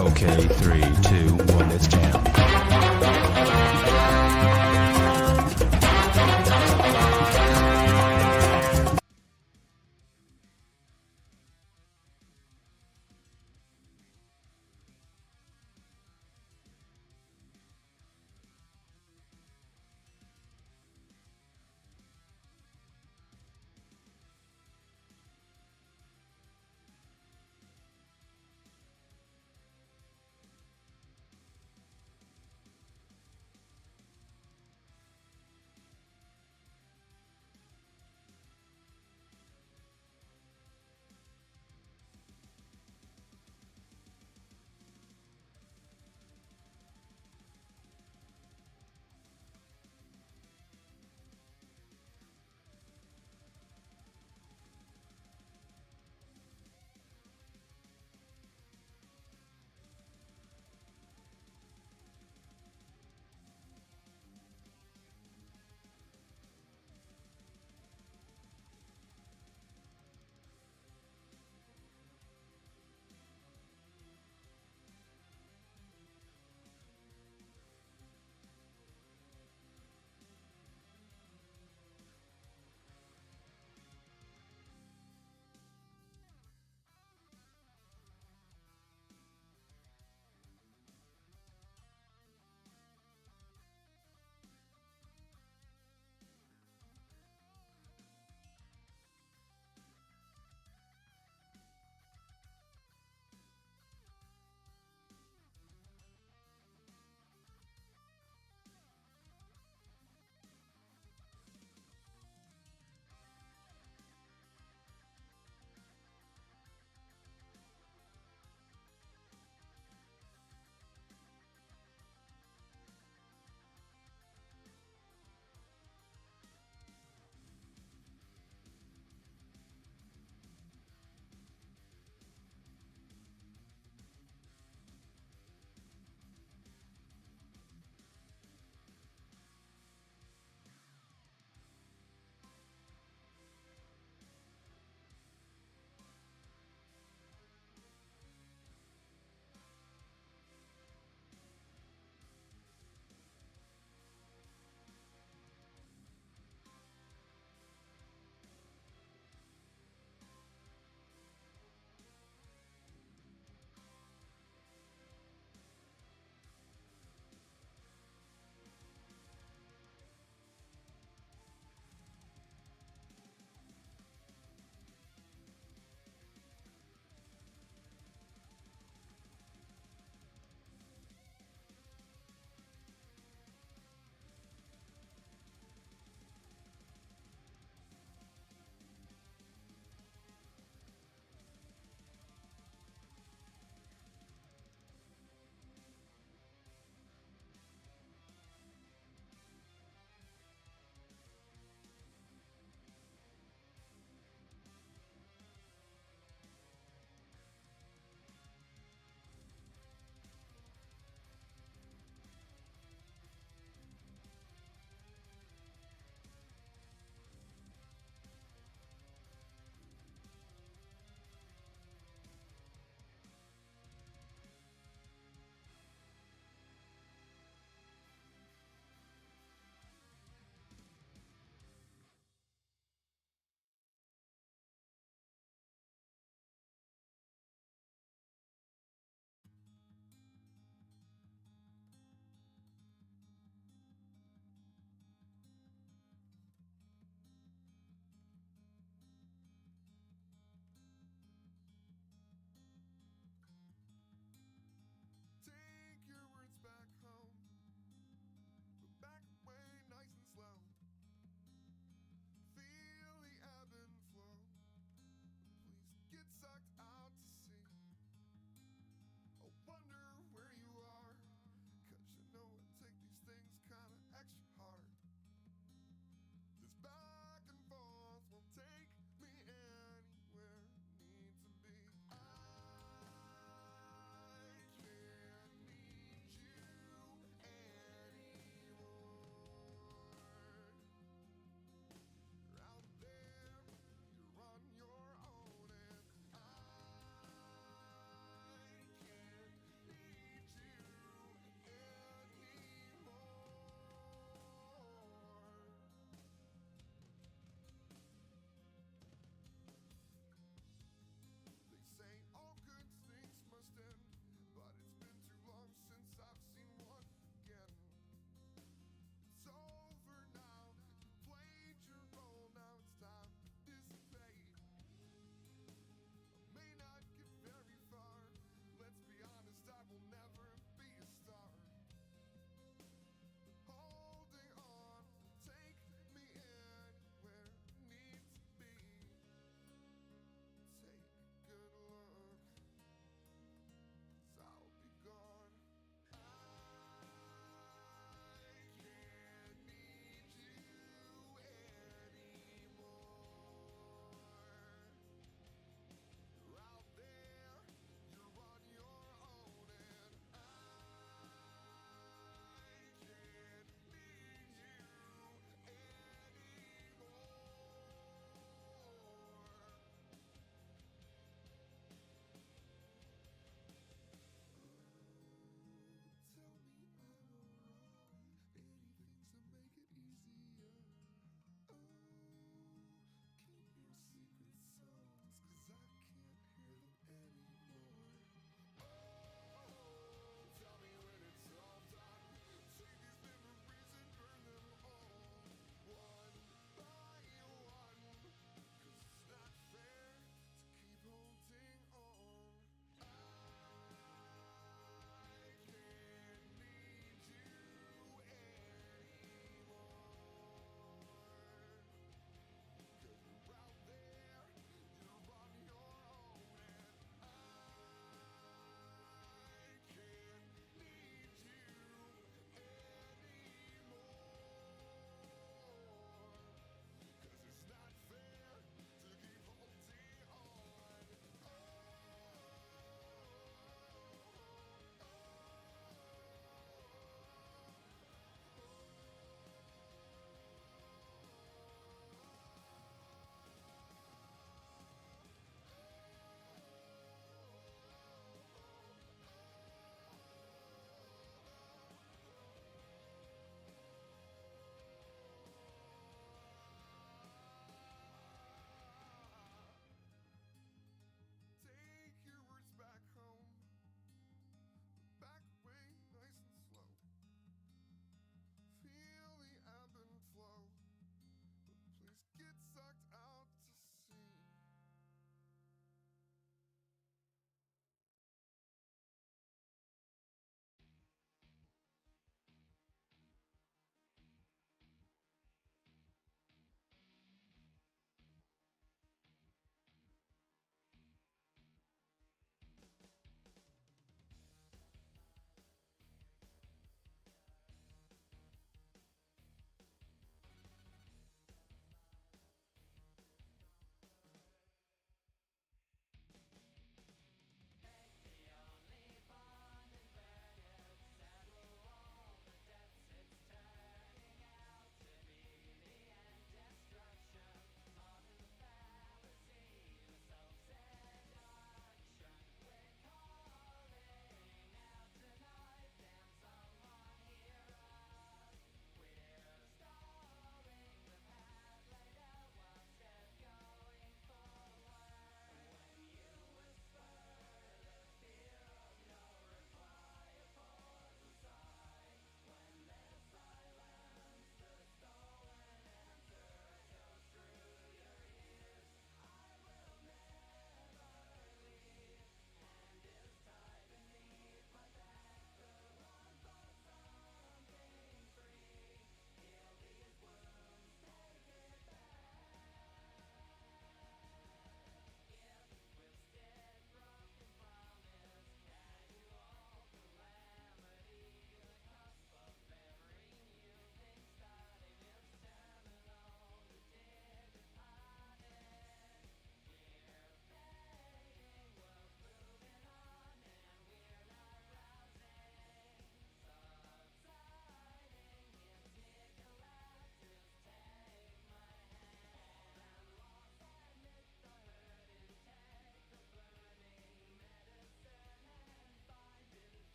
Okay, 3, 2, 1, let's jam.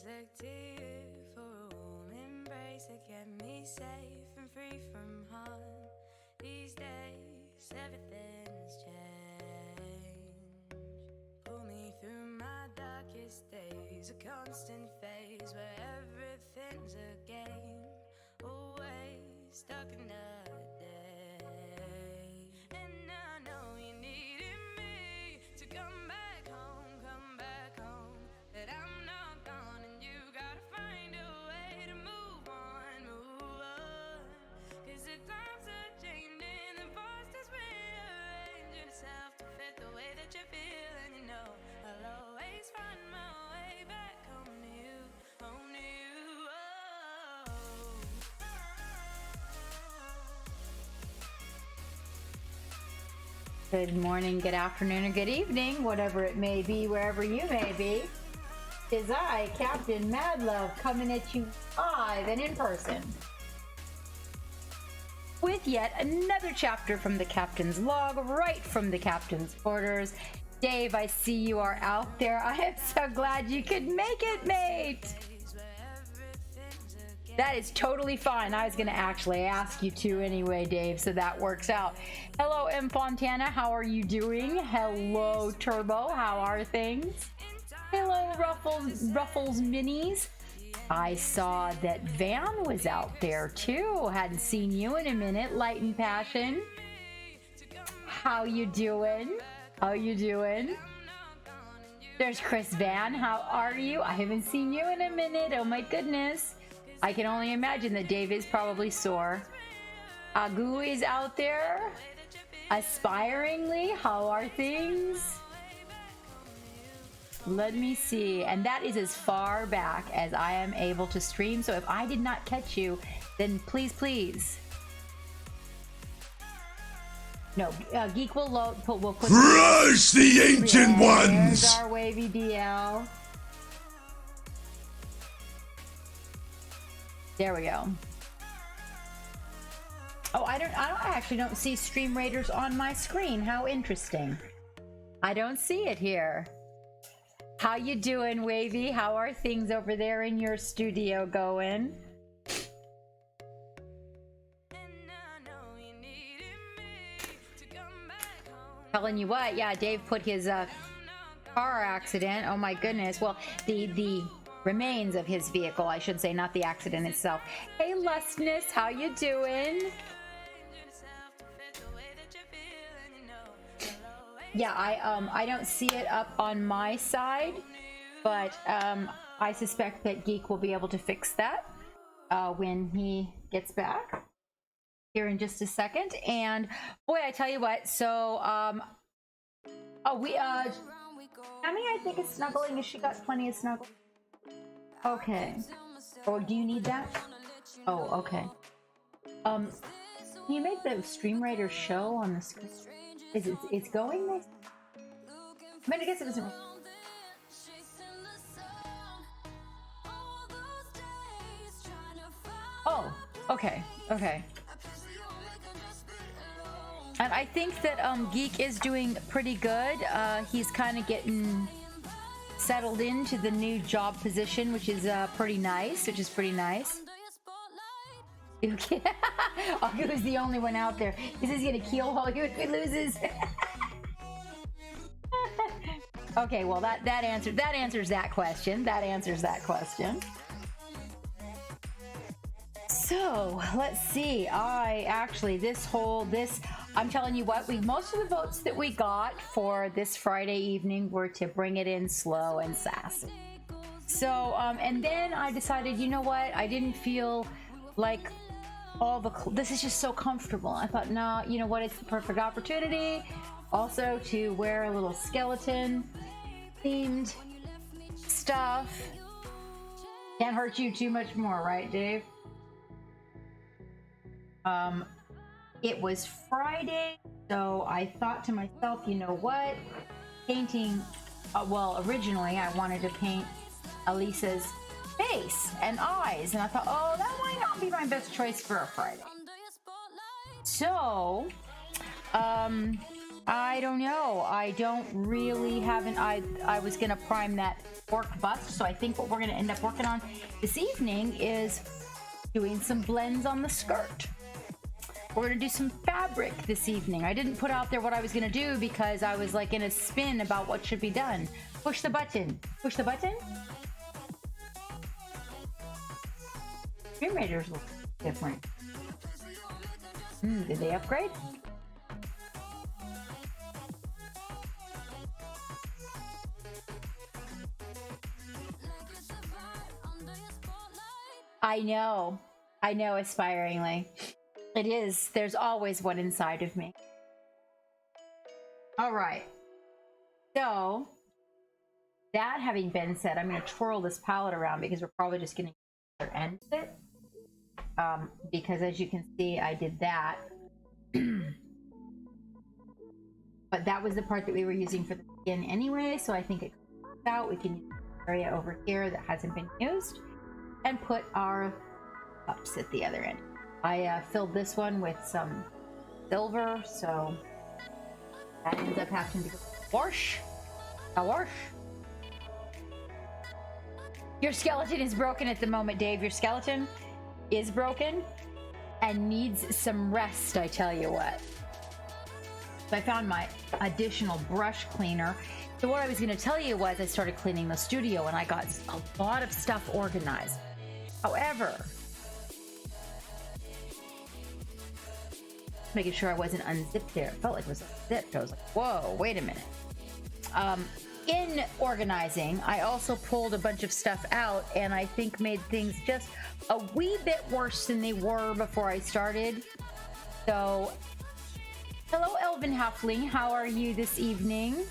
look to you for a warm embrace to get me safe and free from harm. These days, everything's changed. Pull me through my darkest days, a constant phase where everything's a game. Always stuck in the day. And I know you needed me to come back home, that I'm not gone and you gotta find a way to move on. Cause the times are changing, the past is rearranging itself to fit the way that you feel. And you know I'll always find my way back home to you, home to you. Good morning, good afternoon, or good evening, whatever it may be, wherever you may be. Is I, Captain Madlove, coming at you live and in person with yet another chapter from the Captain's Log, right from the Captain's quarters. Dave, I see you are out there. I am so glad you could make it, mate. That is totally fine. I was going to actually ask you to anyway, Dave, so that works out. Hello, M. Fontana. How are you doing? Hello, Turbo. How are things? Hello, Ruffles Minis. I saw that Van was out there, too. Hadn't seen you in a minute. Light and Passion. How you doing? How you doing? There's Chris Van. How are you? I haven't seen you in a minute. Oh, my goodness. I can only imagine that Dave is probably sore. Agu is out there. Aspiringly, how are things? Let me see. And that is as far back as I am able to stream. So if I did not catch you, then please. No, Geek will load. We'll put Crush the ancient ones! There's our wavy DL. There we go. Oh, I actually don't see Stream Raiders on my screen. How interesting. I don't see it here. How you doing, Wavy? How are things over there in your studio going? Telling you what, yeah, Dave put his car accident. Oh my goodness. Well, the remains of his vehicle, I should say, not the accident itself. Hey, Lustness, how you doing? Yeah, I don't see it up on my side, but I suspect that Geek will be able to fix that when he gets back here in just a second. And boy, I tell you what, so Tammy, I think is snuggling. Has she got plenty of snuggle? Okay. Oh, do you need that? Oh, okay. Can you make the Stream Raider show on the screen? It's going nice? I mean, I guess it doesn't. Oh, okay. And I think that Geek is doing pretty good. He's kind of getting settled into the new job position, which is pretty nice. Okay. Agu is the only one out there. This is gonna kill Agu if he loses. Okay, well that answers that question. So let's see. I'm telling you what, most of the votes that we got for this Friday evening were to bring it in slow and sassy. So and then I decided, you know what? I didn't feel like this is just so comfortable. I thought, no, you know what? It's the perfect opportunity also to wear a little skeleton themed stuff. Can't hurt you too much more, right, Dave? It was Friday, so I thought to myself, you know what? Painting, originally I wanted to paint Elisa's face and eyes, and I thought, oh, that might not be my best choice for a Friday. So, I I don't know. I don't really I was gonna prime that fork bust, so I think what we're gonna end up working on this evening is doing some blends on the skirt. We're gonna do some fabric this evening. I didn't put out there what I was gonna do because I was like in a spin about what should be done. Push the button. Push the button? Screen Raiders look different. Did they upgrade? I know, aspiringly. It is. There's always one inside of me. All right. So, that having been said, I'm going to twirl this palette around because we're probably just going to get the other end of it. Because as you can see, I did that. But that was the part that we were using for the skin anyway, so I think it comes out. We can use the area over here that hasn't been used and put our cups at the other end. I filled this one with some silver, so that ends up having to go wash. A wash. Your skeleton is broken at the moment, Dave. Your skeleton is broken and needs some rest, I tell you what. So I found my additional brush cleaner. So what I was going to tell you was I started cleaning the studio and I got a lot of stuff organized. However, making sure I wasn't unzipped there. It felt like it was unzipped. I was like, whoa, wait a minute. In organizing, I also pulled a bunch of stuff out and I think made things just a wee bit worse than they were before I started. So, hello, Elvin Halfling. How are you this evening?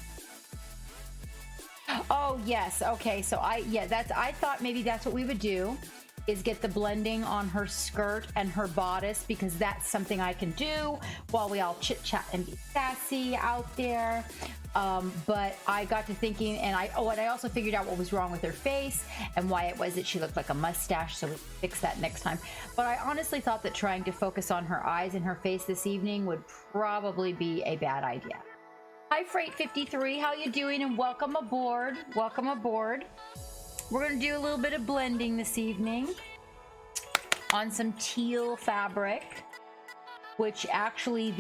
Oh, yes. Okay. So I thought maybe that's what we would do, is get the blending on her skirt and her bodice, because that's something I can do while we all chit chat and be sassy out there. But I got to thinking, and I also figured out what was wrong with her face and why it was that she looked like a mustache, so we fix that next time. But I honestly thought that trying to focus on her eyes and her face this evening would probably be a bad idea. Hi, Freight53, how you doing? And welcome aboard. Welcome aboard. We're going to do a little bit of blending this evening on some teal fabric, which actually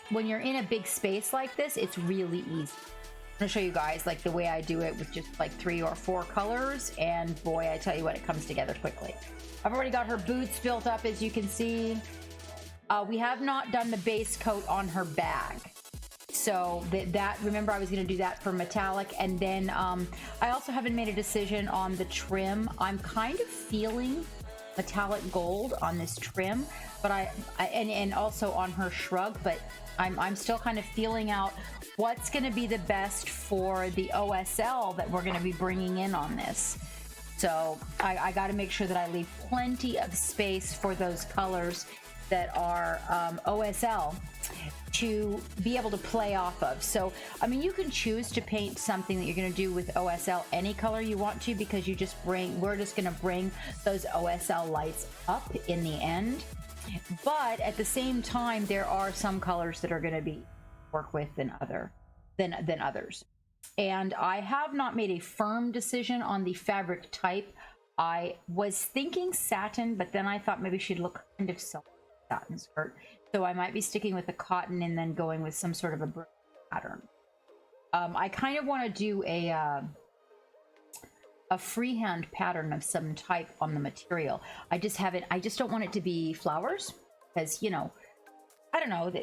when you're in a big space like this, it's really easy. I'm going to show you guys like the way I do it with just like 3 or 4 colors, and boy, I tell you what, it comes together quickly. I've already got her boots built up, as you can see. We have not done the base coat on her bag. So remember I was going to do that for metallic, and then I also haven't made a decision on the trim. I'm kind of feeling metallic gold on this trim, but and also on her shrug, but I'm still kind of feeling out what's going to be the best for the OSL that we're going to be bringing in on this. So I got to make sure that I leave plenty of space for those colors that are OSL to be able to play off of. So, I mean, you can choose to paint something that you're going to do with OSL any color you want to, because we're just going to bring those OSL lights up in the end. But at the same time, there are some colors that are going to be work with than others. And I have not made a firm decision on the fabric type. I was thinking satin, but then I thought maybe she'd look kind of silky satin skirt. So I might be sticking with the cotton and then going with some sort of a pattern. I kind of want to do a freehand pattern of some type on the material. I just don't want it to be flowers, because, you know, I don't know,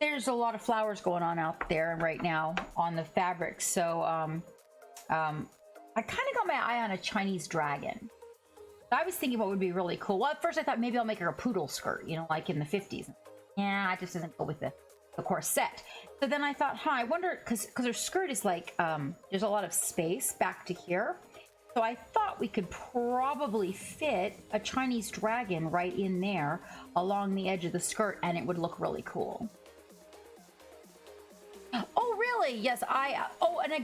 there's a lot of flowers going on out there right now on the fabric. So I kind of got my eye on a Chinese dragon. I was thinking what would be really cool. Well, at first I thought maybe I'll make her a poodle skirt, you know, like in the 50s. Yeah, it just doesn't go with the corset. So then I thought, I wonder, because her skirt is like, there's a lot of space back to here. So I thought we could probably fit a Chinese dragon right in there along the edge of the skirt, and it would look really cool. Oh, really? Yes, and a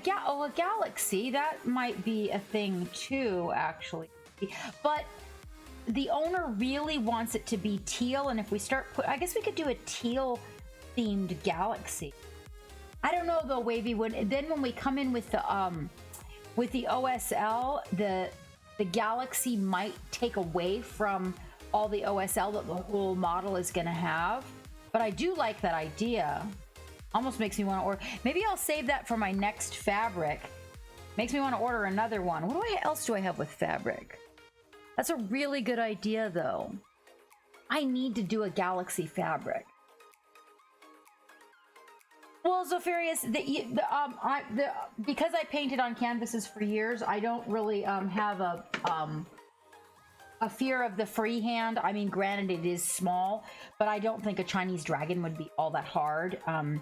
galaxy. That might be a thing too, actually. But the owner really wants it to be teal, and if we start I guess we could do a teal themed galaxy. I don't know though, Wavy. Then when we come in with the OSL, the Galaxy might take away from all the OSL that the whole model is going to have. But I do like that idea. Almost makes me want to order. Maybe I'll save that for my next fabric. Makes me want to order another one. What else do I have with fabric? That's a really good idea, though. I need to do a Galaxy fabric. Well, Zofarius, because I painted on canvases for years, I don't really have a fear of the freehand. I mean, granted, it is small, but I don't think a Chinese dragon would be all that hard. And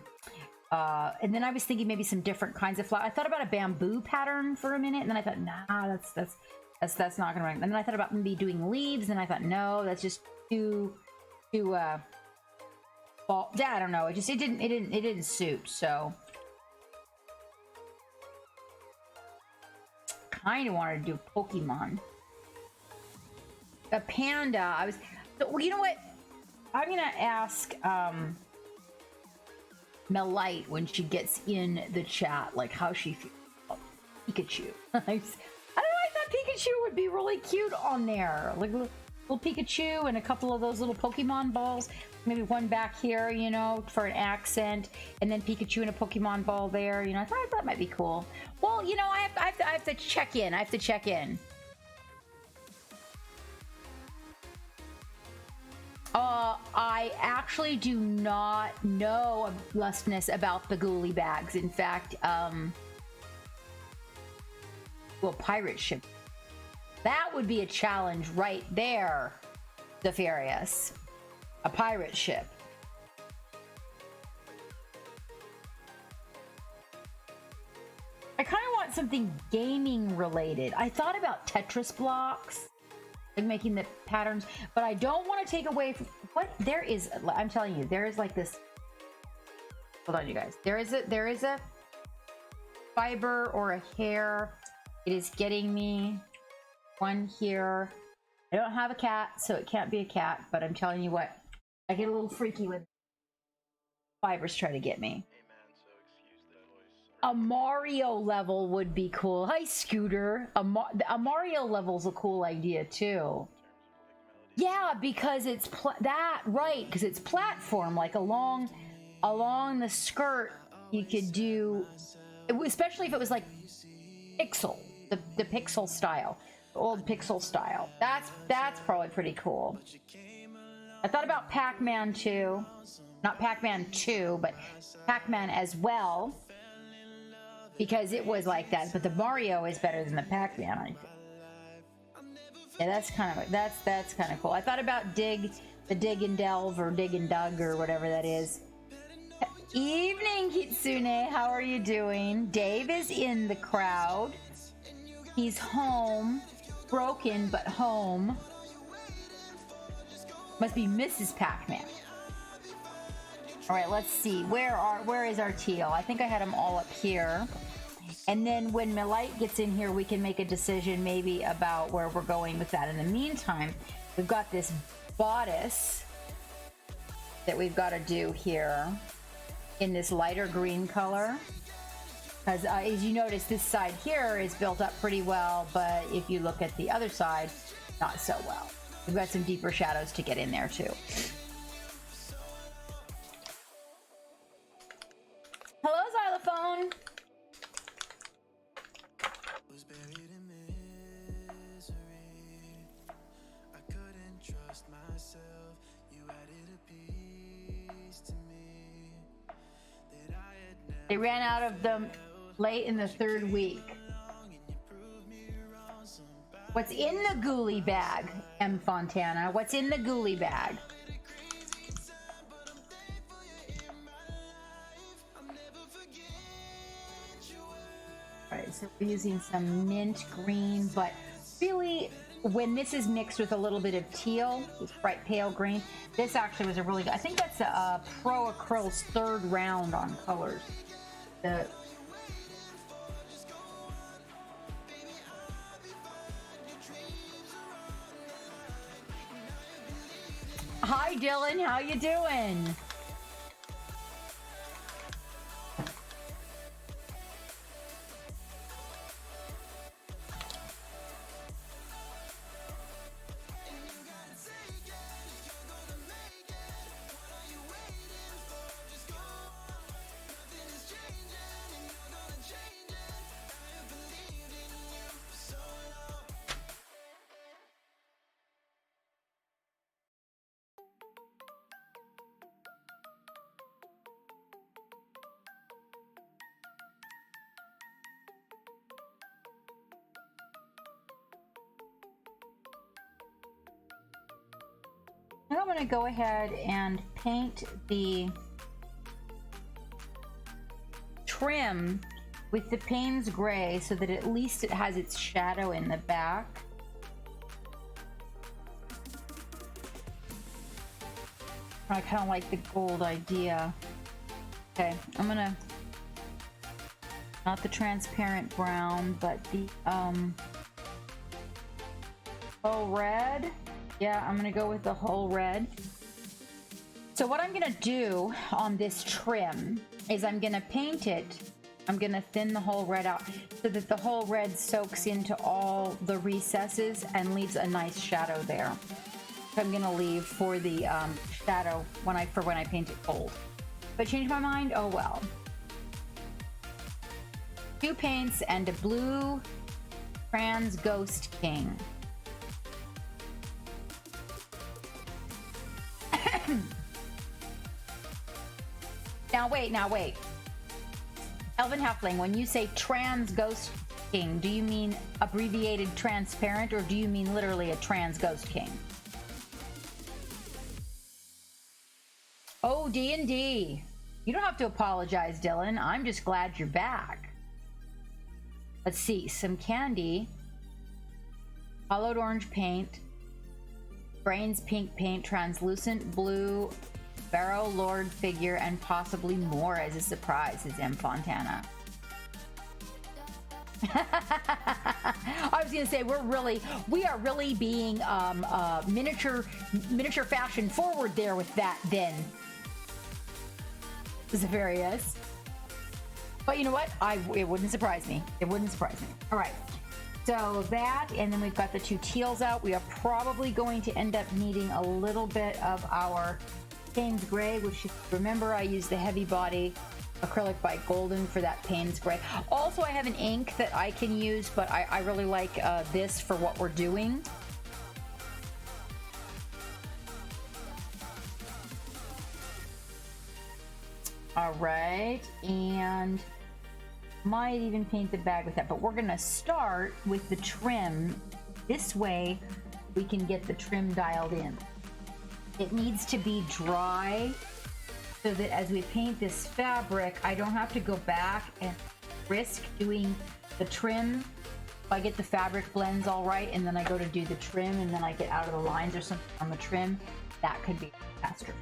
then I was thinking maybe some different kinds of flower. I thought about a bamboo pattern for a minute, and then I thought, nah, that's not gonna work. And then I thought about maybe doing leaves, and I thought, no, that's just too well, yeah, I don't know. It didn't suit. So kind of wanted to do Pokemon. A panda. Well, you know what? I'm gonna ask Melite when she gets in the chat, like how she feels about Pikachu. I don't know. I thought Pikachu would be really cute on there, like little Pikachu and a couple of those little Pokemon balls. Maybe one back here, you know, for an accent, and then Pikachu and a Pokemon ball there. You know, I thought that might be cool. Well, you know, I have to check in. I have to check in. I actually do not know lessness about the ghoulie bags. In fact, well, pirate ship. That would be a challenge right there, Zefarius. A pirate ship. I kind of want something gaming related. I thought about Tetris blocks, like making the patterns, but I don't want to take away from what there is. I'm telling you, there is like this. Hold on, you guys. There is a fiber or a hair. It is getting me one here. I don't have a cat, so it can't be a cat, but I'm telling you what, I get a little freaky when fibers try to get me. A Mario level would be cool. Hi, Scooter. A Mario level's a cool idea too. Yeah, because it's because it's platform, like along the skirt. You could do, especially if it was like pixel, the pixel style, the old pixel style. That's probably pretty cool. I thought about Pac-Man too. Not Pac-Man 2, but Pac-Man as well. Because it was like that. But the Mario is better than the Pac-Man, I think. Yeah, that's kind of cool. I thought about the Dig and Delve or Dig and Dug or whatever that is. Evening, Kitsune. How are you doing? Dave is in the crowd. He's home. Broken, but home. Must be Mrs. Pac-Man. All right, let's see. Where is our teal? I think I had them all up here. And then when Melite gets in here, we can make a decision maybe about where we're going with that. In the meantime, we've got this bodice that we've got to do here in this lighter green color. Because as you notice, this side here is built up pretty well, but if you look at the other side, not so well. We've got some deeper shadows to get in there too. Hello, Xylophone. They ran out of them late in the third week. What's in the ghoulie bag, M. Fontana? What's in the ghoulie bag? Alright, so we're using some mint green, but really, when this is mixed with a little bit of teal, this bright pale green, this actually was a really good, I think that's a Pro Acryl's third round on colors. Hi Dylan, how you doing? Then I'm going to go ahead and paint the trim with the Payne's Gray so that at least it has its shadow in the back. I kind of like the gold idea. Okay, I'm gonna, not the transparent brown, but the whole red. Yeah, I'm gonna go with the whole red. So what I'm gonna do on this trim is I'm gonna paint it. I'm gonna thin the whole red out so that the whole red soaks into all the recesses and leaves a nice shadow there. So I'm gonna leave for the shadow when I paint it gold. If I change my mind, oh well. 2 paints and a blue Trans Ghost King. Now wait. Elven Halfling, when you say Trans Ghost King, do you mean abbreviated transparent or do you mean literally a Trans Ghost King? Oh, D&D. You don't have to apologize, Dylan. I'm just glad you're back. Let's see. Some candy. Hollowed orange paint. Brains pink paint. Translucent blue. Barrow Lord figure. And possibly more as a surprise, says M. Fontana. I was gonna say we are really being miniature fashion forward there with that then. Zafarius. But you know what? It wouldn't surprise me. It wouldn't surprise me. All right. So that, and then we've got the 2 teals out. We are probably going to end up needing a little bit of our Payne's Gray, which, remember, I used the heavy body acrylic by Golden for that Payne's Gray. Also, I have an ink that I can use, but I really like this for what we're doing. All right, and might even paint the bag with that, but we're gonna start with the trim. This way we can get the trim dialed in. It needs to be dry so that as we paint this fabric, I don't have to go back and risk doing the trim. If I get the fabric blends all right and then I go to do the trim and then I get out of the lines or something on the trim, that could be faster.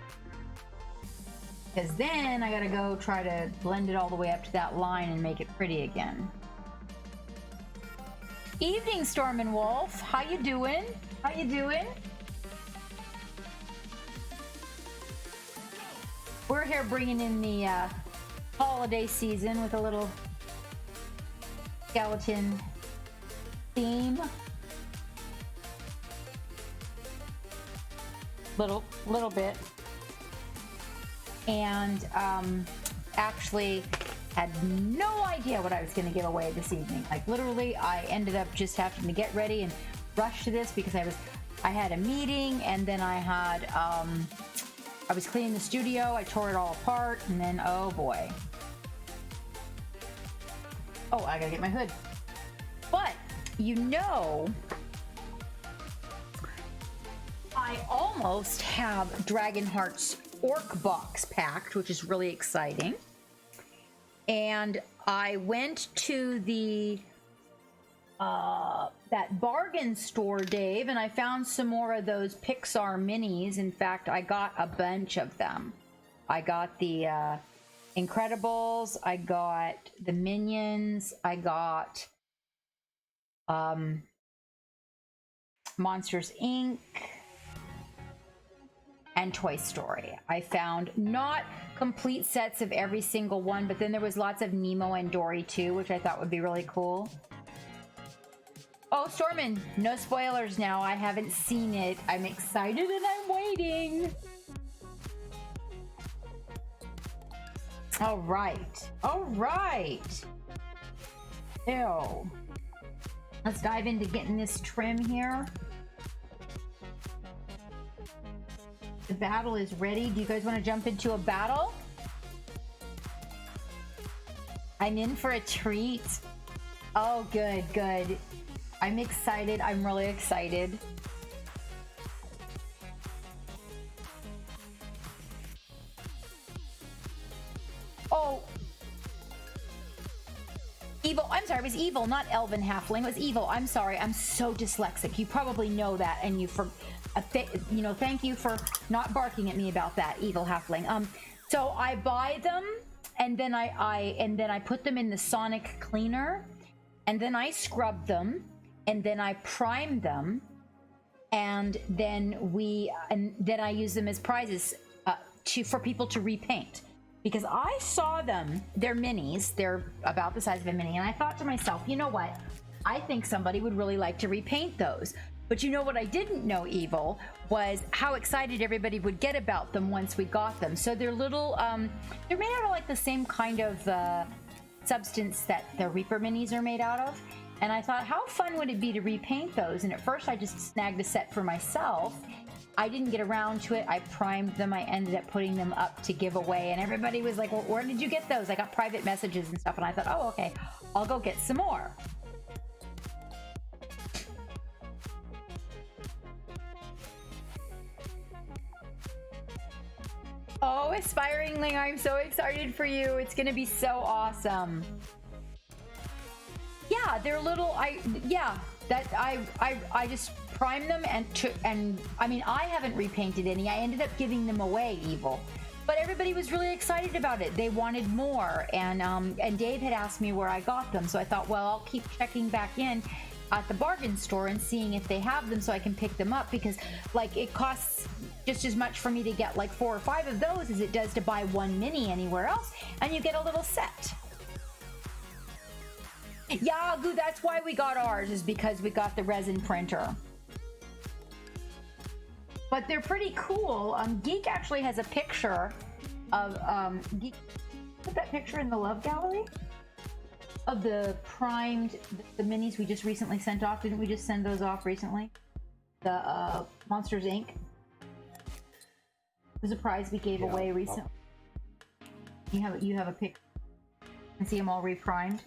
Because then I gotta go try to blend it all the way up to that line and make it pretty again. Evening, Storm and Wolf. How you doing? How you doing? We're here bringing in the holiday season with a little skeleton theme. Little bit. And actually had no idea what I was going to give away this evening. Like literally, I ended up just having to get ready and rush to this because I had a meeting, and then I had I was cleaning the studio. I tore it all apart, and then oh boy. Oh, I gotta get my hood. But you know, I almost have Dragonheart's Orc box packed, which is really exciting. And I went to the that bargain store, Dave, and I found some more of those Pixar minis. In fact, I got a bunch of them. I got the Incredibles, I got the Minions, I got Monsters Inc. and Toy Story. I found not complete sets of every single one, but then there was lots of Nemo and Dory too, which I thought would be really cool. Oh, Stormin, no spoilers now. I haven't seen it. I'm excited and I'm waiting. All right. All right. So, let's dive into getting this trim here. The battle is ready. Do you guys want to jump into a battle? I'm in for a treat. Oh, good, good. I'm excited. I'm really excited. was evil, not elven halfling. It was evil. I'm sorry. I'm so dyslexic. You probably know that, and you know, thank you for not barking at me about that, evil halfling. So I buy them, and then I put them in the sonic cleaner, and then I scrub them, and then I prime them, and then I use them as prizes for people to repaint. Because I saw them, they're minis, they're about the size of a mini, and I thought to myself, you know what? I think somebody would really like to repaint those. But you know what I didn't know, Evil, was how excited everybody would get about them once we got them. So they're little, they're made out of like the same kind of substance that the Reaper minis are made out of. And I thought, how fun would it be to repaint those? And at first I just snagged a set for myself. I didn't get around to it. I primed them. I ended up putting them up to give away. And everybody was like, well, where did you get those? I got private messages and stuff. And I thought, oh, okay, I'll go get some more. Oh, Aspiringling, I'm so excited for you. It's going to be so awesome. Yeah, they're little, I just prime them and I mean, I haven't repainted any. I ended up giving them away, Evil. But everybody was really excited about it. They wanted more, and Dave had asked me where I got them, so I thought, well, I'll keep checking back in at the bargain store and seeing if they have them so I can pick them up, because like it costs just as much for me to get like 4 or 5 of those as it does to buy one mini anywhere else, and you get a little set. Yeah, Goo, that's why we got ours, is because we got the resin printer. But they're pretty cool. Geek actually has a picture of Geek. Put that picture in the love gallery of the primed the minis we just recently sent off. Didn't we just send those off recently? The Monsters Inc. It was a prize we gave away recently. You have a pic and see them all reprimed.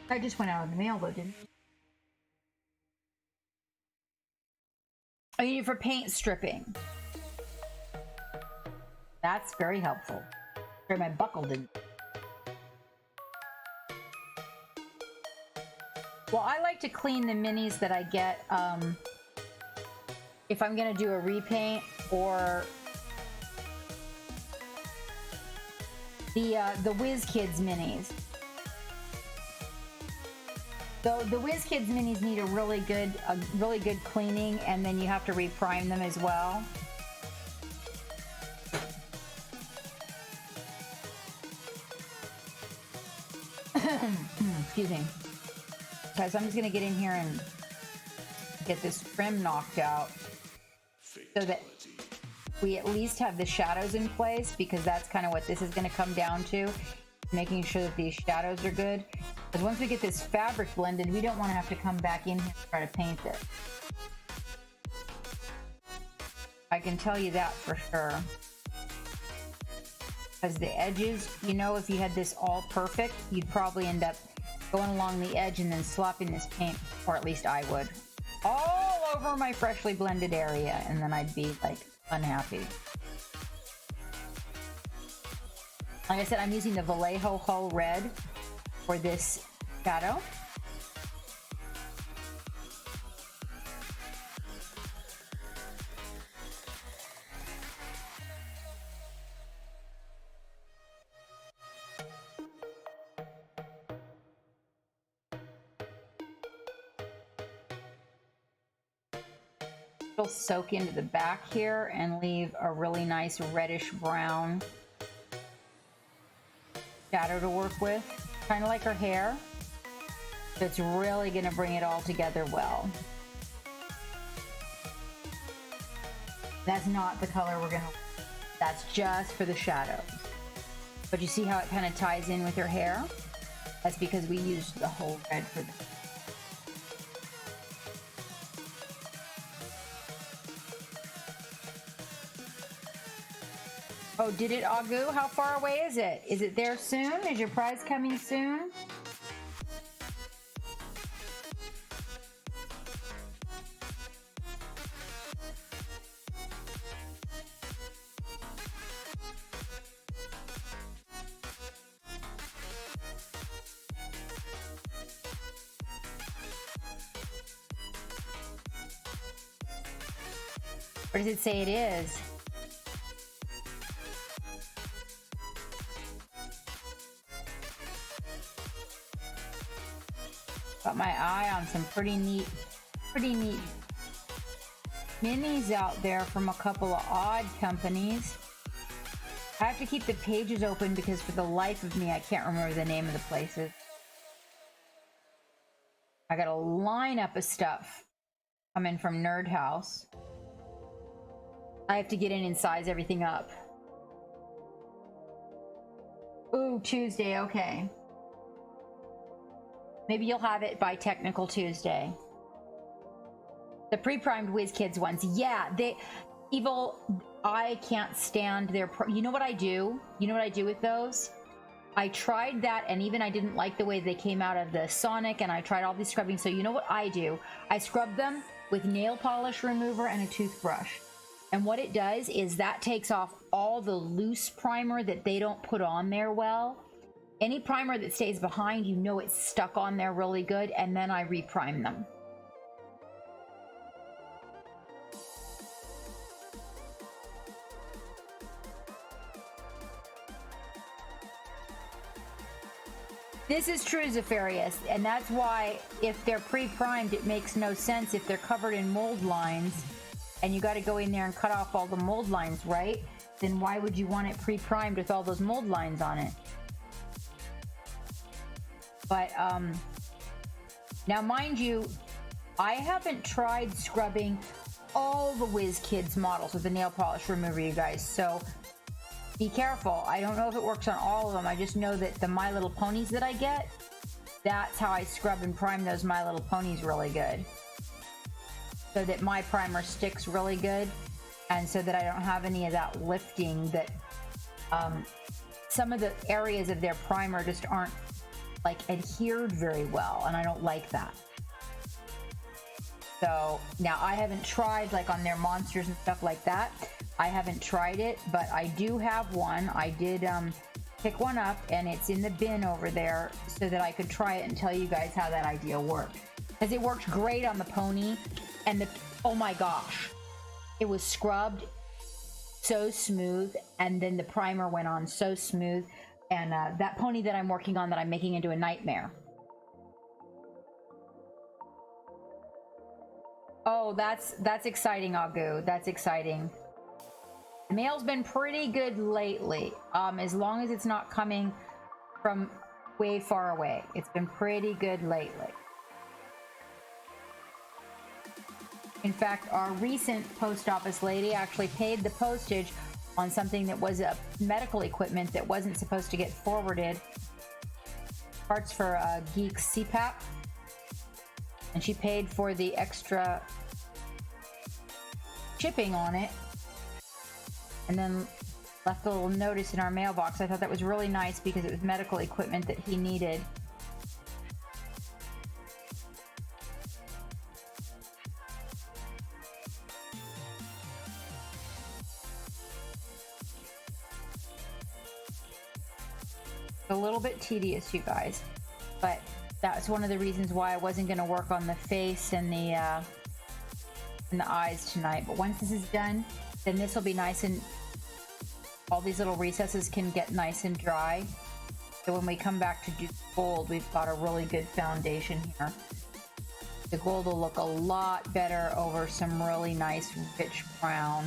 I just went out in the mail though, didn't it? I need it for paint stripping. That's very helpful. Sorry, my buckle didn't. Well, I like to clean the minis that I get if I'm gonna do a repaint, or the Whiz Kids minis. So the Whiz Kids minis need a really good cleaning, and then you have to reprime them as well. Excuse me. Guys, I'm just gonna get in here and get this trim knocked out so that we at least have the shadows in place, because that's kind of what this is gonna come down to, making sure that these shadows are good. Because once we get this fabric blended, we don't want to have to come back in here and try to paint it. I can tell you that for sure. Because the edges, you know, if you had this all perfect, you'd probably end up going along the edge and then slopping this paint, or at least I would, all over my freshly blended area, and then I'd be like unhappy. Like I said, I'm using the Vallejo Hull Red for this shadow. It'll soak into the back here and leave a really nice reddish brown shadow to work with, kind of like her hair. So it's really going to bring it all together well. That's not the color we're going to, that's just for the shadows. But you see how it kind of ties in with her hair? That's because we used the whole red for the... Oh, did it, Agu? How far away is it? Is it there soon? Is your prize coming soon? What does it say it is? Got my eye on some pretty neat minis out there from a couple of odd companies. I have to keep the pages open because for the life of me, I can't remember the name of the places. I got a lineup of stuff coming from Nerdhouse. I have to get in and size everything up. Ooh, Tuesday, okay. Maybe you'll have it by Technical Tuesday. The pre-primed WizKids ones. Yeah, Evil, I can't stand their... You know what I do? You know what I do with those? I tried that, and even I didn't like the way they came out of the Sonic, and I tried all these scrubbing. So you know what I do? I scrub them with nail polish remover and a toothbrush. And what it does is that takes off all the loose primer that they don't put on there well. Any primer that stays behind, you know it's stuck on there really good, and then I reprime them. This is true, Zephyrius, and that's why if they're pre-primed, it makes no sense if they're covered in mold lines and you got to go in there and cut off all the mold lines, right? Then why would you want it pre-primed with all those mold lines on it? But, now mind you, I haven't tried scrubbing all the WizKids models with the nail polish remover, you guys, so be careful. I don't know if it works on all of them. I just know that the My Little Ponies that I get, that's how I scrub and prime those My Little Ponies really good. So that my primer sticks really good, and so that I don't have any of that lifting that some of the areas of their primer just aren't like adhered very well, and I don't like that. So now I haven't tried like on their monsters and stuff like that. I haven't tried it, but I do have one. I did pick one up, and it's in the bin over there so that I could try it and tell you guys how that idea worked. Because it worked great on the pony, and oh my gosh, it was scrubbed so smooth, and then the primer went on so smooth, and that pony that I'm working on that I'm making into a nightmare. Oh, that's exciting, Agu. That's exciting. The mail's been pretty good lately, as long as it's not coming from way far away. It's been pretty good lately. In fact, our recent post office lady actually paid the postage on something that was a medical equipment that wasn't supposed to get forwarded. Parts for Geek's CPAP. And she paid for the extra shipping on it. And then left a little notice in our mailbox. I thought that was really nice because it was medical equipment that he needed. A little bit tedious, you guys, but that's one of the reasons why I wasn't going to work on the face and the eyes tonight. But once this is done, then this will be nice, and all these little recesses can get nice and dry. So when we come back to do gold, we've got a really good foundation here. The gold will look a lot better over some really nice rich brown.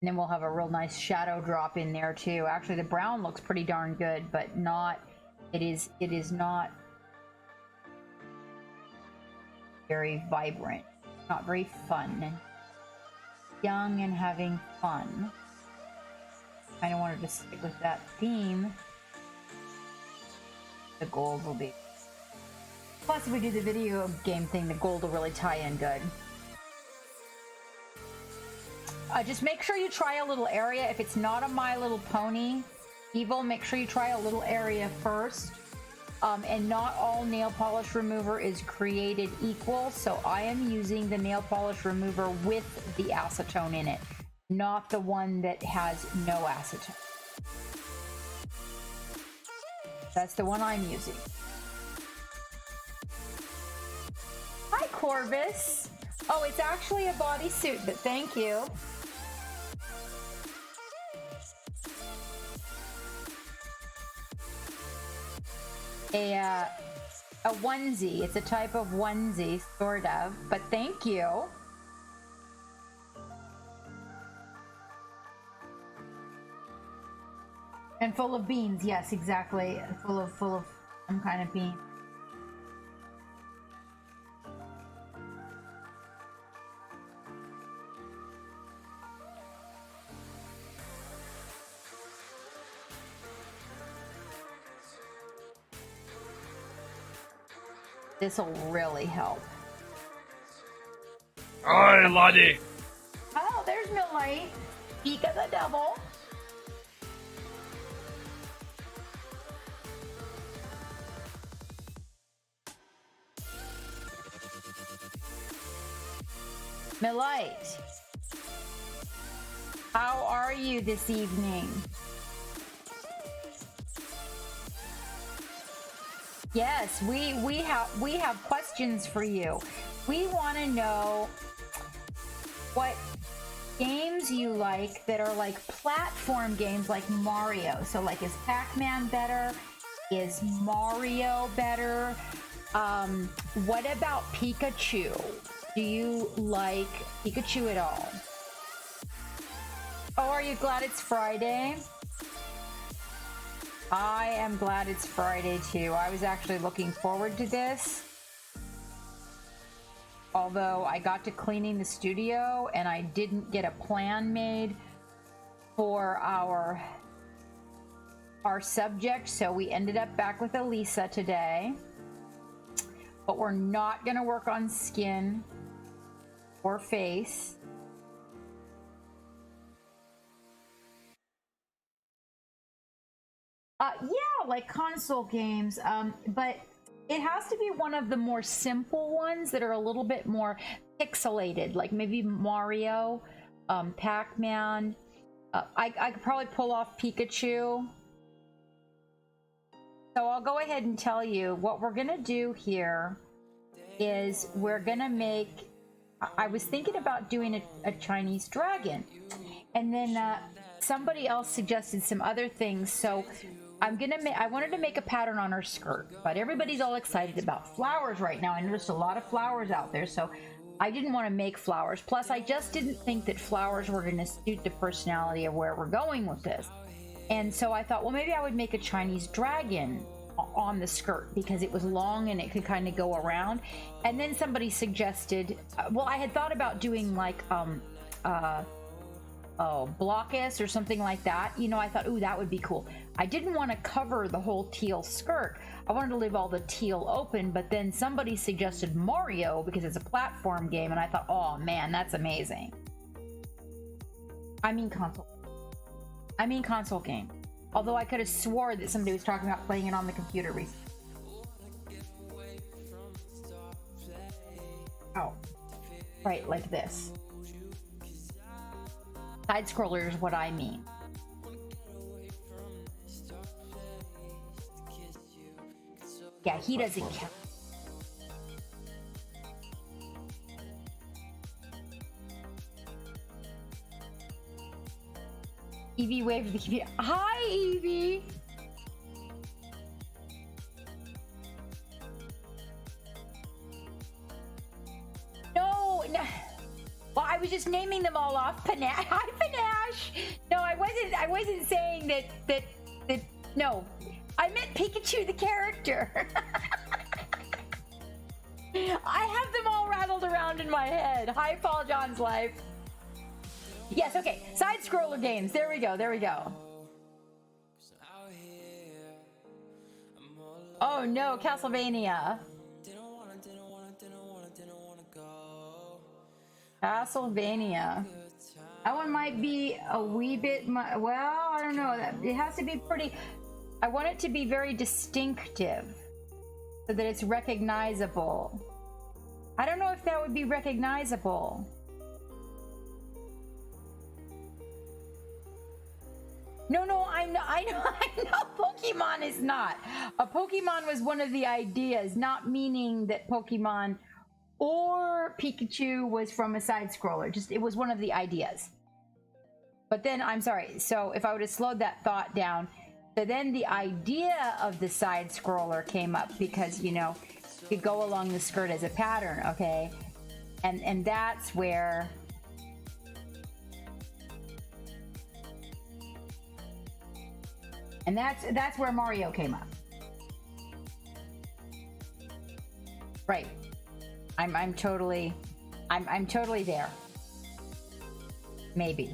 And then we'll have a real nice shadow drop in there too. Actually, the brown looks pretty darn good, but not, it is not very vibrant, not very fun. Young and having fun. I don't want to stick with that theme. The gold will be. Plus, if we do the video game thing, the gold will really tie in good. Just make sure you try a little area. If it's not a My Little Pony Evil, make sure you try a little area first. And not all nail polish remover is created equal, so I am using the nail polish remover with the acetone in it, not the one that has no acetone. That's the one I'm using. Corvus. Oh, it's actually a bodysuit, but thank you. A onesie. It's a type of onesie, sort of, but thank you. And full of beans. Yes, exactly. Full of some kind of bean. This'll really help. Oi, laddie! Oh, there's Millite. Speak of the devil. Millite, how are you this evening? Yes, we have questions for you. We want to know what games you like that are like platform games like Mario. So like, is Pac-Man better? Is Mario better? What about Pikachu? Do you like Pikachu at all? Oh, are you glad it's Friday? I am glad it's Friday too. I was actually looking forward to this. Although I got to cleaning the studio and I didn't get a plan made for our subject, so we ended up back with Elisa today. But we're not gonna work on skin or face. Yeah, like console games, but it has to be one of the more simple ones that are a little bit more pixelated, like maybe Mario, Pac-Man. I could probably pull off Pikachu. So I'll go ahead and tell you what we're gonna do here is we're gonna make, I was thinking about doing a Chinese dragon, and then somebody else suggested some other things, so I wanted to make a pattern on her skirt, but everybody's all excited about flowers right now. I noticed a lot of flowers out there, so I didn't want to make flowers. Plus, I just didn't think that flowers were going to suit the personality of where we're going with this. And so I thought, well, maybe I would make a Chinese dragon on the skirt because it was long and it could kind of go around. And then somebody suggested, well, I had thought about doing like Blockus or something like that. You know, I thought, ooh, that would be cool. I didn't want to cover the whole teal skirt. I wanted to leave all the teal open, but then somebody suggested Mario because it's a platform game, and I thought, oh man, that's amazing. I mean console game. Although I could have swore that somebody was talking about playing it on the computer recently. Oh, right, like this. Side scroller is what I mean. Yeah, he doesn't count. Evie waved the computer. Hi, Evie. No. Well, I was just naming them all off. Panache. Hi, Panache. No, I wasn't saying that. No, I meant Pikachu the character. I have them all rattled around in my head. Hi, Paul John's life. Yes, okay. Side scroller games. There we go. Oh no, Castlevania. Castlevania. That one might be a wee bit, well, I don't know. It has to be pretty, I want it to be very distinctive so that it's recognizable. I don't know if that would be recognizable. No, I know Pokemon is not. A Pokemon was one of the ideas, not meaning that Pokemon or Pikachu was from a side scroller. Just, it was one of the ideas. But then, I'm sorry, so if I would have slowed that thought down, so then the idea of the side scroller came up because, you know, you could go along the skirt as a pattern, okay? And that's where that's where Mario came up. Right. I'm totally there. Maybe.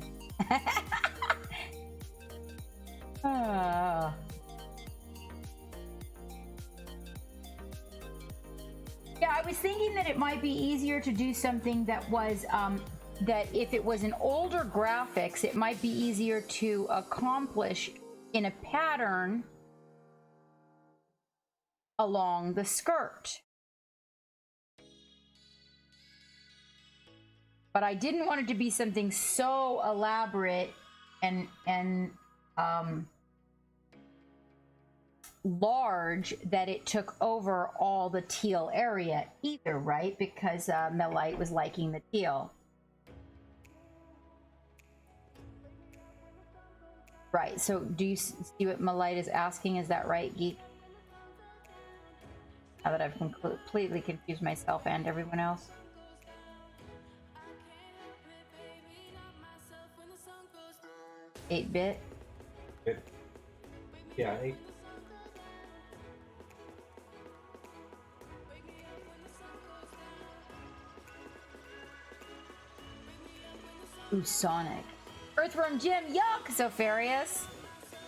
Yeah, I was thinking that it might be easier to do something that was that if it was an older graphics, it might be easier to accomplish in a pattern along the skirt. But I didn't want it to be something so elaborate and large that it took over all the teal area either, right? Because Melite was liking the teal. Right, so do you see what Melite is asking? Is that right, Geek? Now that I've completely confused myself and everyone else. Eight-bit? Yeah, 8. Ooh, Sonic. Earthworm Jim, yuck, Zofarius.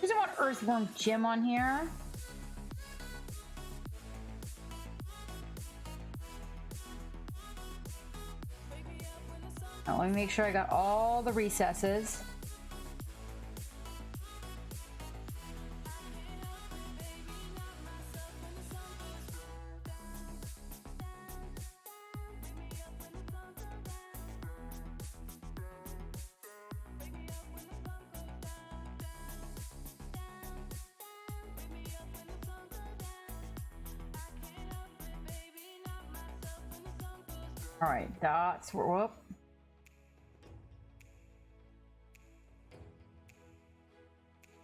Doesn't want Earthworm Jim on here. Now, let me make sure I got all the recesses. All right, that's whoop.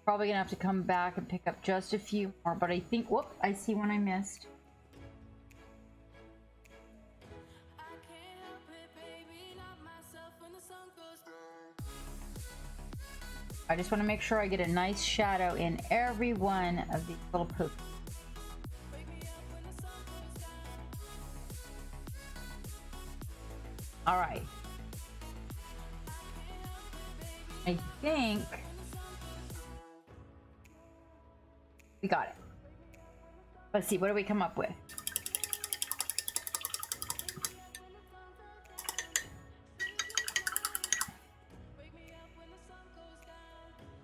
Probably gonna have to come back and pick up just a few more, but I think, whoop, I see one I missed. I just want to make sure I get a nice shadow in every one of these little poops. All right. I think we got it. Let's see, what do we come up with?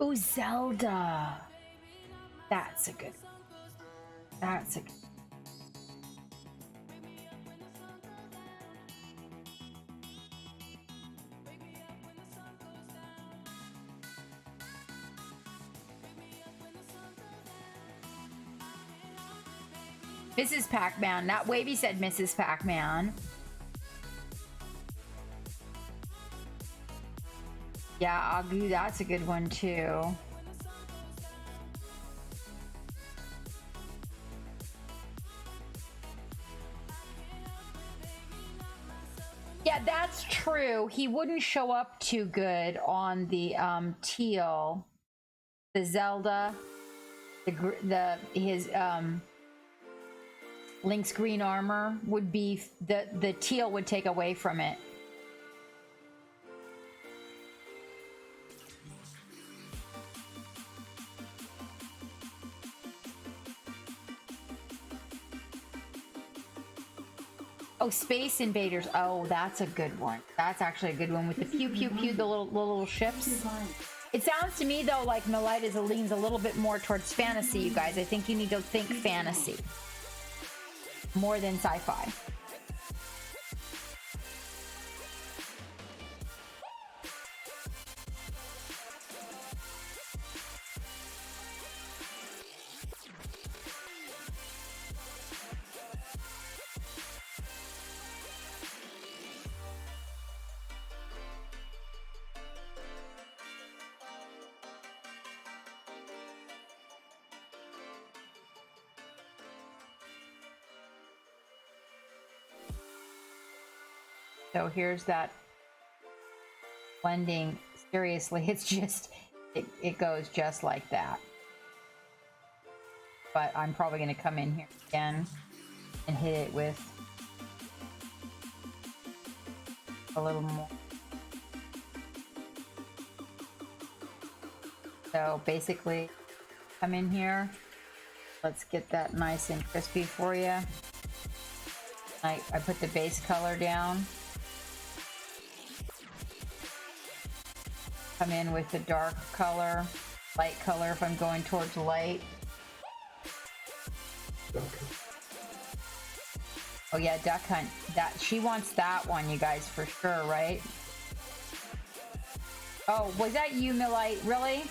Oh, Zelda. That's a good. That's a good. Mrs. Pac-Man. That Wavy said Mrs. Pac-Man. Yeah, Agu, that's a good one too. Yeah, that's true. He wouldn't show up too good on the teal, the Zelda, his Link's green armor would be the teal would take away from it. Oh, Space Invaders. Oh, that's a good one. That's actually a good one with the pew pew pew, the little ships. It sounds to me though like Melite leans a little bit more towards fantasy, you guys. I think you need to think fantasy more than sci-fi. So here's that blending. Seriously, it's just, it goes just like that. But I'm probably going to come in here again and hit it with a little more. So basically, come in here. Let's get that nice and crispy for you. I put the base color down. Come in with the dark color, light color if I'm going towards light. Oh yeah, Duck Hunt. That she wants that one, you guys, for sure, right? Oh, was that you, Millite? Really?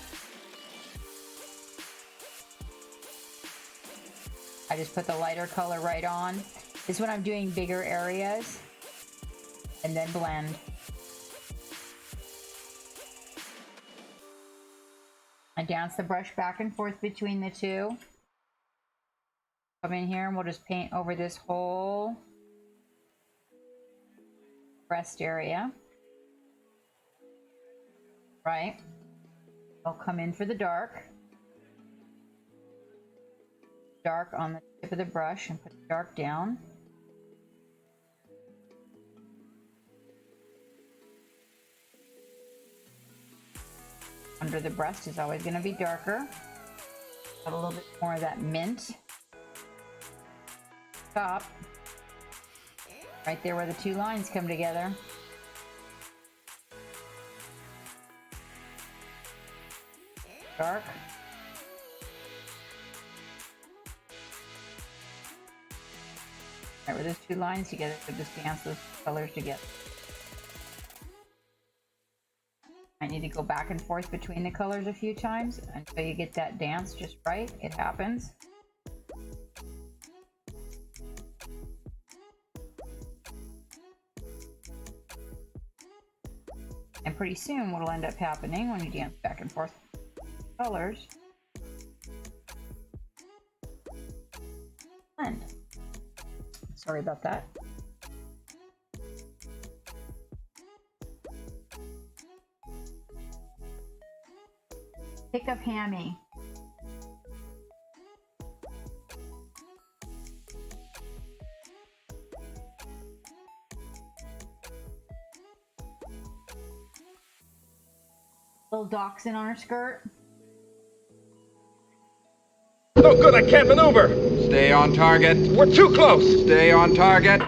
I just put the lighter color right on. This is when I'm doing bigger areas. And then blend. I dance the brush back and forth between the two. Come in here and we'll just paint over this whole breast area. Right? I'll come in for the dark. Dark on the tip of the brush and put the dark down. Under the breast is always going to be darker. Have a little bit more of that mint. Top. Right there where the two lines come together. Dark. Right where those two lines together, so just dance those colors together. I need to go back and forth between the colors a few times until you get that dance just right. It happens. And pretty soon what'll end up happening when you dance back and forth colors, blend. Sorry about that. Pick up Hammy. Little dachshund on her skirt. No good, I can't maneuver. Stay on target. We're too close. Stay on target.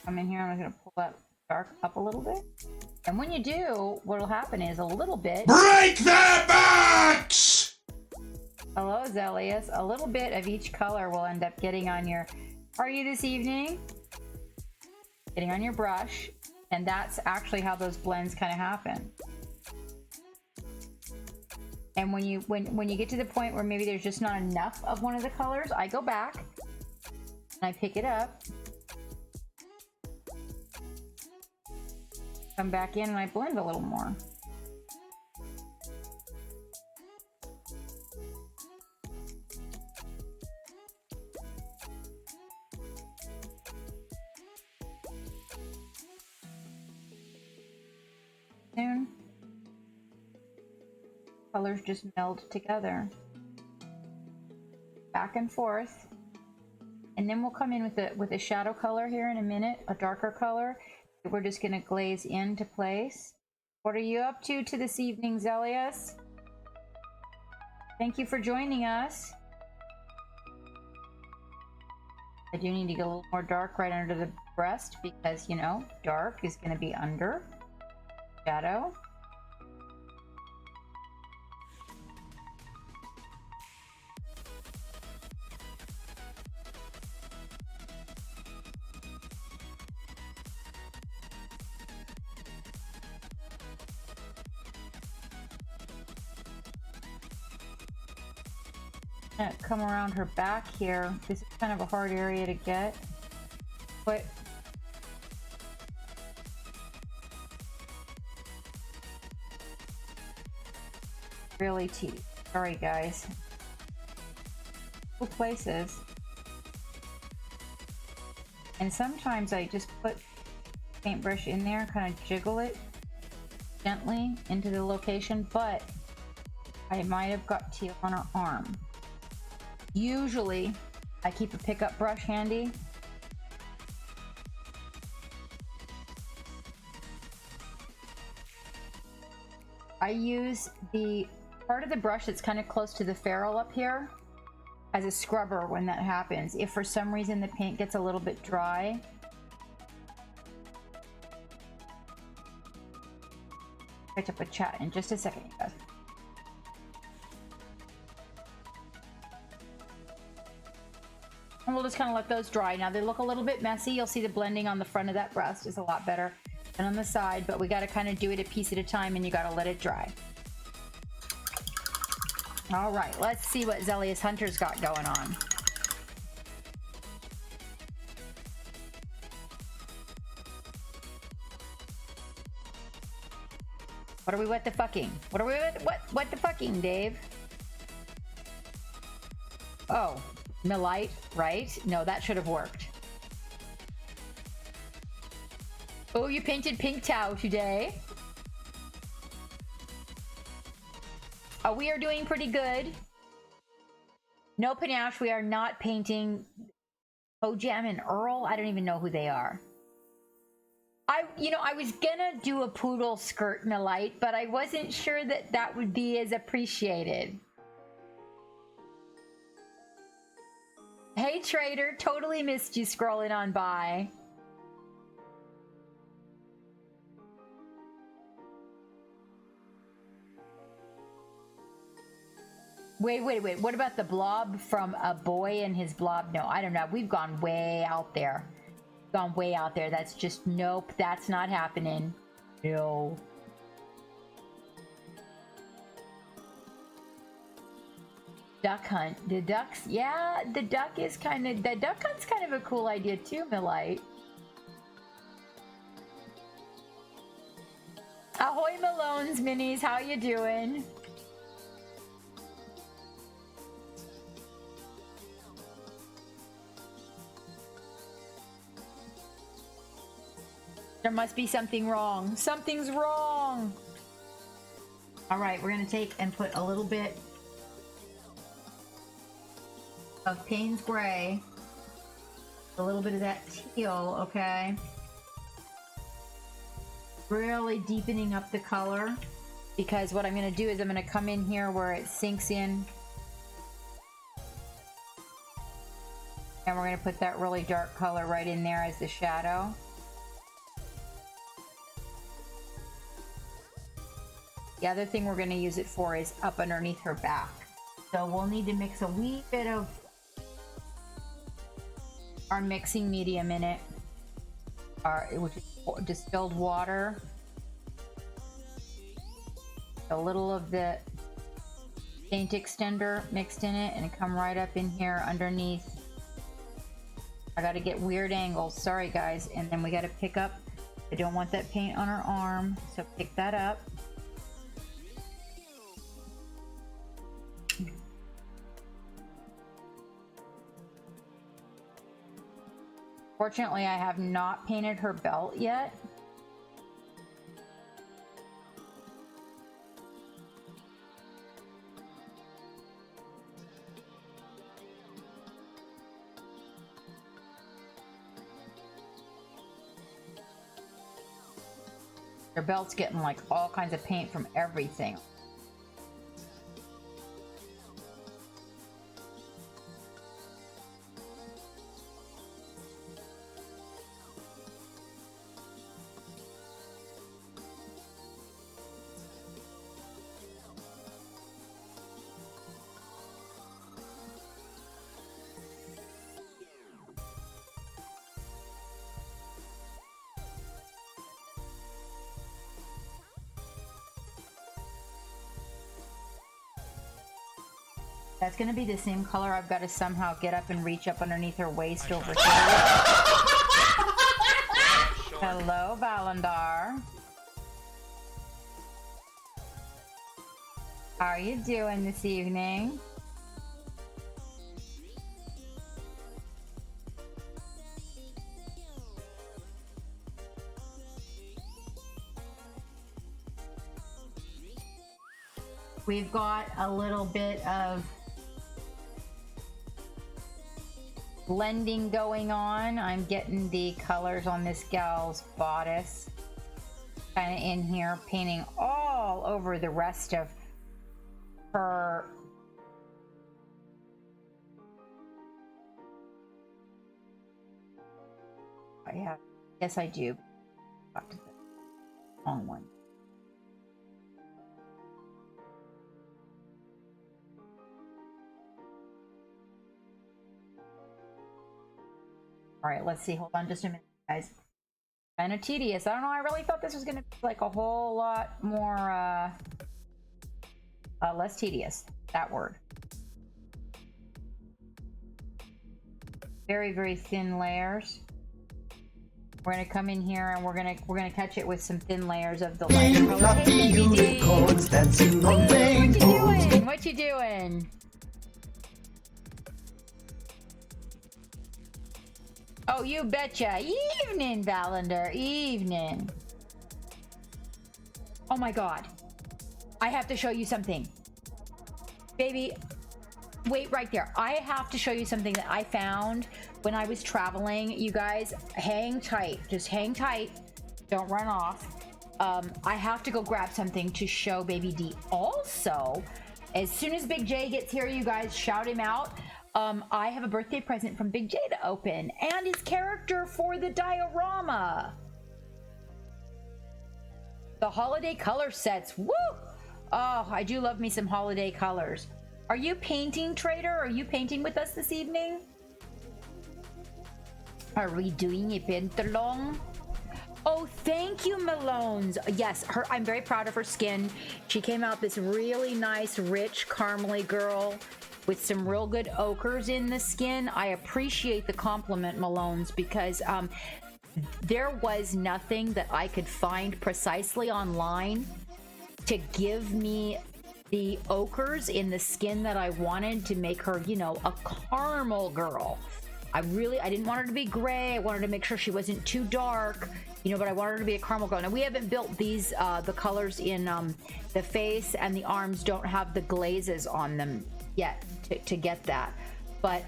Come in here, I'm going to pull that dark up a little bit. And when you do, what will happen is a little bit... Break the box! Hello, Zelius. A little bit of each color will end up getting on your... How are you this evening? Getting on your brush. And that's actually how those blends kind of happen. And when you get to the point where maybe there's just not enough of one of the colors, I go back and I pick it up. Come back in and I blend a little more. Soon, colors just meld together. Back and forth. And then we'll come in with a shadow color here in a minute, a darker color. We're just going to glaze into place. What are you up to this evening, Zelius? Thank you for joining us. I do need to get a little more dark right under the breast because, you know, dark is going to be under shadow. gonna come around her back here. This is kind of a hard area to get. But really teeth. Sorry guys. Cool places. And sometimes I just put paintbrush in there, kind of jiggle it gently into the location, but I might have got teal on her arm. Usually I keep a pickup brush handy. I use the part of the brush that's kind of close to the ferrule up here as a scrubber when that happens. If for some reason the paint gets a little bit dry, catch up a chat in just a second, you guys. And we'll just kind of let those dry. Now they look a little bit messy. You'll see the blending on the front of that breast is a lot better than on the side, but we got to kind of do it a piece at a time and you got to let it dry. All right, let's see what Zelius Hunter's got going on. What are we what the fucking? What are we what the fucking, Dave? Oh, Millite, right? No, that should have worked. Oh, you painted pink Tau today. Oh, we are doing pretty good. No panache, we are not painting Pojam and Earl. I don't even know who they are. I was gonna do a poodle skirt Millite, but I wasn't sure that that would be as appreciated. Hey Trader, totally missed you scrolling on by. Wait. What about the blob from A Boy and His Blob? No, I don't know. We've gone way out there. Gone way out there. That's just, nope, that's not happening. No. Duck hunt. The ducks, yeah, the duck hunt's kind of a cool idea too, Millite. Ahoy Malone's minis, how you doing? There must be something wrong. Something's wrong. All right, we're gonna take and put a little bit of Payne's Gray, a little bit of that teal, okay? Really deepening up the color, because what I'm gonna do is I'm gonna come in here where it sinks in, and we're gonna put that really dark color right in there as the shadow. The other thing we're going to use it for is up underneath her back. So we'll need to mix a wee bit of our mixing medium in it, which is distilled water, a little of the paint extender mixed in it, and come right up in here underneath. I got to get weird angles, sorry guys. And then we got to pick up, I don't want that paint on her arm, so pick that up. Fortunately, I have not painted her belt yet. Her belt's getting like all kinds of paint from everything. That's gonna be the same color. I've got to somehow get up and reach up underneath her waist over here. Hello, Valandar. How are you doing this evening? We've got a little bit of blending going on. I'm getting the colors on this gal's bodice kind of in here, painting all over the rest of her. Yeah, yes I do. Wrong one. All right, let's see. Hold on just a minute, guys. Kind of tedious. I don't know. I really thought this was going to be like a whole lot more, less tedious. That word. Very, very thin layers. We're going to come in here and we're going to catch it with some thin layers of the lighter color. Hey, baby. What you doing? What you doing? Oh, you betcha. Evening, Valander. Evening. Oh my god. I have to show you something. Baby, wait right there. I have to show you something that I found when I was traveling. You guys, hang tight. Just hang tight. Don't run off. I have to go grab something to show Baby D. Also, as soon as Big J gets here, you guys shout him out. I have a birthday present from Big J to open, and his character for the diorama. The holiday color sets. Woo! Oh, I do love me some holiday colors. Are you painting, Trader? Are you painting with us this evening? Are we doing a paint-along? Oh, thank you, Malone's. Yes, I'm very proud of her skin. She came out this really nice, rich, caramely girl with some real good ochres in the skin. I appreciate the compliment, Malone's, because there was nothing that I could find precisely online to give me the ochres in the skin that I wanted to make her, you know, a caramel girl. I didn't want her to be gray. I wanted to make sure she wasn't too dark, you know, but I wanted her to be a caramel girl. Now, we haven't built these, the colors in the face, and the arms don't have the glazes on them yet to get that. But,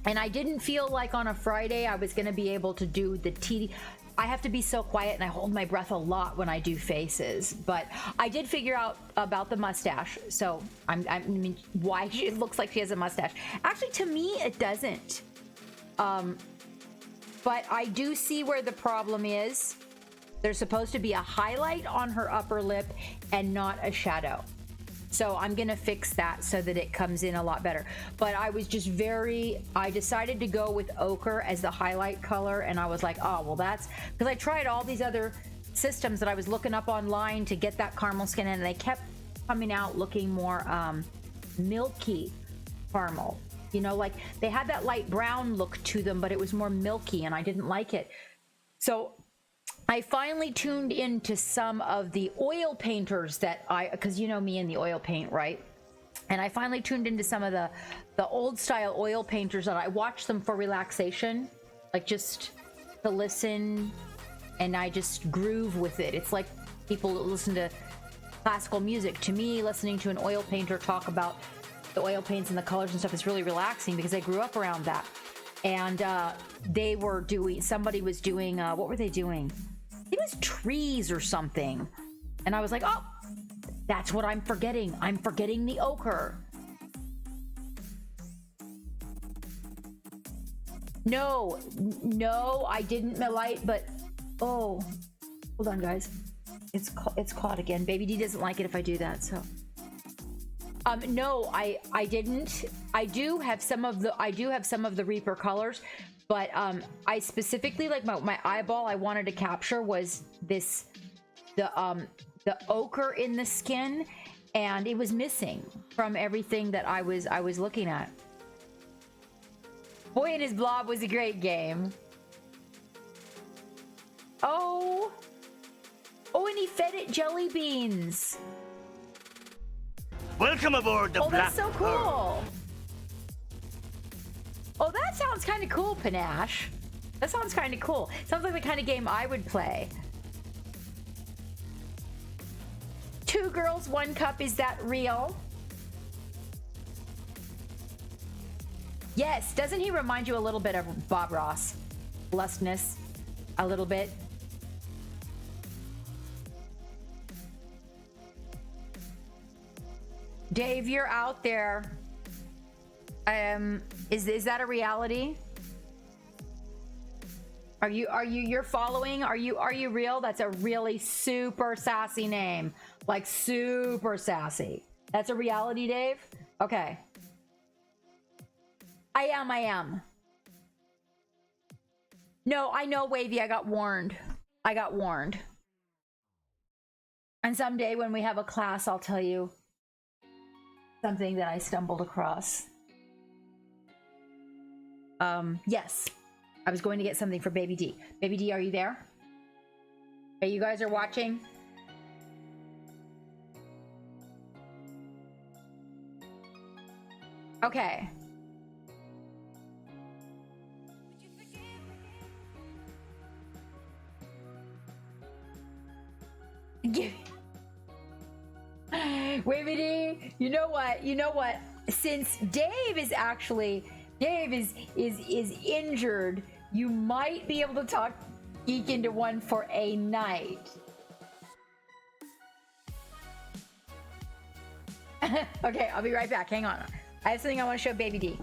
and I didn't feel like on a Friday I was going to be able to do the I have to be so quiet and I hold my breath a lot when I do faces, but I did figure out about the mustache. So I mean, why it looks like she has a mustache. Actually, to me, it doesn't. But I do see where the problem is. There's supposed to be a highlight on her upper lip and not a shadow. So I'm going to fix that so that it comes in a lot better. But I was just I decided to go with ochre as the highlight color. And I was like, oh, well, that's because I tried all these other systems that I was looking up online to get that caramel skin, and they kept coming out looking more milky caramel. You know, like they had that light brown look to them, but it was more milky, and I didn't like it. So I finally tuned into some of the oil painters that because you know me and the oil paint, right? And I finally tuned into some of the old style oil painters, and I watched them for relaxation, like just to listen, and I just groove with it. It's like people that listen to classical music. To me, listening to an oil painter talk about the oil paints and the colors and stuff is really relaxing because I grew up around that. And somebody was doing, what were they doing? It was trees or something. And I was like, oh, that's what I'm forgetting. I'm forgetting the ochre. No, I didn't light, but oh, hold on, guys. It's caught again. Baby D doesn't like it if I do that, so. No, I didn't. I do have some of the Reaper colors, but I specifically, like my eyeball I wanted to capture was the ochre in the skin, and it was missing from everything that I was looking at. Boy and His Blob was a great game. Oh, and he fed it jelly beans. Welcome aboard the Oh, that's so Black Pearl. cool. Oh, that sounds kind of cool, Panache. That sounds kind of cool. Sounds like the kind of game I would play. 2 girls, 1 cup. Is that real? Yes. Doesn't he remind you a little bit of Bob Ross? Lustness. A little bit. Dave, you're out there. Is that a reality? You're following? Are you real? That's a really super sassy name. Like super sassy. That's a reality, Dave? Okay. I am. No, I know, Wavy. I got warned. And someday when we have a class, I'll tell you something that I stumbled across. Yes. I was going to get something for Baby D. Baby D, are you there? Hey, you guys are watching? Okay. Wavy D, you know what? Since Dave is injured, you might be able to talk Geek into one for a night. Okay, I'll be right back. Hang on. I have something I want to show Baby D.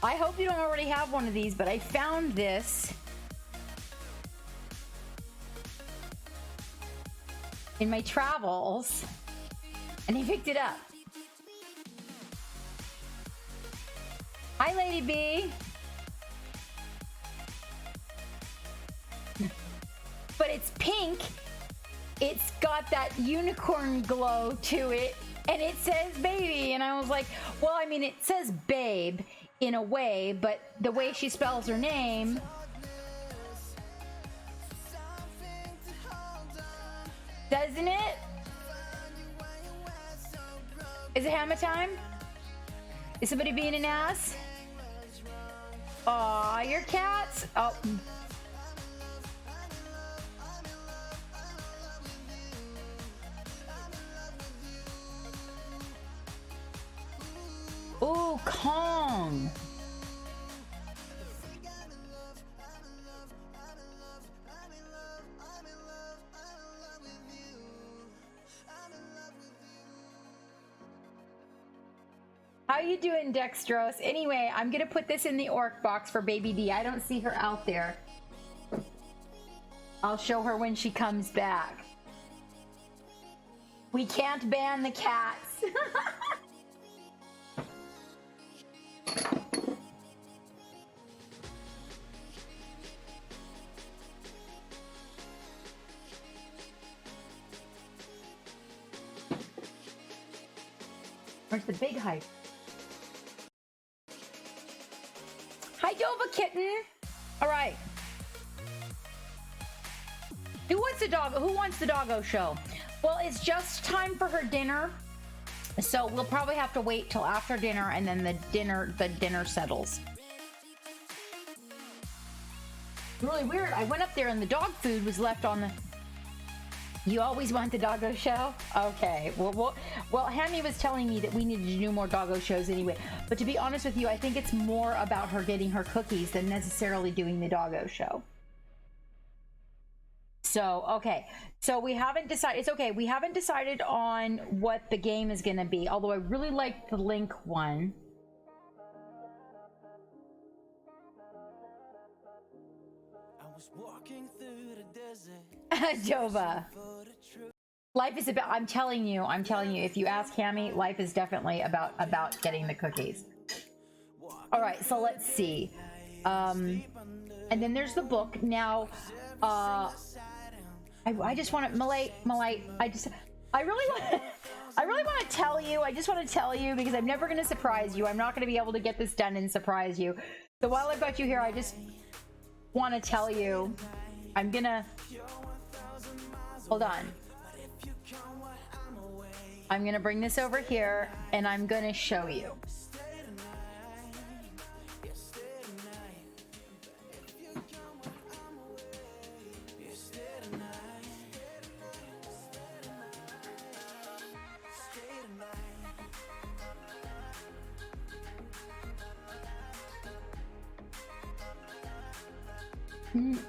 I hope you don't already have one of these, but I found this in my travels and I picked it up. Hi, Lady B. But it's pink. It's got that unicorn glow to it, and it says baby. And I was like, well, I mean, it says babe in a way, but the way she spells her name. Doesn't it? Is it hammer time? Is somebody being an ass? Aw, your cats? Oh. Ooh, Kong. How you doing, Dextrose? Anyway, I'm gonna put this in the orc box for Baby D. I don't see her out there. I'll show her when she comes back. We can't ban the cats. Where's the big hype? Hi, Dova Kitten. All right. Who wants the doggo show? Well, it's just time for her dinner, so we'll probably have to wait till after dinner, and then the dinner settles. Really weird. I went up there and the dog food was left on the. You always want the doggo show? Okay. Well, Hammy was telling me that we needed to do more doggo shows anyway. But to be honest with you, I think it's more about her getting her cookies than necessarily doing the doggo show. So, okay. So we haven't decided. It's okay. We haven't decided on what the game is going to be. Although I really like the Link one. I was walking through the desert. Jova. Life is about, I'm telling you, if you ask Hammy, life is definitely about getting the cookies. All right, so let's see. And then there's the book. Now, I just want to, Malay, I really want to tell you, I just want to tell you because I'm never going to surprise you. I'm not going to be able to get this done and surprise you. So while I've got you here, I just want to tell you, I'm going to, hold on. I'm going to bring this over here and I'm going to show you.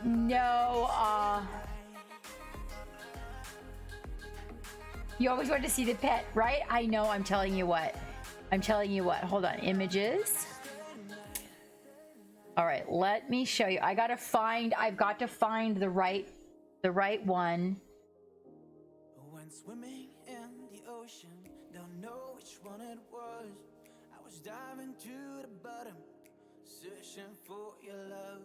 No, you always want to see the pet, right? I know, I'm telling you what. Hold on, images. All right, let me show you. I've got to find the right one. Went swimming in the ocean, don't know which one it was. I was diving to the bottom, searching for your love.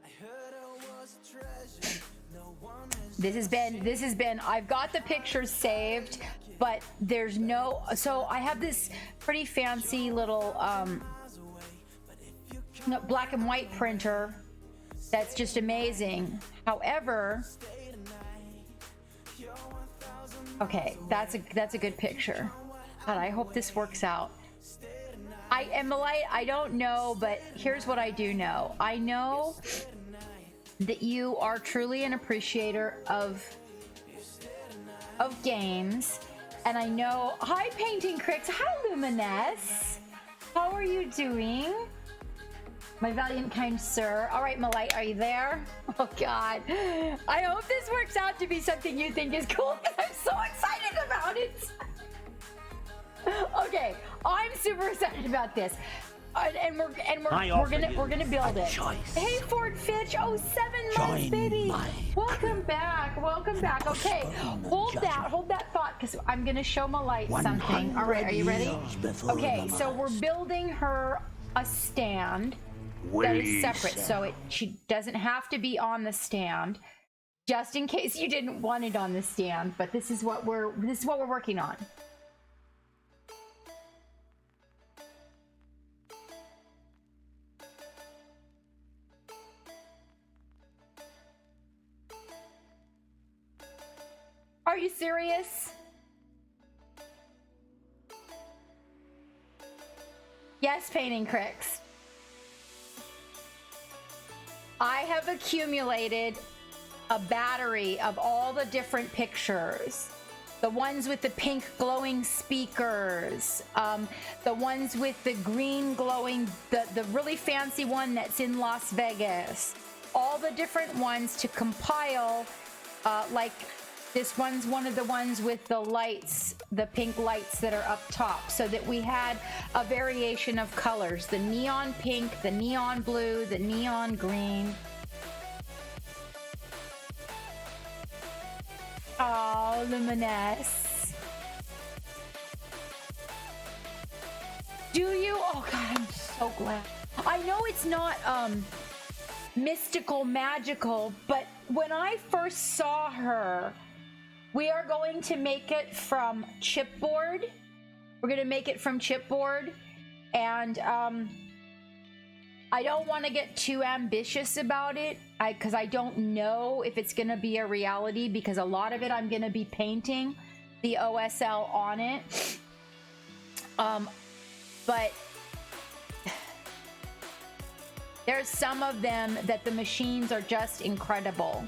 I heard I was a treasure. No one has. This has been, I've got the pictures saved, but there's no, so I have this pretty fancy little black and white printer that's just amazing. However, okay, that's a good picture. God, I hope this works out. I don't know, but here's what I do know. I know that you are truly an appreciator of games, and I know. Hi, Painting Cricks. Hi, Luminous. How are you doing, my valiant kind sir? All right, Malite, are you there? Oh God, I hope this works out to be something you think is cool, because I'm so excited about it. Okay, I'm super excited about this. And we're gonna build it. Choice. Hey Ford Fitch, 7 months, baby. Welcome back. Okay, hold that thought, because I'm gonna show Malite something. All right, are you ready? Okay, so we're building her a stand that is separate, so she doesn't have to be on the stand. Just in case you didn't want it on the stand, but this is what we're working on. Are you serious? Yes, Painting Cricks. I have accumulated a battery of all the different pictures. The ones with the pink glowing speakers, the ones with the green glowing, the really fancy one that's in Las Vegas. All the different ones to compile, like this one's one of the ones with the lights, the pink lights that are up top, so that we had a variation of colors. The neon pink, the neon blue, the neon green. Oh, luminous. Do you? Oh God, I'm so glad. I know it's not mystical, magical, but when I first saw her, we are going to make it from chipboard. We're going to make it from chipboard, and I don't want to get too ambitious about it, because I don't know if it's going to be a reality, because a lot of it I'm going to be painting the OSL on it. But there's some of them that the machines are just incredible.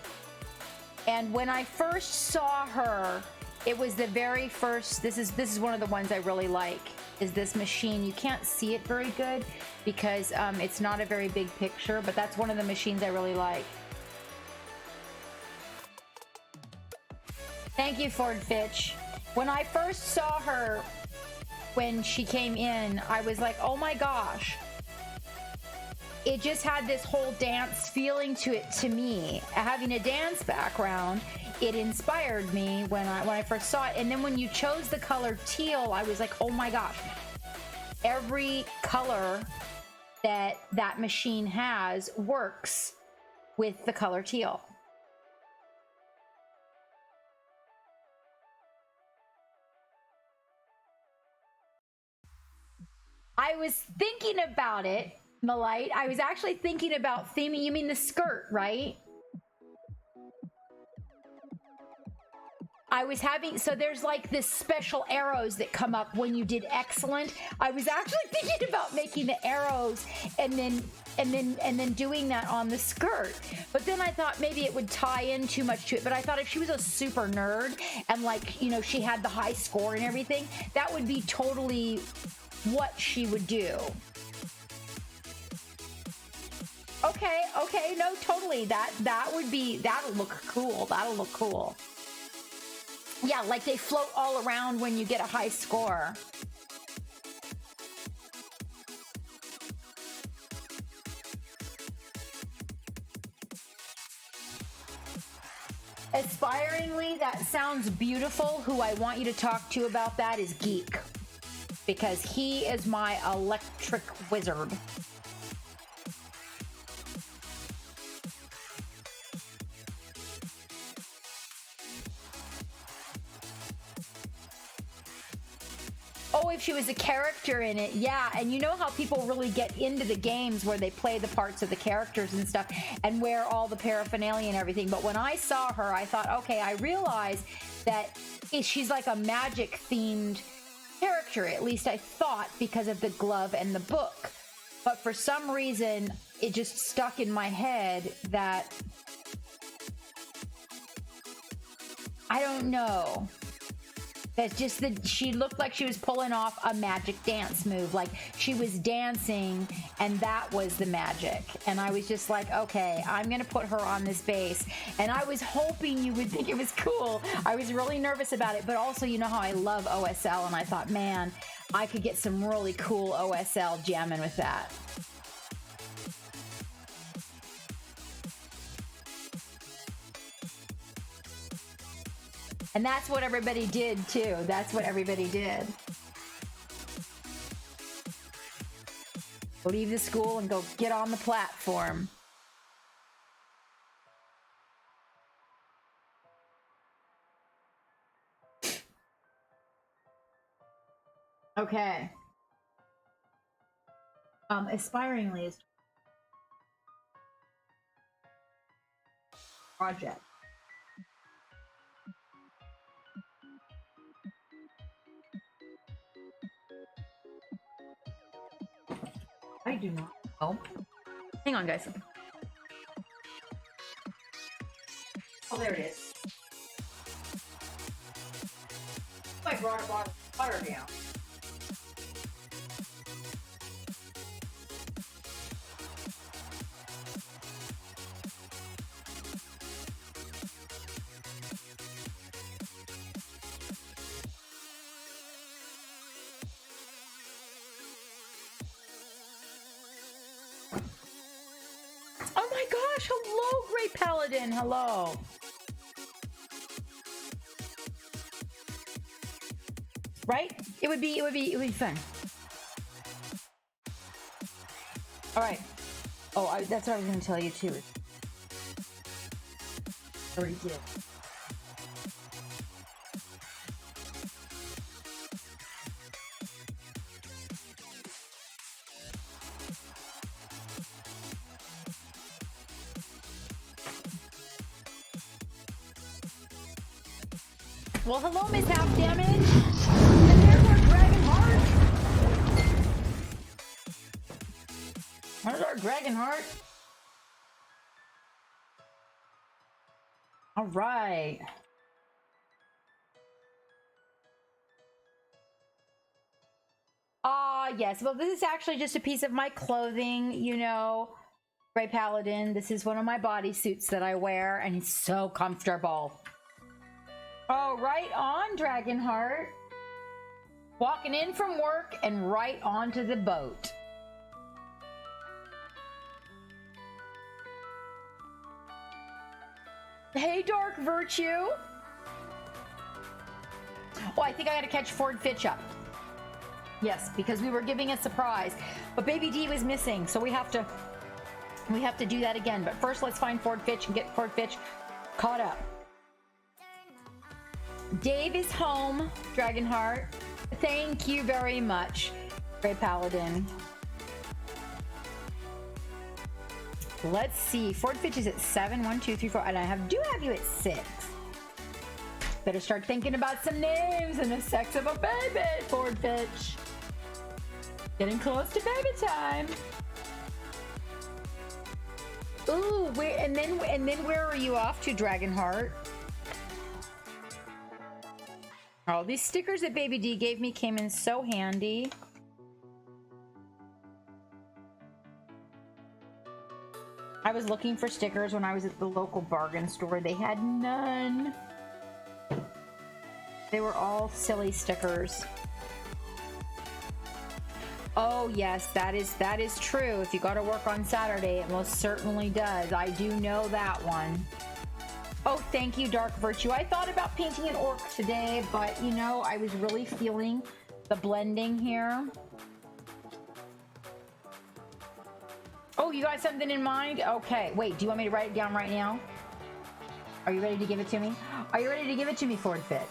And when I first saw her, it was the very first, this is one of the ones I really like, is this machine. You can't see it very good because it's not a very big picture, but that's one of the machines I really like. Thank you, Ford Fitch. When I first saw her, when she came in, I was like, oh my gosh. It just had this whole dance feeling to it to me. Having a dance background, it inspired me when I first saw it. And then when you chose the color teal, I was like, oh my gosh. Every color that machine has works with the color teal. I was thinking about it, Malite. I was actually thinking about theming. You mean the skirt, right? I was having, so there's like this special arrows that come up when you did excellent. I was actually thinking about making the arrows and then doing that on the skirt. But then I thought maybe it would tie in too much to it. But I thought if she was a super nerd and, like, you know, she had the high score and everything, that would be totally what she would do. Okay, no, totally. That'll look cool. Yeah, like they float all around when you get a high score. Aspiringly, that sounds beautiful. Who I want you to talk to about that is Geek, because he is my electric wizard. Oh, if she was a character in it, yeah. And you know how people really get into the games where they play the parts of the characters and stuff and wear all the paraphernalia and everything. But when I saw her, I thought, okay, I realized that she's like a magic themed character. At least I thought, because of the glove and the book. But for some reason, it just stuck in my head that, I don't know. That's just that she looked like she was pulling off a magic dance move. Like she was dancing and that was the magic. And I was just like, okay, I'm going to put her on this base. And I was hoping you would think it was cool. I was really nervous about it. But also, you know how I love OSL. And I thought, man, I could get some really cool OSL jamming with that. And that's what everybody did too. That's what everybody did. Leave the school and go get on the platform. Okay. Aspiringly is project. I do not know. Hang on, guys. Oh, there it is. I brought a bottle of water down. Oh my gosh, hello, Great Paladin, hello. Right? It would be fun. All right. Oh, that's what I was going to tell you too. I already did. Well, hello, Miss Half Damage. And there's our Dragon Heart. There's our Dragon Heart. All right. Yes. Well, this is actually just a piece of my clothing, you know, Grey Paladin. This is one of my bodysuits that I wear, and it's so comfortable. Oh, right on, Dragonheart. Walking in from work and right onto the boat. Hey, Dark Virtue. Oh, I think I gotta catch Ford Fitch up. Yes, because we were giving a surprise, but Baby D was missing, so we have to do that again. But first, let's find Ford Fitch and get Ford Fitch caught up. Dave is home, Dragonheart. Thank you very much, Grey Paladin. Let's see. Ford Fitch is at 7, 1, 2, 3, 4, and I do have you at 6. Better start thinking about some names and the sex of a baby, Ford Fitch. Getting close to baby time. Ooh, and then where are you off to, Dragonheart? Oh, these stickers that Baby D gave me came in so handy. I was looking for stickers when I was at the local bargain store. They had none. They were all silly stickers. Oh yes, that is true. If you got to work on Saturday, it most certainly does. I do know that one. Oh, thank you, Dark Virtue. I thought about painting an orc today, but you know, I was really feeling the blending here. Oh, you got something in mind? Okay, wait, do you want me to write it down right now? Are you ready to give it to me? Are you ready to give it to me, Ford Fitch?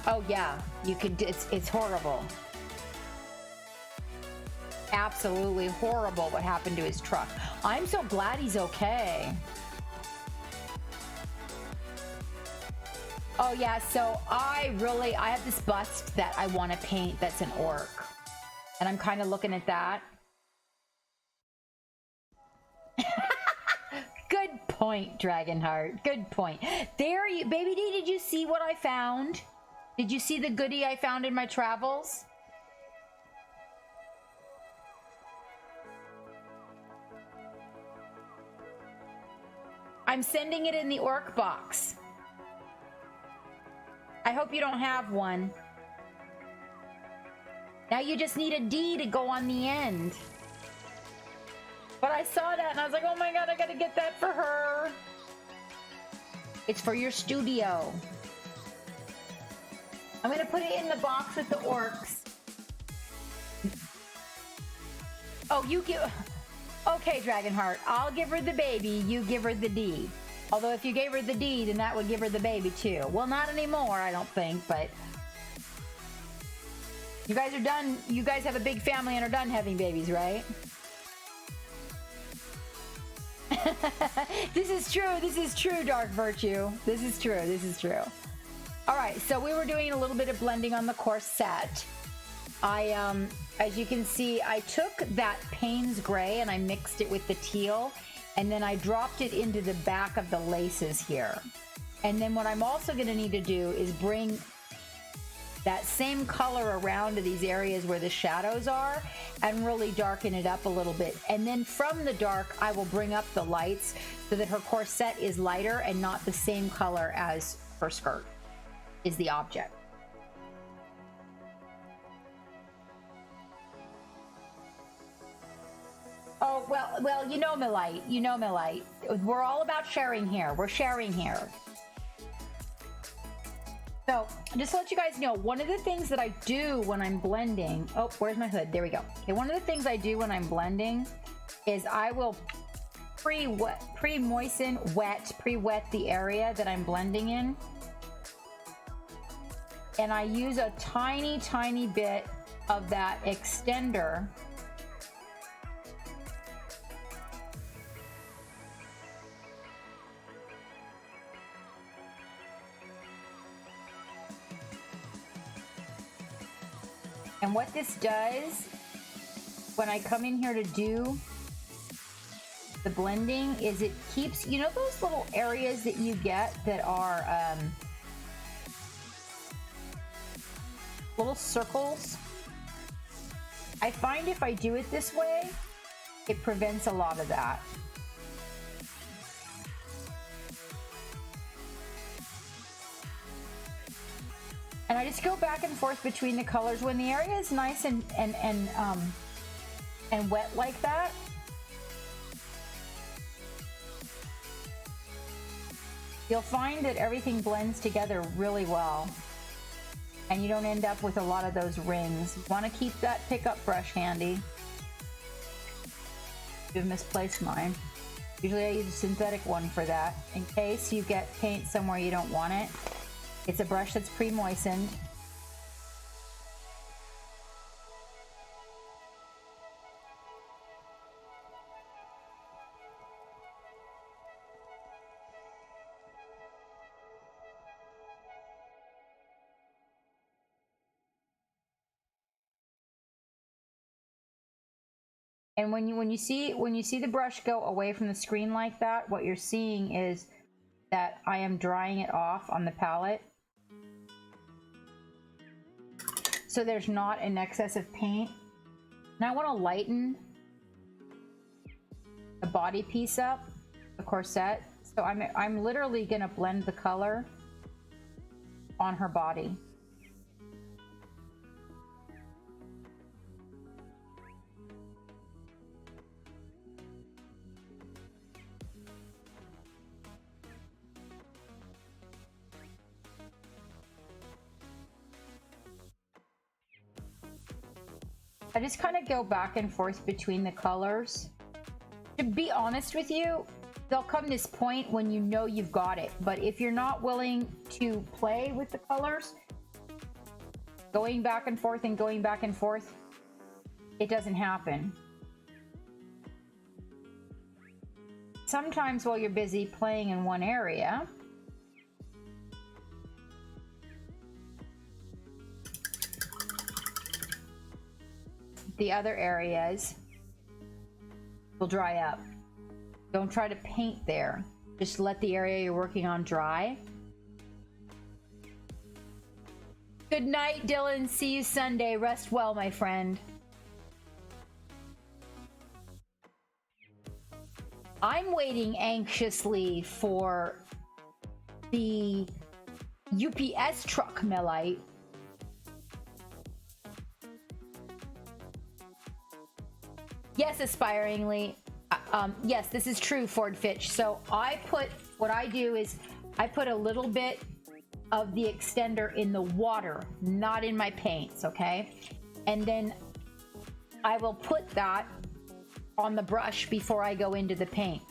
Oh yeah, you could. It's horrible. Absolutely horrible what happened to his truck. I'm so glad he's okay. Oh yeah, so I have this bust that I want to paint that's an orc. And I'm kind of looking at that. Good point, Dragonheart. Good point. There you, Baby D, did you see what I found? Did you see the goodie I found in my travels? I'm sending it in the orc box. I hope you don't have one. Now you just need a D to go on the end. But I saw that and I was like, oh my god, I gotta get that for her. It's for your studio. I'm gonna put it in the box with the orcs. Oh, you give... Okay, Dragonheart, I'll give her the baby, you give her the D. Although if you gave her the D, then that would give her the baby too. Well, not anymore, I don't think, but... You guys are done, you guys have a big family and are done having babies, right? This is true, Dark Virtue. This is true. Alright, so we were doing a little bit of blending on the corset. As you can see, I took that Payne's Gray and I mixed it with the teal, and then I dropped it into the back of the laces here. And then what I'm also going to need to do is bring that same color around to these areas where the shadows are and really darken it up a little bit. And then from the dark, I will bring up the lights so that her corset is lighter and not the same color as her skirt is the object. Oh, well, you know me light. We're all about sharing here. We're sharing here. So, just to let you guys know, one of the things that I do when I'm blending... Oh, where's my hood? There we go. Okay, one of the things I do when I'm blending is I will pre-wet the area that I'm blending in. And I use a tiny, tiny bit of that extender and what this does when I come in here to do the blending is it keeps, you know those little areas that you get that are little circles? I find if I do it this way, it prevents a lot of that. And I just go back and forth between the colors. When the area is nice and wet like that, you'll find that everything blends together really well. And you don't end up with a lot of those rings. You want to keep that pickup brush handy. I've misplaced mine. Usually I use a synthetic one for that. In case you get paint somewhere you don't want it. It's a brush that's pre-moistened. And when you see the brush go away from the screen like that, what you're seeing is that I am drying it off on the palette. So there's not an excess of paint. And I want to lighten the body piece up, the corset. So I'm literally going to blend the color on her body. I just kind of go back and forth between the colors. To be honest with you, there'll come this point when you know you've got it. But if you're not willing to play with the colors, going back and forth, it doesn't happen. Sometimes while you're busy playing in one area, the other areas will dry up. Don't try to paint there. Just let the area you're working on dry. Good night, Dylan. See you Sunday. Rest well, my friend. I'm waiting anxiously for the UPS truck, Melite. Yes, aspiringly. Yes, this is true, Ford Fitch. So what I do is I put a little bit of the extender in the water, not in my paints, okay? And then I will put that on the brush before I go into the paint.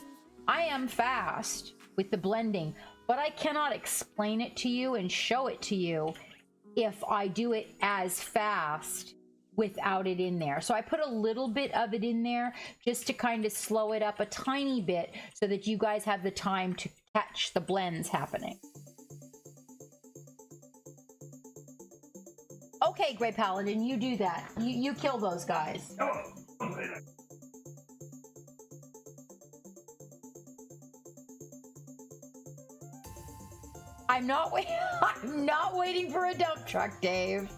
I am fast with the blending, but I cannot explain it to you and show it to you if I do it as fast without it in there. So I put a little bit of it in there just to kind of slow it up a tiny bit so that you guys have the time to catch the blends happening. Okay, Grey Paladin, you do that. You kill those guys. I'm not waiting for a dump truck, Dave.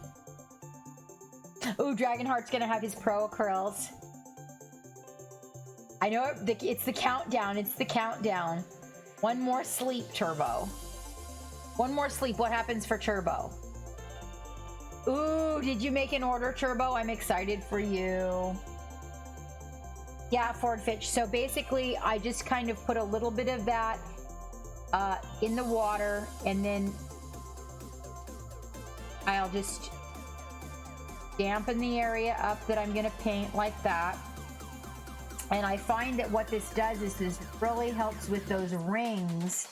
Ooh, Dragonheart's gonna have his pro acryls. I know it's the countdown. It's the countdown. One more sleep, Turbo. One more sleep. What happens for Turbo? Ooh, did you make an order, Turbo? I'm excited for you. Yeah, Ford Fitch. So basically, I just kind of put a little bit of that in the water, and then I'll just dampen the area up that I'm going to paint like that. And I find that what this does is this really helps with those rings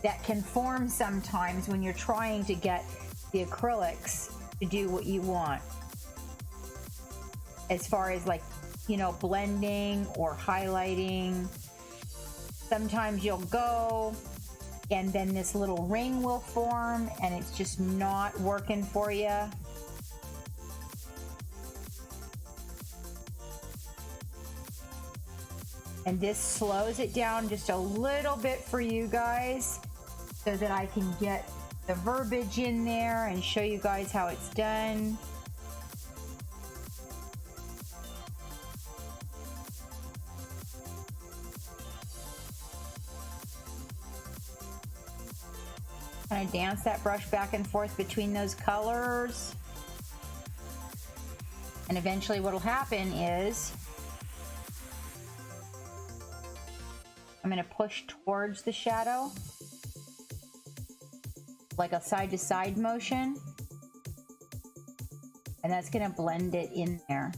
that can form sometimes when you're trying to get the acrylics to do what you want. As far as, like, you know, blending or highlighting. Sometimes you'll go and then this little ring will form and it's just not working for you. And this slows it down just a little bit for you guys so that I can get the verbiage in there and show you guys how it's done. Kind of dance that brush back and forth between those colors. And eventually what will happen is I'm going to push towards the shadow, like a side to side motion. And that's going to blend it in there.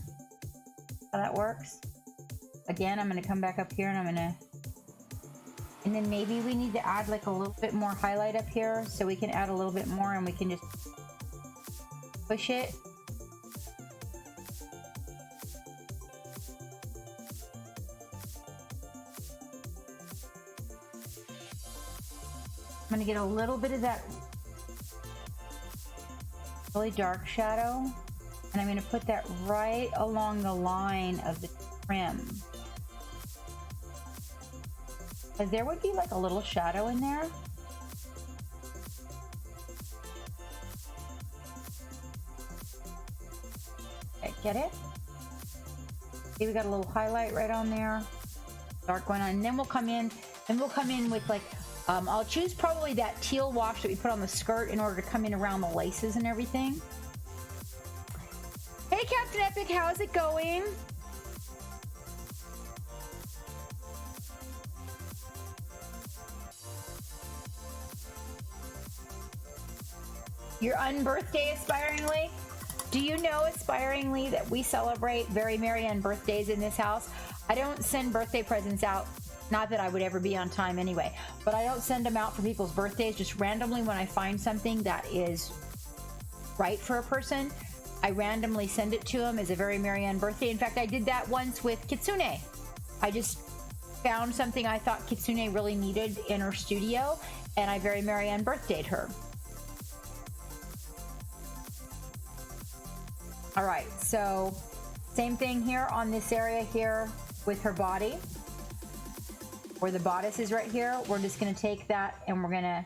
How that works. Again, I'm going to come back up here and I'm going to, and then maybe we need to add like a little bit more highlight up here, so we can add a little bit more and we can just push it. I'm going to get a little bit of that really dark shadow, and I'm going to put that right along the line of the trim. Because there would be like a little shadow in there. Okay, get it? See, we got a little highlight right on there. Dark going on. And then we'll come in, with like, I'll choose probably that teal wash that we put on the skirt in order to come in around the laces and everything. Hey, Captain Epic, how's it going? Your unbirthday, Aspiringly? Do you know, Aspiringly, that we celebrate very merry unbirthdays in this house? I don't send birthday presents out. Not that I would ever be on time anyway, but I don't send them out for people's birthdays. Just randomly, when I find something that is right for a person, I randomly send it to them as a very merry unbirthday. In fact, I did that once with Kitsune. I just found something I thought Kitsune really needed in her studio, and I very merry unbirthdayed her. All right, so same thing here on this area here with her body. Where the bodice is right here, we're just going to take that and we're going to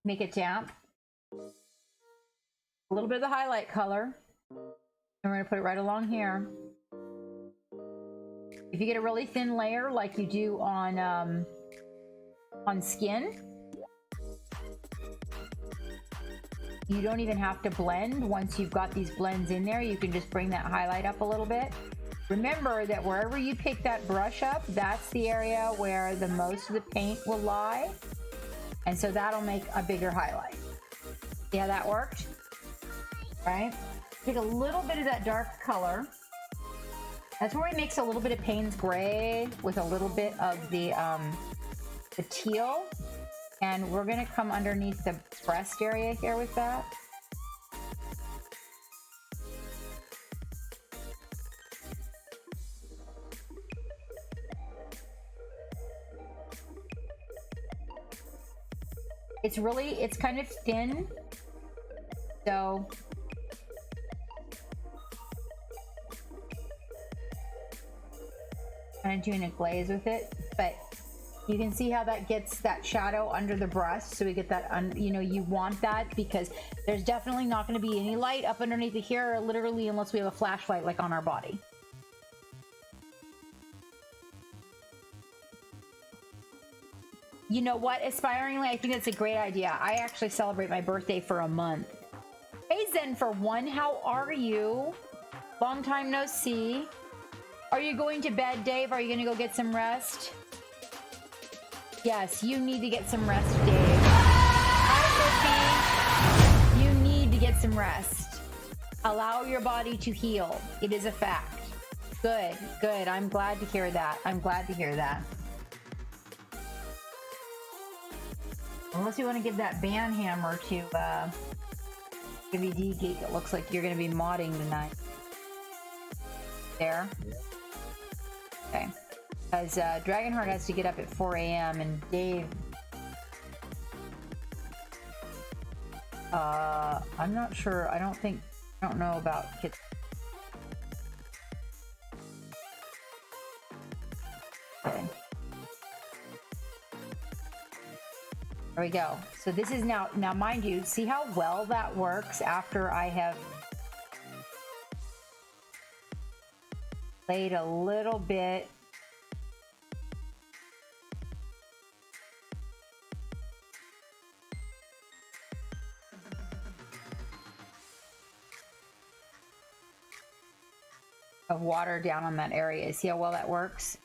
make it damp. A little bit of the highlight color. And we're gonna put it right along here. If you get a really thin layer like you do on skin, you don't even have to blend. Once you've got these blends in there, you can just bring that highlight up a little bit. Remember that wherever you pick that brush up, that's the area where the most of the paint will lie. And so that'll make a bigger highlight. See how that worked? Right? Take a little bit of that dark color. That's where we mix a little bit of Payne's Gray with a little bit of the teal. And we're gonna come underneath the breast area here with that. It's kind of thin, so kind of doing a glaze with it, but you can see how that gets that shadow under the brush, so we get that, you know, you want that because there's definitely not going to be any light up underneath it here, literally, unless we have a flashlight like on our body. You know what, aspiringly, I think that's a great idea. I actually celebrate my birthday for a month. Hey Zen for one, how are you? Long time no see. Are you going to bed, Dave? Are you going to go get some rest? Yes, you need to get some rest, Dave. Hi, Sophie. You need to get some rest. Allow your body to heal. It is a fact. Good, good. I'm glad to hear that. I'm glad to hear that. Unless you want to give that band hammer to DVD Geek, it looks like you're going to be modding tonight. There. Okay. Because Dragonheart has to get up at 4 a.m. and Dave... I'm not sure. I don't know about kids. Okay. There we go. So this is now mind you, see how well that works after I have laid a little bit of water down on that area. See how well that works?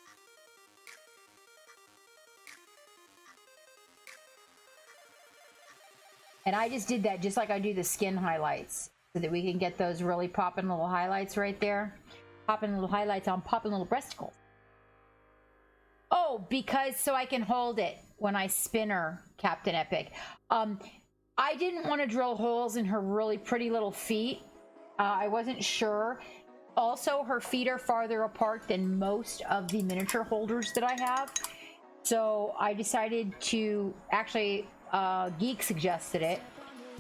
And I just did that just like I do the skin highlights so that we can get those really popping little highlights right there. Popping little highlights on popping little breasticles. Oh, because so I can hold it when I spin her, Captain Epic. I didn't want to drill holes in her really pretty little feet. I wasn't sure. Also, her feet are farther apart than most of the miniature holders that I have. So I decided to actually... Geek suggested it.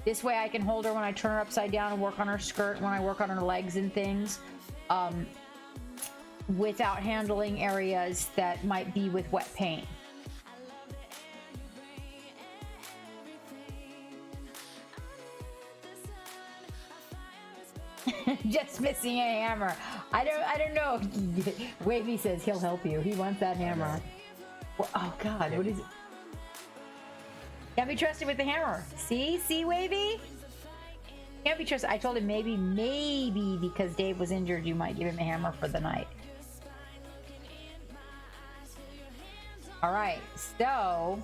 This way I can hold her when I turn her upside down and work on her skirt, when I work on her legs and things, without handling areas that might be with wet paint. Just missing a hammer. I don't know. Wavy says he'll help you. He wants that hammer. Well, oh God, what is it? Can't be trusted with the hammer. See, Wavy? Can't be trusted. I told him maybe because Dave was injured, you might give him a hammer for the night. All right, so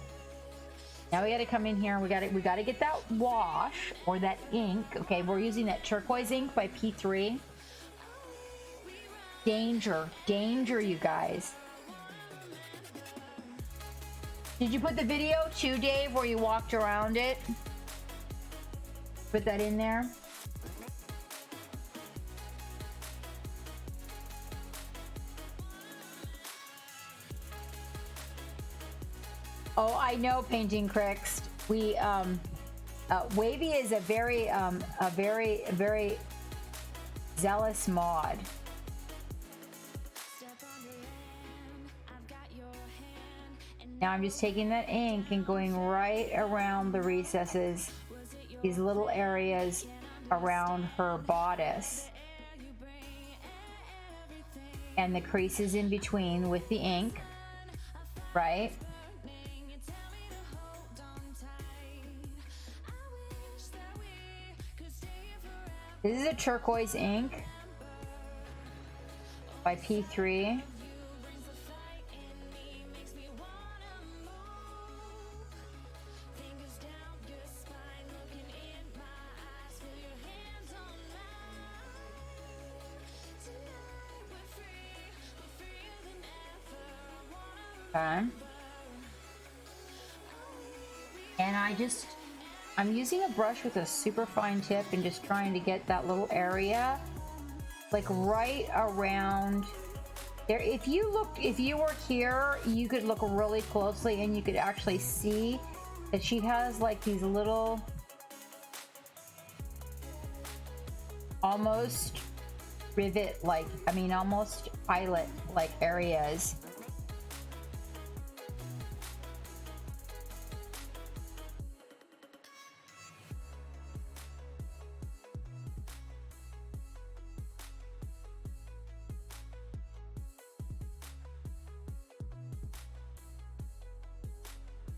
now we got to come in here. We got to get that wash or that ink. Okay, we're using that turquoise ink by P3. Danger, you guys. Did you put the video too, Dave, where you walked around it? Put that in there. Oh, I know, Painting Cricks. We Wavy is a very zealous mod. Now I'm just taking that ink and going right around the recesses, these little areas around her bodice. and the creases in between with the ink, right? This is a turquoise ink by P3. Okay. And I'm using a brush with a super fine tip and just trying to get that little area like right around there. If you were here, you could look really closely and you could actually see that she has like these little almost rivet like, I mean almost eyelet like areas.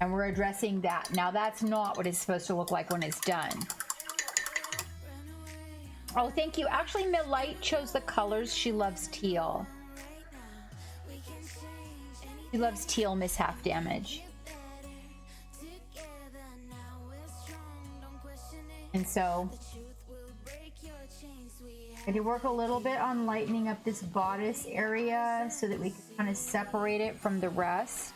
And we're addressing that. Now that's not what it's supposed to look like when it's done. Oh, thank you. Actually, Milite chose the colors. She loves teal. She loves teal, Miss Half Damage. And so, I'm going to work a little bit on lightening up this bodice area so that we can kind of separate it from the rest.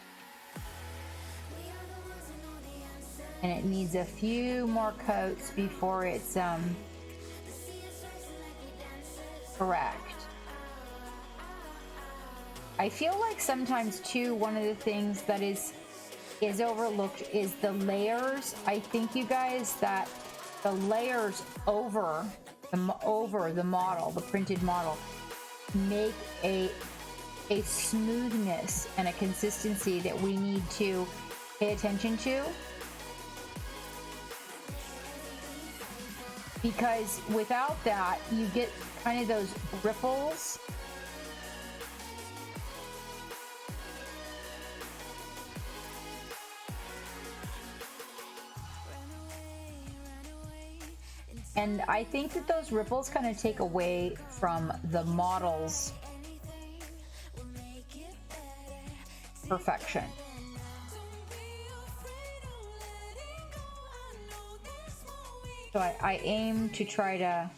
And it needs a few more coats before it's correct. I feel like sometimes too, one of the things that is overlooked is the layers. I think, you guys, that the layers over the model, the printed model, make a smoothness and a consistency that we need to pay attention to. Because without that, you get kind of those ripples. And I think that those ripples kind of take away from the model's perfection. So I aim to try to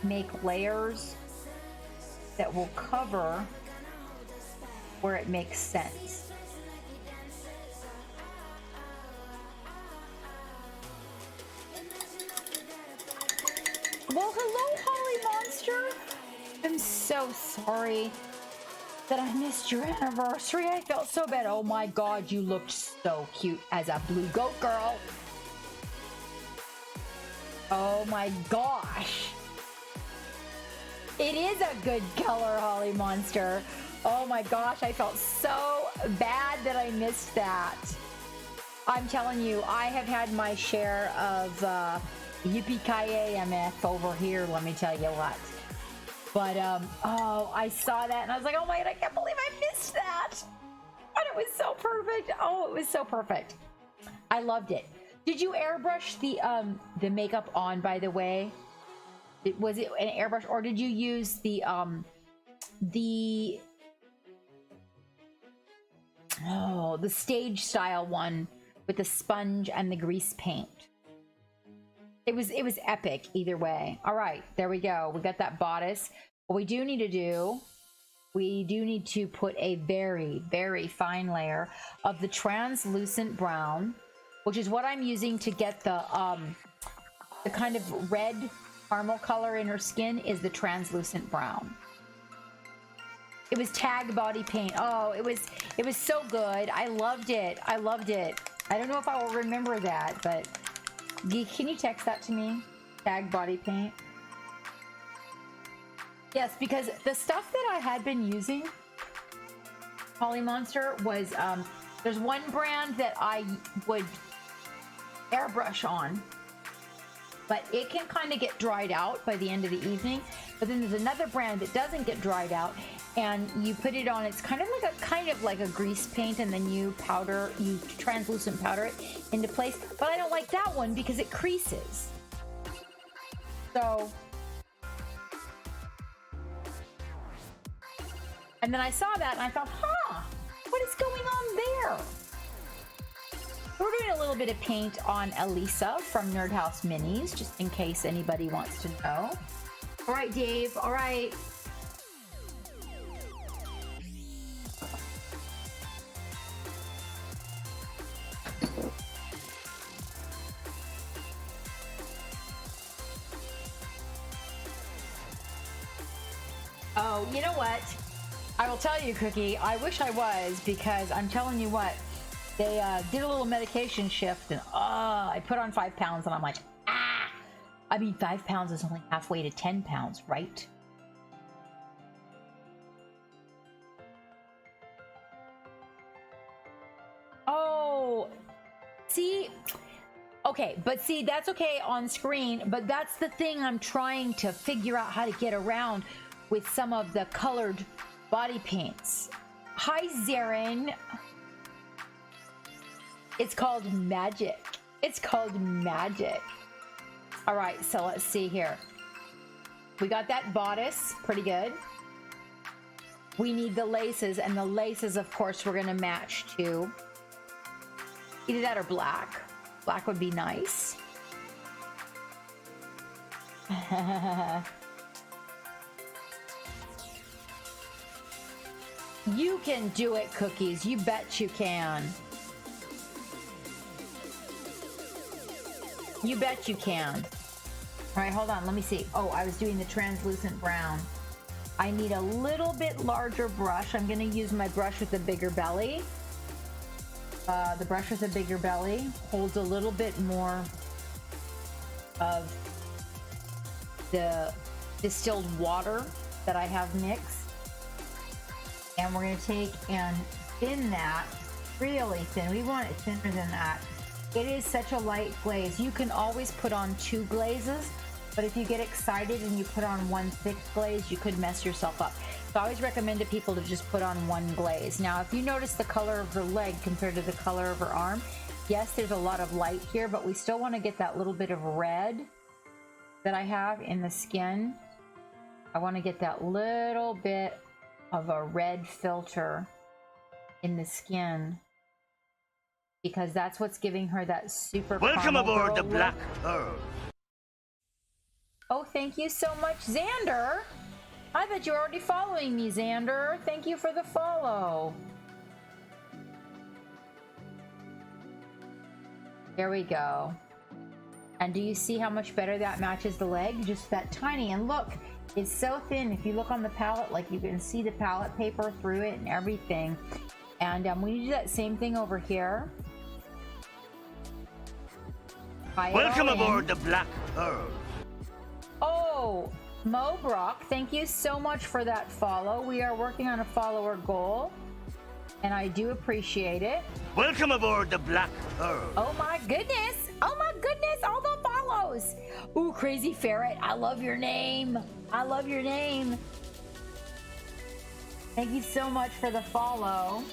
make layers that will cover where it makes sense. Well, hello, Holly Monster. I'm so sorry that I missed your anniversary. I felt so bad. Oh my God, you looked so cute as a blue goat girl. Oh my gosh. It is a good color, Holly Monster. Oh my gosh, I felt so bad that I missed that. I'm telling you, I have had my share of yippee-ki-yay MF over here, let me tell you what. But, oh, I saw that and I was like, oh my God, I can't believe I missed that. And it was so perfect. Oh, it was so perfect. I loved it. Did you airbrush the makeup on, by the way? Was it an airbrush, or did you use the stage style one with the sponge and the grease paint? It was epic either way. All right, there we go. We got that bodice. What we do need to put a very, very fine layer of the translucent brown, which is what I'm using to get the kind of red caramel color in her skin, is the translucent brown. It was tag body paint. Oh, it was so good. I loved it. I loved it. I don't know if I will remember that, but can you text that to me? Tag body paint. Yes, because the stuff that I had been using, Holly Monster, was there's one brand that I would airbrush on, but it can kind of get dried out by the end of the evening. But then there's another brand that doesn't get dried out, and you put it on. It's kind of like a grease paint, and then you translucent powder it into place. But I don't like that one because it creases. So, and then I saw that and I thought, what is going on there? We're doing a little bit of paint on Elisa from Nerdhouse Minis, just in case anybody wants to know. All right, Dave. All right. Oh, you know what? I will tell you, Cookie, I wish I was, because I'm telling you what, they did a little medication shift, and I put on 5 pounds, and I'm like, I mean, 5 pounds is only halfway to 10 pounds, right? Oh, see? Okay, but see, that's okay on screen, but that's the thing I'm trying to figure out how to get around with some of the colored body paints. Hi, Zarin. It's called magic. It's called magic. All right, so let's see here. We got that bodice, pretty good. We need the laces, and the laces, of course, we're gonna match to either that or black. Black would be nice. You can do it, Cookies. You bet you can. You bet you can. All right, hold on. Let me see. Oh, I was doing the translucent brown. I need a little bit larger brush. I'm going to use my brush with the bigger belly. The brush with the bigger belly holds a little bit more of the distilled water that I have mixed. And we're going to take and thin that really thin. We want it thinner than that. It is such a light glaze. You can always put on 2 glazes, but if you get excited and you put on 1 thick glaze, you could mess yourself up. So I always recommend to people to just put on 1 glaze. Now, if you notice the color of her leg compared to the color of her arm, yes, there's a lot of light here, but we still want to get that little bit of red that I have in the skin. I want to get that little bit of a red filter in the skin, because that's what's giving her that super Welcome aboard the look. Black Pearl. Oh, thank you so much, Xander. I bet you're already following me, Xander. Thank you for the follow. There we go. And do you see how much better that matches the leg? Just that tiny. And look, it's so thin. If you look on the palette, like you can see the palette paper through it and everything. And we do that same thing over here. Welcome aboard the Black Pearl. Oh, Mo Brock, thank you so much for that follow. We are working on a follower goal, and I do appreciate it. Welcome aboard the Black Pearl. Oh my goodness! Oh my goodness! All the follows! Ooh, Crazy Ferret, I love your name. I love your name. Thank you so much for the follow.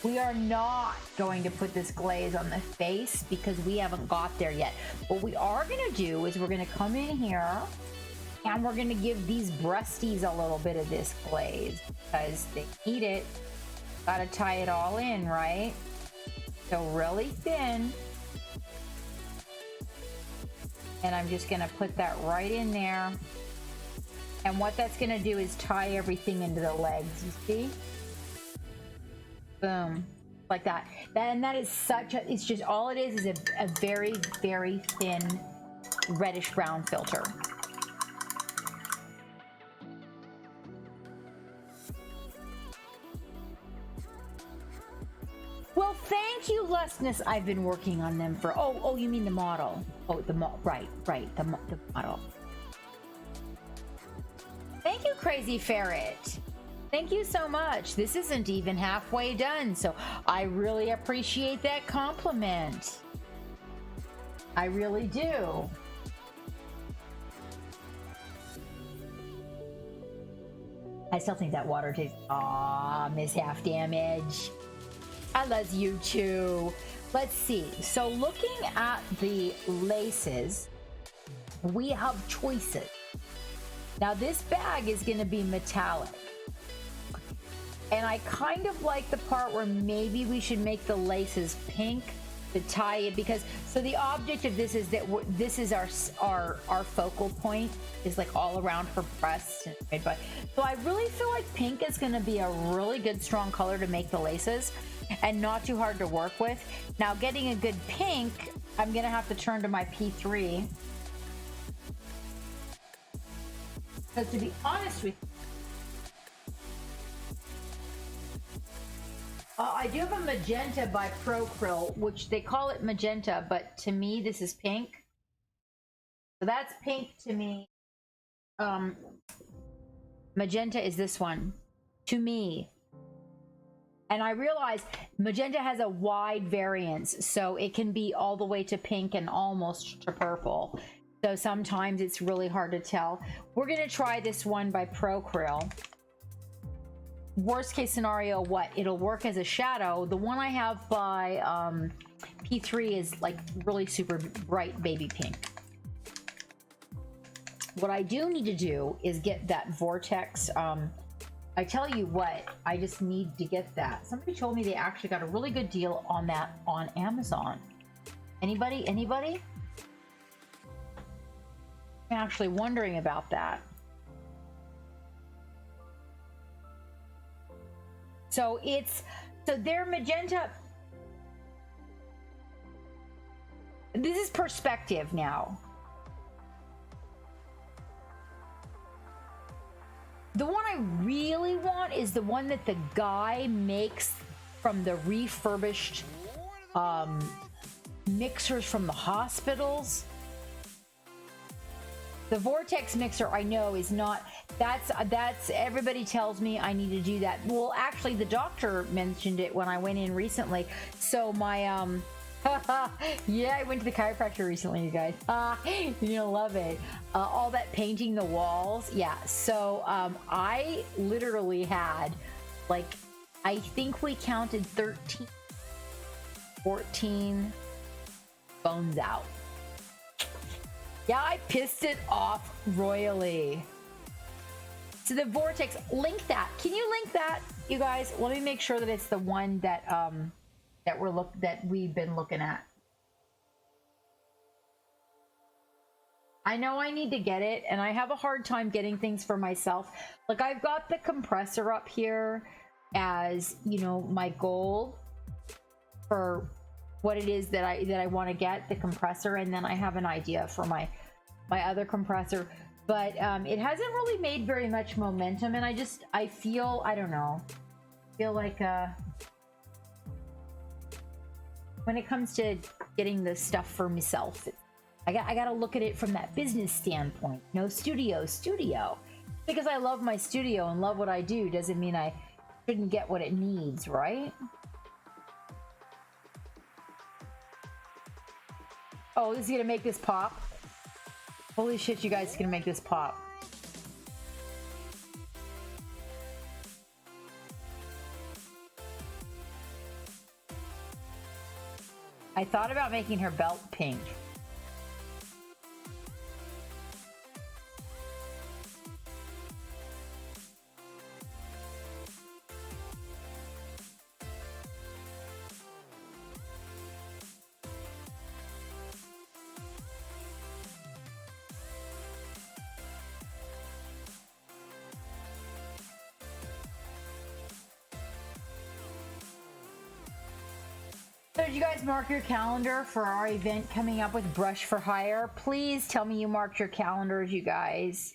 We are not going to put this glaze on the face because we haven't got there yet. What we are going to do is we're going to come in here and we're going to give these breasties a little bit of this glaze because they need it. Got to tie it all in, right? So really thin. And I'm just going to put that right in there. And what that's going to do is tie everything into the legs, you see? Boom, like that. And that is such a, it's just, all it is a very, very thin reddish brown filter. Well, thank you, Lessness. I've been working on them for, oh, you mean the model. Oh, right, the model. Thank you, Crazy Ferret. Thank you so much. This isn't even halfway done, so I really appreciate that compliment. I really do. still think that water tastes. Aw, miss half damage. I love you too. Let's see. So looking at the laces, we have choices. Now this bag is going to be metallic. And I kind of like the part where maybe we should make the laces pink to tie it, because so the object of this is that this is our focal point is like all around her breasts. So I really feel like pink is going to be a really good strong color to make the laces and not too hard to work with. Now getting a good pink, I'm going to have to turn to my P3. Because to be honest with you, I do have a magenta by Procryl, which they call it magenta, but to me this is pink. So that's pink to me. Magenta is this one to me. And I realize magenta has a wide variance, so it can be all the way to pink and almost to purple. So sometimes it's really hard to tell. We're gonna try this one by Procryl. Worst case scenario, what? It'll work as a shadow. The one I have by P3 is like really super bright baby pink. What I do need to do is get that Vortex. I tell you what, I just need to get that. Somebody told me they actually got a really good deal on that on Amazon. Anybody? I'm actually wondering about that. So their magenta. This is perspective now. The one I really want is the one that the guy makes from the refurbished mixers from the hospitals. The Vortex mixer I know is not, that's everybody tells me I need to do that. Well, actually the doctor mentioned it when I went in recently. So my yeah, I went to the chiropractor recently, you guys. You're gonna love it. All that painting the walls. Yeah, so I literally had, like, I think we counted 13, 14 bones out. Yeah, I pissed it off royally. So the Vortex, link that. Can you link that, you guys? Let me make sure that it's the one that that we've been looking at. I know I need to get it, and I have a hard time getting things for myself. Like, I've got the compressor up here as, you know, my goal for what it is that I want to get, the compressor, and then I have an idea for my other compressor, but it hasn't really made very much momentum, and I feel, I don't know, feel like when it comes to getting the stuff for myself, I got to look at it from that business standpoint. No, studio. Because I love my studio and love what I do doesn't mean I shouldn't get what it needs, right? Oh, this is gonna make this pop. Holy shit, you guys, it's gonna make this pop. I thought about making her belt pink. So did you guys mark your calendar for our event coming up with Brush for Hire? Please tell me you marked your calendars, you guys.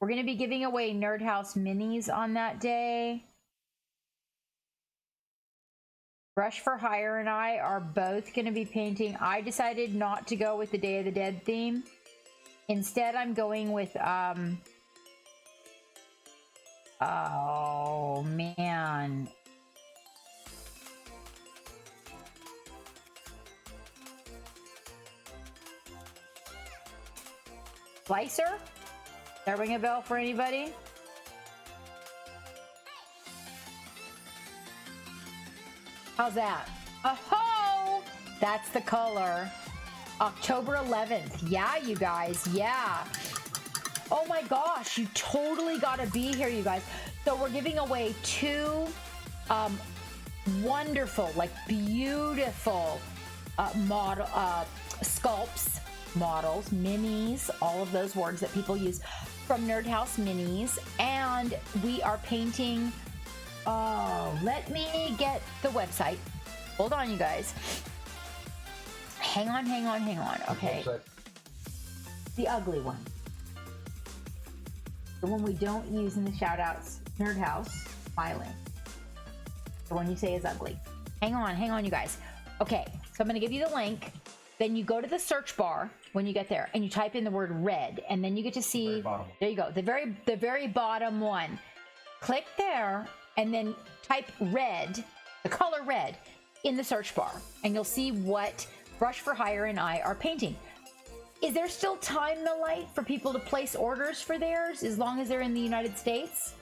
We're going to be giving away Nerdhouse minis on that day. Brush for Hire and I are both going to be painting. I decided not to go with the Day of the Dead theme. Instead, I'm going with, oh, man. Slicer? That ring a bell for anybody? How's that? Oh, that's the color. October 11th. Yeah, you guys. Yeah. Oh my gosh, you totally gotta be here, you guys. So we're giving away 2 wonderful, like beautiful model sculpts, models, minis, all of those words that people use from Nerdhouse Minis. And we are painting, let me get the website. Hold on, you guys. Hang on. Okay. The ugly one. The one we don't use in the shout outs. Nerdhouse, smiling. The one you say is ugly. Hang on, you guys. Okay, so I'm gonna give you the link. Then you go to the search bar when you get there and you type in the word red, and then you get to see, there you go, the very bottom one. Click there and then type red, the color red, in the search bar, and you'll see what Brush for Hire and I are painting. Is there still time, the light, for people to place orders for theirs as long as they're in the United States?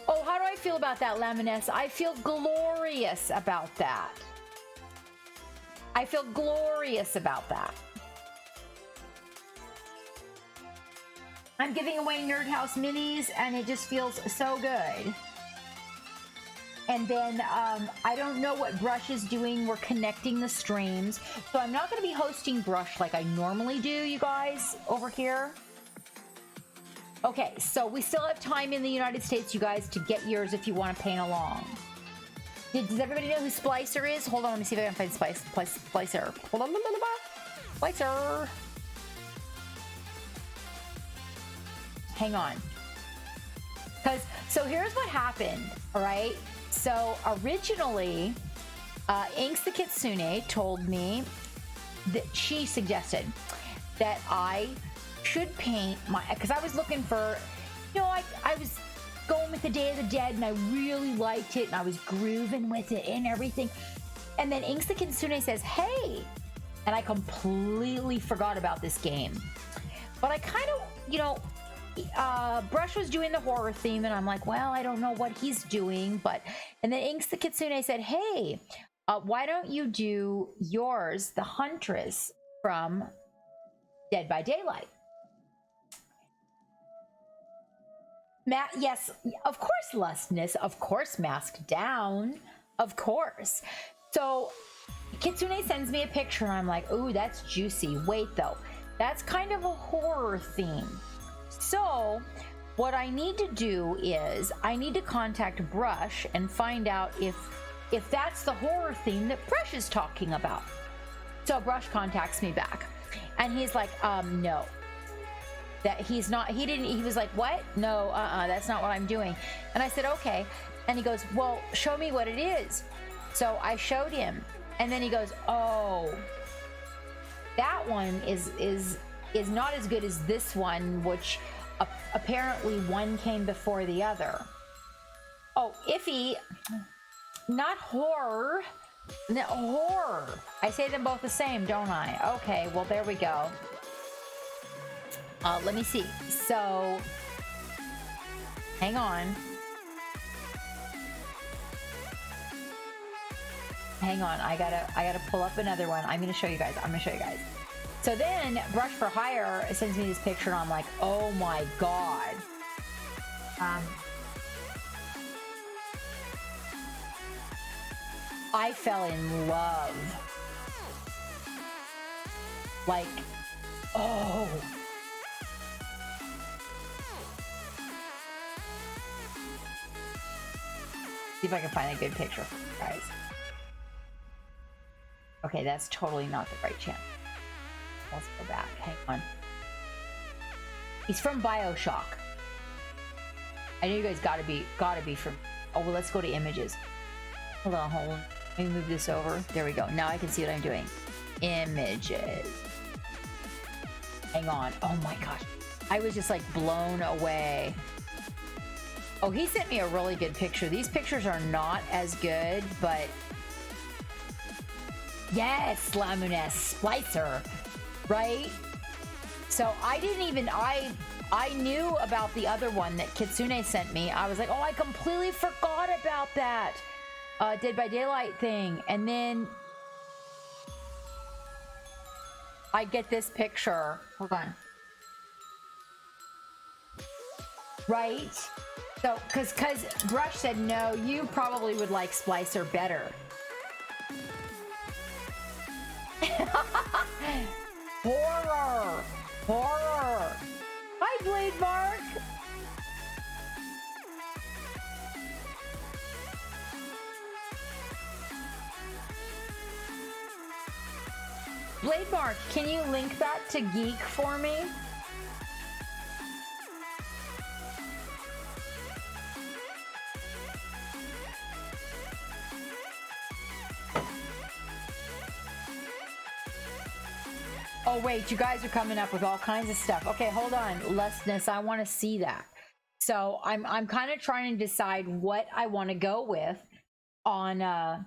Oh, how do I feel about that, Laminess? I feel glorious about that. I feel glorious about that. I'm giving away Nerdhouse Minis, and it just feels so good. And then I don't know what Brush is doing. We're connecting the streams. So I'm not going to be hosting Brush like I normally do, you guys, over here. Okay, so we still have time in the United States, you guys, to get yours if you want to paint along. Does everybody know who Splicer is? Hold on, let me see if I can find Splicer. Hold on, Splicer. Hang on. So here's what happened, all right? So originally, Inks the Kitsune told me that she suggested that I should paint my, because I was looking for, you know, I was going with the Day of the Dead and I really liked it and I was grooving with it and everything. And then Inks the Kitsune says, hey, and I completely forgot about this game. But I kind of, you know, Brush was doing the horror theme and I'm like, well, I don't know what he's doing, but, and then Inks the Kitsune said, hey, why don't you do yours, the Huntress from Dead by Daylight? Yes, of course, Lustness, of course, Mask Down, of course. So Kitsune sends me a picture and I'm like, ooh, that's juicy. Wait though, that's kind of a horror theme. So what I need to do is I need to contact Brush and find out if that's the horror theme that Brush is talking about. So Brush contacts me back and he's like, no, that he's not, he was like, what? No, that's not what I'm doing. And I said, okay. And he goes, well, show me what it is. So I showed him and then he goes, oh, that one is not as good as this one, which apparently one came before the other. Oh, iffy, not horror, no, horror. I say them both the same, don't I? Okay, well, there we go. Let me see. So, hang on. I gotta pull up another one. I'm gonna show you guys. So then Brush for Hire sends me this picture and I'm like, oh my God. I fell in love. Like, oh. See if I can find a good picture for you guys. Okay, that's totally not the right channel. Let's go back. Hang on. He's from BioShock. I know you guys gotta be from. Oh well, let's go to images. Hold on. Let me move this over. There we go. Now I can see what I'm doing. Images. Hang on. Oh my gosh. I was just like blown away. Oh, he sent me a really good picture. These pictures are not as good, but yes, Lamunes Splicer. Right? So I I knew about the other one that Kitsune sent me. I was like, oh, I completely forgot about that Dead by Daylight thing. And then I get this picture. Hold on. Right? So, because Brush said, no, you probably would like Splicer better. Horror! Horror! Hi, Blade Mark! Blade Mark, can you link that to Geek for me? Oh wait, you guys are coming up with all kinds of stuff. Okay, hold on, Lessness, I want to see that. So I'm kind of trying to decide what I want to go with on.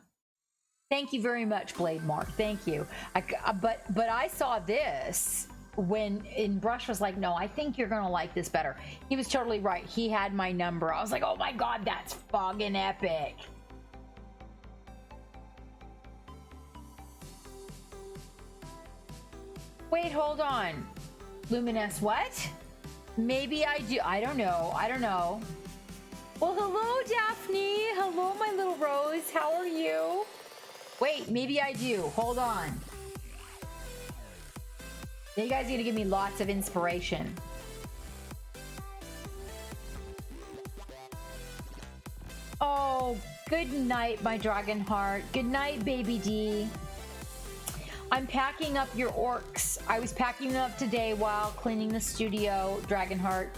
Thank you very much, Blade Mark. Thank you. But I saw this when Brush was like, no, I think you're gonna like this better. He was totally right. He had my number. I was like, oh my god, that's fucking epic. Wait, hold on. Luminous, what? Maybe I do. I don't know. I don't know. Well, hello, Daphne. Hello, my little rose. How are you? Wait, maybe I do. Hold on. Now you guys are going to give me lots of inspiration. Oh, good night, my dragon heart. Good night, baby D. I'm packing up your orcs. I was packing them up today while cleaning the studio, Dragonheart.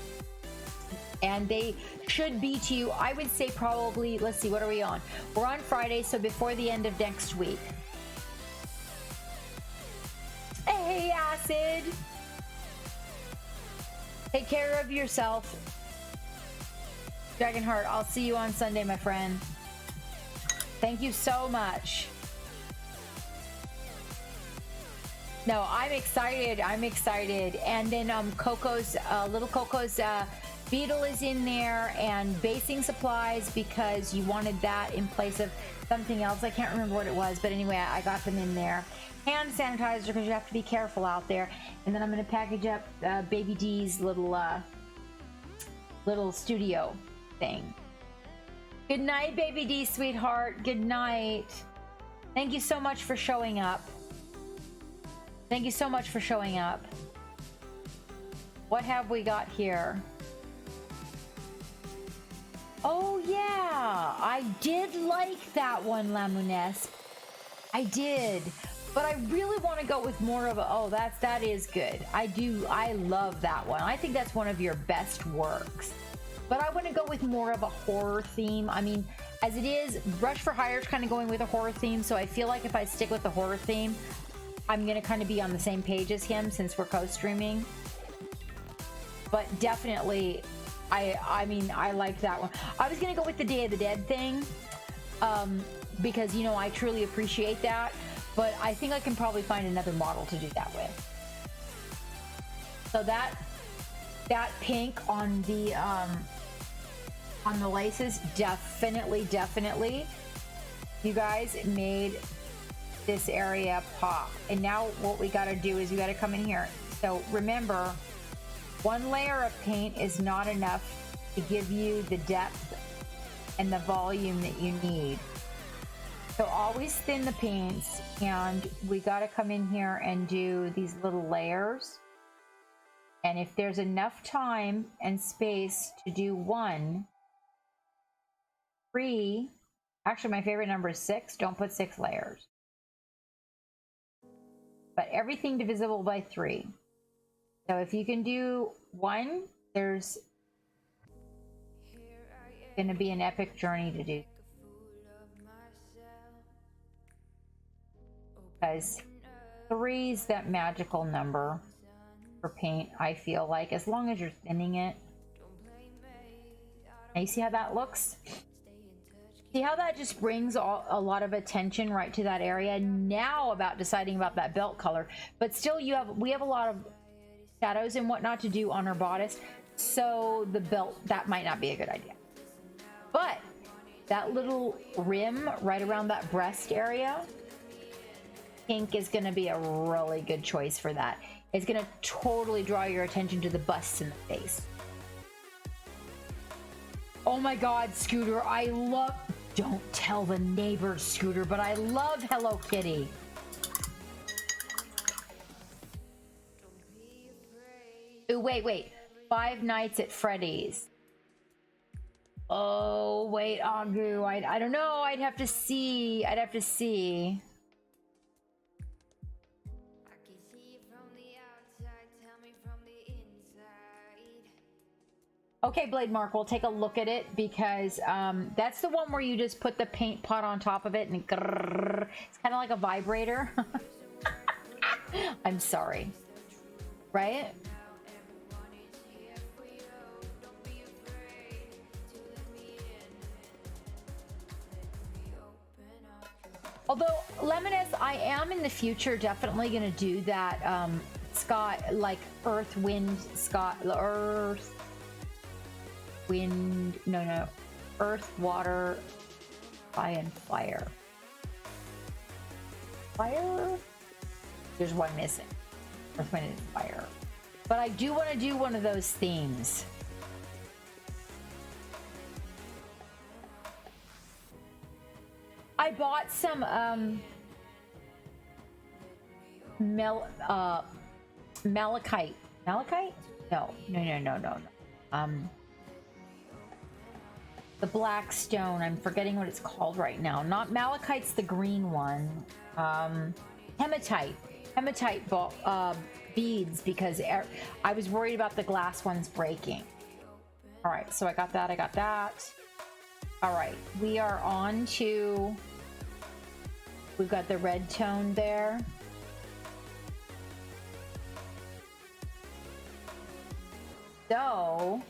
And they should be to you, I would say probably, let's see, what are we on? We're on Friday, so before the end of next week. Hey, Acid! Take care of yourself. Dragonheart, I'll see you on Sunday, my friend. Thank you so much. No, I'm excited. I'm excited. And then Coco's, little Coco's beetle is in there, and basing supplies because you wanted that in place of something else. I can't remember what it was, but anyway, I got them in there. Hand sanitizer because you have to be careful out there. And then I'm going to package up Baby D's little studio thing. Good night, Baby D, sweetheart. Good night. Thank you so much for showing up. Thank you so much for showing up. What have we got here? Oh yeah, I did like that one, Lamunesque. I did, but I really want to go with more of a, oh, that is good. I love that one. I think that's one of your best works. But I want to go with more of a horror theme. I mean, as it is, Brush for Hire is kind of going with a horror theme, so I feel like if I stick with the horror theme, I'm gonna kind of be on the same page as him since we're co-streaming. But definitely, I mean, I like that one. I was gonna go with the Day of the Dead thing, because, you know, I truly appreciate that, but I think I can probably find another model to do that with. So that pink on the laces, definitely, you guys made this area pop. And now what we got to do is we got to come in here. So remember, one layer of paint is not enough to give you the depth and the volume that you need. So always thin the paints, and we got to come in here and do these little layers. And if there's enough time and space to do 1, 3, actually my favorite number is 6. Don't put 6 layers. But everything divisible by 3. So if you can do 1, there's going to be an epic journey to do. Because 3 is that magical number for paint, I feel like, as long as you're thinning it. Now you see how that looks? See how that just brings a lot of attention right to that area. Now about deciding about that belt color, but still we have a lot of shadows and whatnot to do on her bodice. So the belt, that might not be a good idea. But that little rim right around that breast area, pink is going to be a really good choice for that. It's going to totally draw your attention to the busts in the face. Oh my God, Scooter, I love, don't tell the neighbors, Scooter, but I love Hello Kitty. Ooh, wait. Five Nights at Freddy's. Oh, wait, Agu, I don't know, I'd have to see. Okay, Blade Mark, we'll take a look at it because that's the one where you just put the paint pot on top of it and grrr, it's kind of like a vibrator. I'm sorry. Right? Although, Lemoness, I am in the future definitely going to do that Scott, like Earth, Wind, Earth, Wind, no, Earth, Water, and Fire. Fire? There's one missing. Earth, Wind, and Fire. But I do want to do one of those themes. I bought some malachite. Malachite? No. The black stone. I'm forgetting what it's called right now. Not malachite's the green one. Hematite. Hematite beads because I was worried about the glass ones breaking. All right, so I got that. All right, we are on to, we've got the red tone there. So,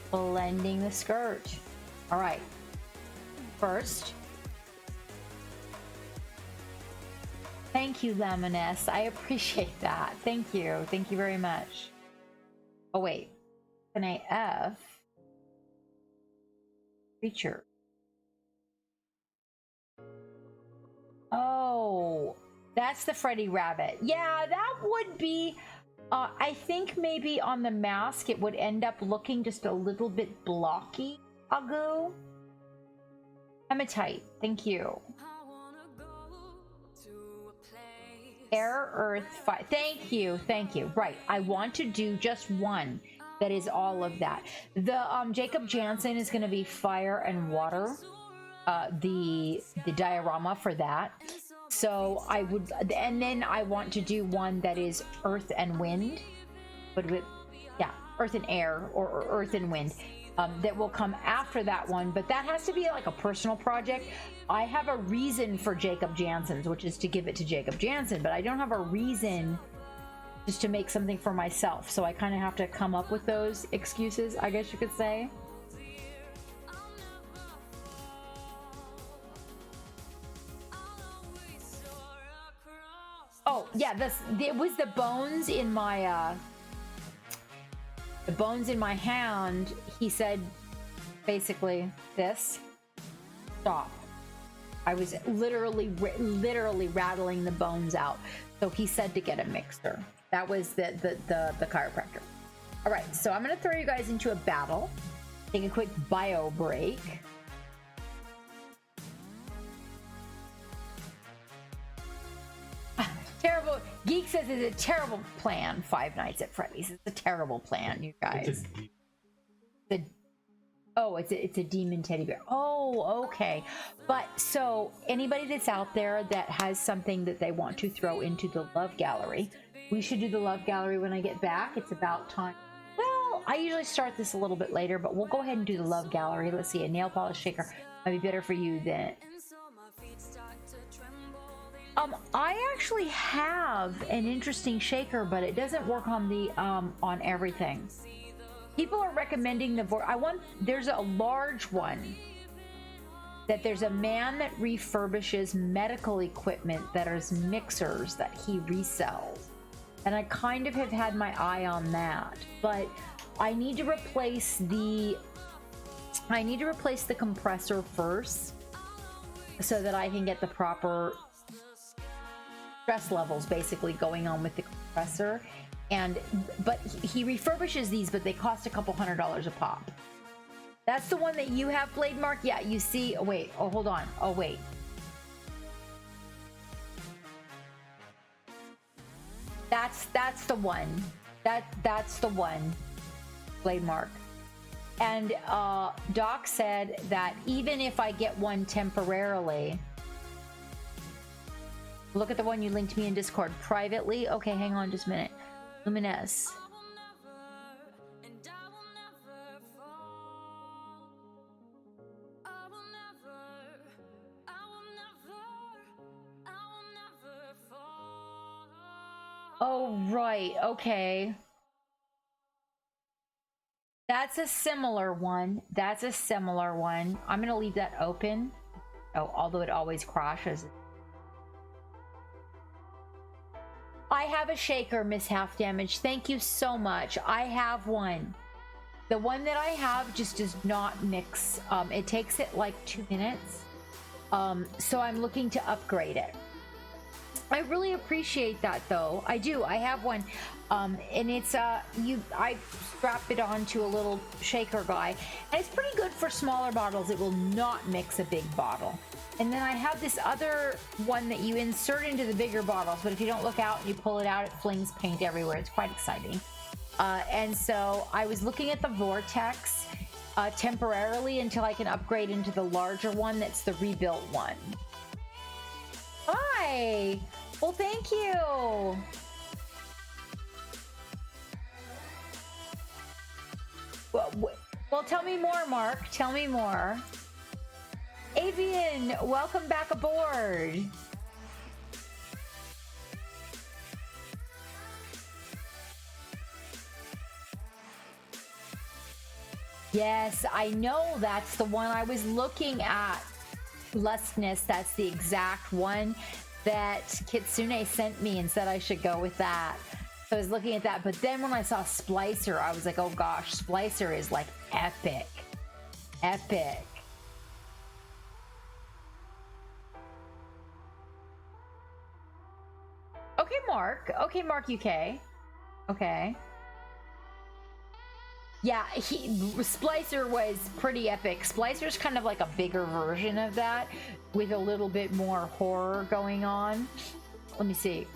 blending the skirt. All right, first, thank you, Lemoness. I appreciate that. Thank you very much. Oh wait, an AF. Creature. Oh, that's the Freddy Rabbit. Yeah, that would be, I think maybe on the mask it would end up looking just a little bit blocky. Agu. Hematite, thank you. Air, Earth, Fire. Thank you. Right, I want to do just one. That is all of that. The Jacob Jansen is going to be fire and water. The diorama for that. So I would, and then I want to do one that is earth and wind, but with, yeah, earth and air or earth and wind. That will come after that one, but that has to be like a personal project. I have a reason for Jacob Jansen's, which is to give it to Jacob Jansen, but I don't have a reason just to make something for myself. So I kind of have to come up with those excuses, I guess you could say. Oh yeah, it was the bones in my hand. He said basically this. Stop. I was literally rattling the bones out. So he said to get a mixer. That was the chiropractor. All right, so I'm gonna throw you guys into a battle. Take a quick bio break. Terrible. Geek says it's a terrible plan. Five Nights at Freddy's. It's a terrible plan, you guys. It's a demon teddy bear. Oh, okay. But so anybody that's out there that has something that they want to throw into the love gallery, we should do the love gallery when I get back. It's about time. Well, I usually start this a little bit later, but we'll go ahead and do the love gallery. Let's see, a nail polish shaker might be better for you than. I actually have an interesting shaker, but it doesn't work on the on everything. People are recommending there's a large one that there's a man that refurbishes medical equipment that is mixers that he resells. and I kind of have had my eye on that, but I need to replace the compressor first so that I can get the proper stress levels basically going on with the compressor. But he refurbishes these, but they cost a couple $100 a pop. That's the one that you have, Blade Mark? Yeah, you see. Oh, wait. Oh, hold on. Oh, wait. That's the one. That's the one, Blade Mark. And Doc said that even if I get one temporarily, look at the one you linked me in Discord privately. Okay, hang on just a minute. Luminous. Oh, right. Okay. That's a similar one. That's a similar one. I'm going to leave that open. Oh, although it always crashes. I have a shaker, Miss Half Damage. Thank you so much. I have one. The one that I have just does not mix. It takes it like 2 minutes. So I'm looking to upgrade it. I really appreciate that though. I do. I have one. And it's I strap it onto a little shaker guy, and it's pretty good for smaller bottles. It will not mix a big bottle. And then I have this other one that you insert into the bigger bottles, but if you don't look out and you pull it out, it flings paint everywhere. It's quite exciting. And so I was looking at the Vortex temporarily until I can upgrade into the larger one that's the rebuilt one. Hi! Well, thank you! Well, tell me more, Mark. Tell me more. Avian, welcome back aboard. Yes, I know that's the one I was looking at. Lustness, that's the exact one that Kitsune sent me and said I should go with that. So I was looking at that, but then when I saw Splicer, I was like, oh gosh, Splicer is like epic. Epic. Okay, Mark. Okay, Mark UK. Okay. Yeah, Splicer was pretty epic. Splicer's kind of like a bigger version of that with a little bit more horror going on. Let me see.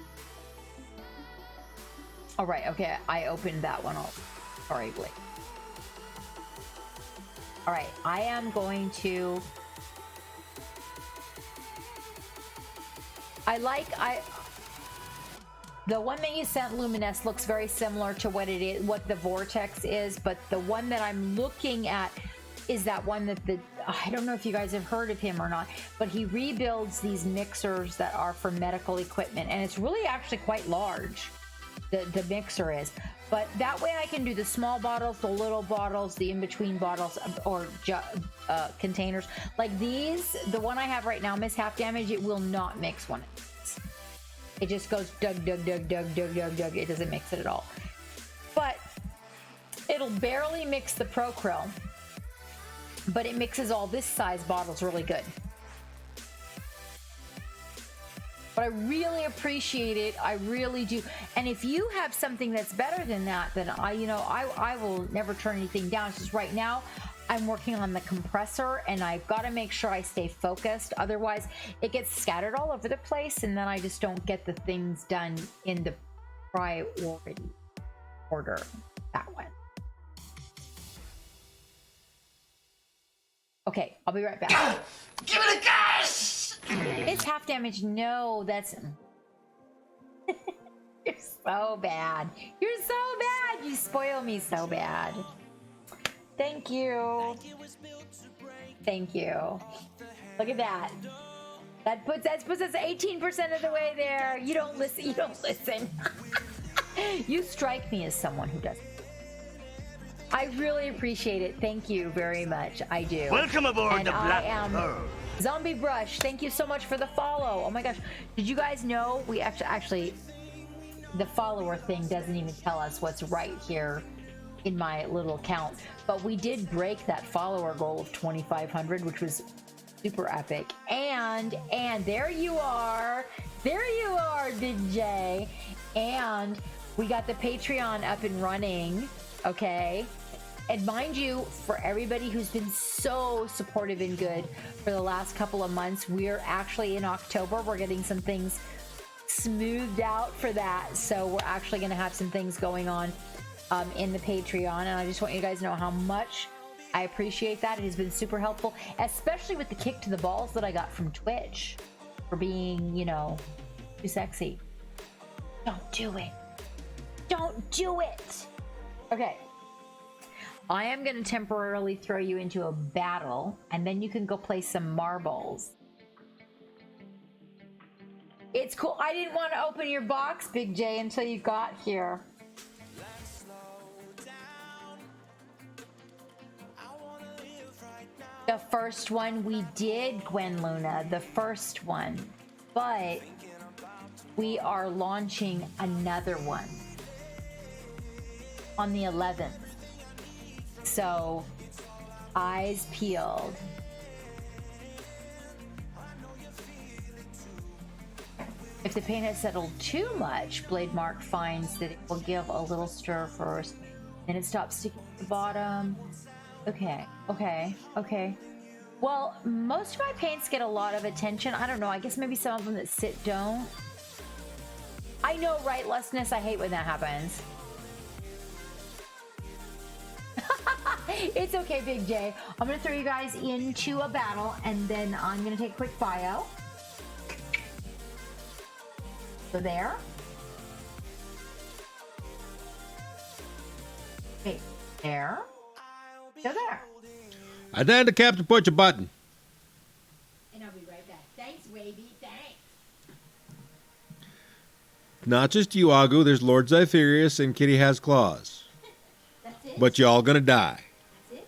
All right, okay, I opened that one up horribly. All right, I am going to... The one that you sent, Luminous, looks very similar to what it is, what the Vortex is, but the one that I'm looking at is that one that I don't know if you guys have heard of him or not, but he rebuilds these mixers that are for medical equipment, and it's really actually quite large. The mixer is, but that way I can do the small bottles, the little bottles, the in-between bottles, or containers like these. The one I have right now, Miss Half Damage, it will not mix one of these. It just goes dug, dug, dug, dug, dug, dug, dug. It doesn't mix it at all, but it'll barely mix the Pro Krill, but it mixes all this size bottles really good. But I really appreciate it. I really do. And if you have something that's better than that, then I will never turn anything down. It's just right now I'm working on the compressor, and I've got to make sure I stay focused. Otherwise, it gets scattered all over the place, and then I just don't get the things done in the priority order. That one. Okay, I'll be right back. Give it a gas! It's Half Damage. No, that's... You're so bad. You're so bad. You spoil me so bad. Thank you. Thank you. Look at that. That puts us 18% of the way there. You don't listen. You don't listen. You strike me as someone who doesn't. I really appreciate it. Thank you very much. I do. Welcome aboard and the Black Pearl. Zombie Brush, thank you so much for the follow. Oh my gosh. Did you guys know we actually the follower thing doesn't even tell us what's right here in my little count. But we did break that follower goal of 2,500, which was super epic. And there you are. There you are, Big J. And we got the Patreon up and running, okay? And mind you, for everybody who's been so supportive and good for the last couple of months, we're actually in October, we're getting some things smoothed out for that. So we're actually going to have some things going on in the Patreon. And I just want you guys to know how much I appreciate that. It has been super helpful, especially with the kick to the balls that I got from Twitch for being, you know, too sexy. Don't do it. Don't do it. Okay. I am going to temporarily throw you into a battle, and then you can go play some marbles. It's cool. I didn't want to open your box, Big J, until you got here. The first one we did, Gwen Luna, the first one. But we are launching another one on the 11th. So, eyes peeled. If the paint has settled too much, Blade Mark finds that it will give a little stir first, and it stops sticking at the bottom. Okay. Well, most of my paints get a lot of attention. I don't know. I guess maybe some of them that sit don't. I know, right, Lustness? I hate when that happens. It's okay, Big J. I'm going to throw you guys into a battle, and then I'm going to take a quick bio. So there. Okay, there. So there. I dare the captain push a button. And I'll be right back. Thanks, Wavy. Thanks. Not just you, Agu. There's Lord Zytherius and Kitty has claws. That's it? But y'all gonna die. That's it?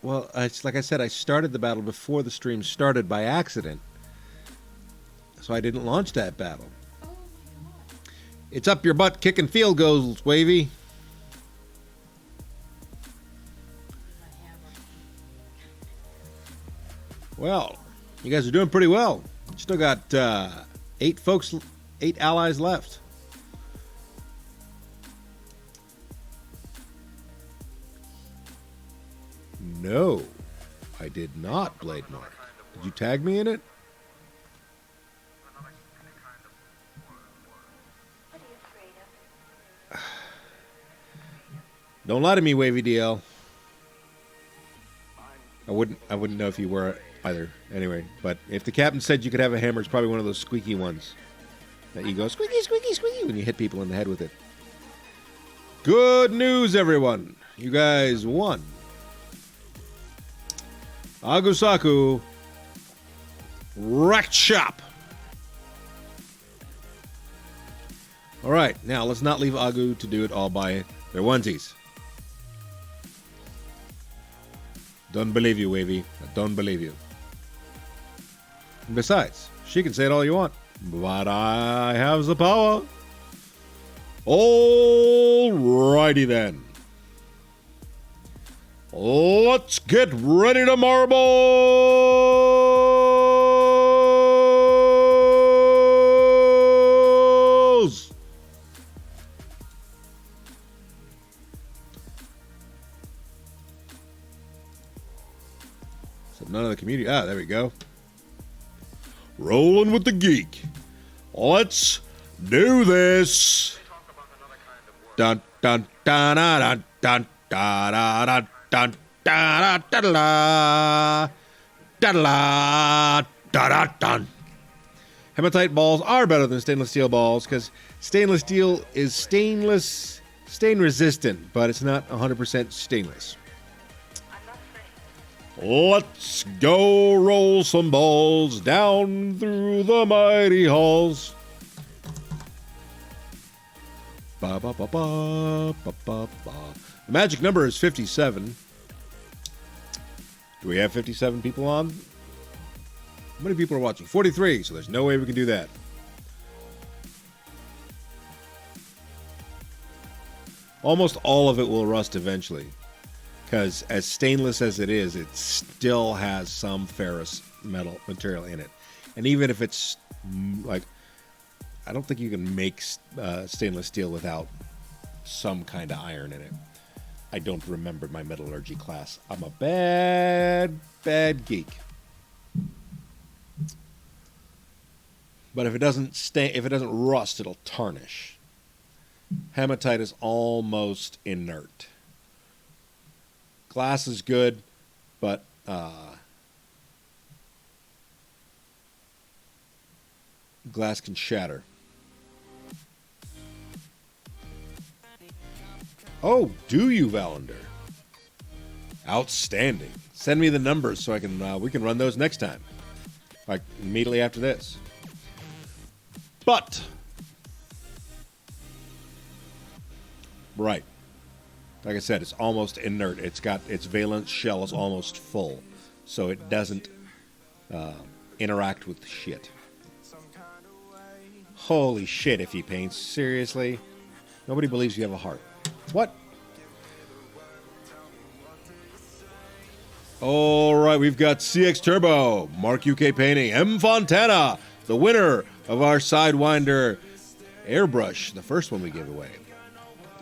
Well, like I said, I started the battle before the stream started by accident. So I didn't launch that battle. Oh, my God. It's up your butt kicking field goals, Wavy. Well, you guys are doing pretty well. Still got 8 allies left. No, I did not, Blade Mark. Did you tag me in it? Don't lie to me, Wavy DL. I wouldn't know if you were either. Anyway, but if the captain said you could have a hammer, it's probably one of those squeaky ones that you go squeaky, squeaky, squeaky when you hit people in the head with it. Good news, everyone! You guys won. Agusaku wrecked shop. All right, now let's not leave Agu to do it all by their onesies. Don't believe you, Wavy. I don't believe you. And besides, she can say it all you want, but I have the power. Alrighty then. Let's get ready to marbles! So none of the community. Ah, there we go. Rolling with the geek. Let's do this. Dun dun dun dun dun dun dun dun da da da da da dun. Hematite balls are better than stainless steel balls because stainless steel is stain resistant, but it's not 100% stainless. Let's go roll some balls down through the mighty halls. Ba ba ba ba ba ba ba. The magic number is 57. Do we have 57 people on? How many people are watching? 43, so there's no way we can do that. Almost all of it will rust eventually. Because as stainless as it is, it still has some ferrous metal material in it. And even if it's like, I don't think you can make stainless steel without some kind of iron in it. I don't remember my metallurgy class. I'm a bad geek. But if it doesn't rust, it'll tarnish. Hematite is almost inert. Glass is good, but glass can shatter. Oh, do you, Valander? Outstanding. Send me the numbers so I can we can run those next time, like immediately after this. But right, like I said, it's almost inert. It's got its valence shell is almost full, so it doesn't interact with shit. Holy shit! If he paints seriously, nobody believes you have a heart. What? All right, we've got CX Turbo, Mark UK Painting, M Fontana, the winner of our Sidewinder airbrush, the first one we gave away.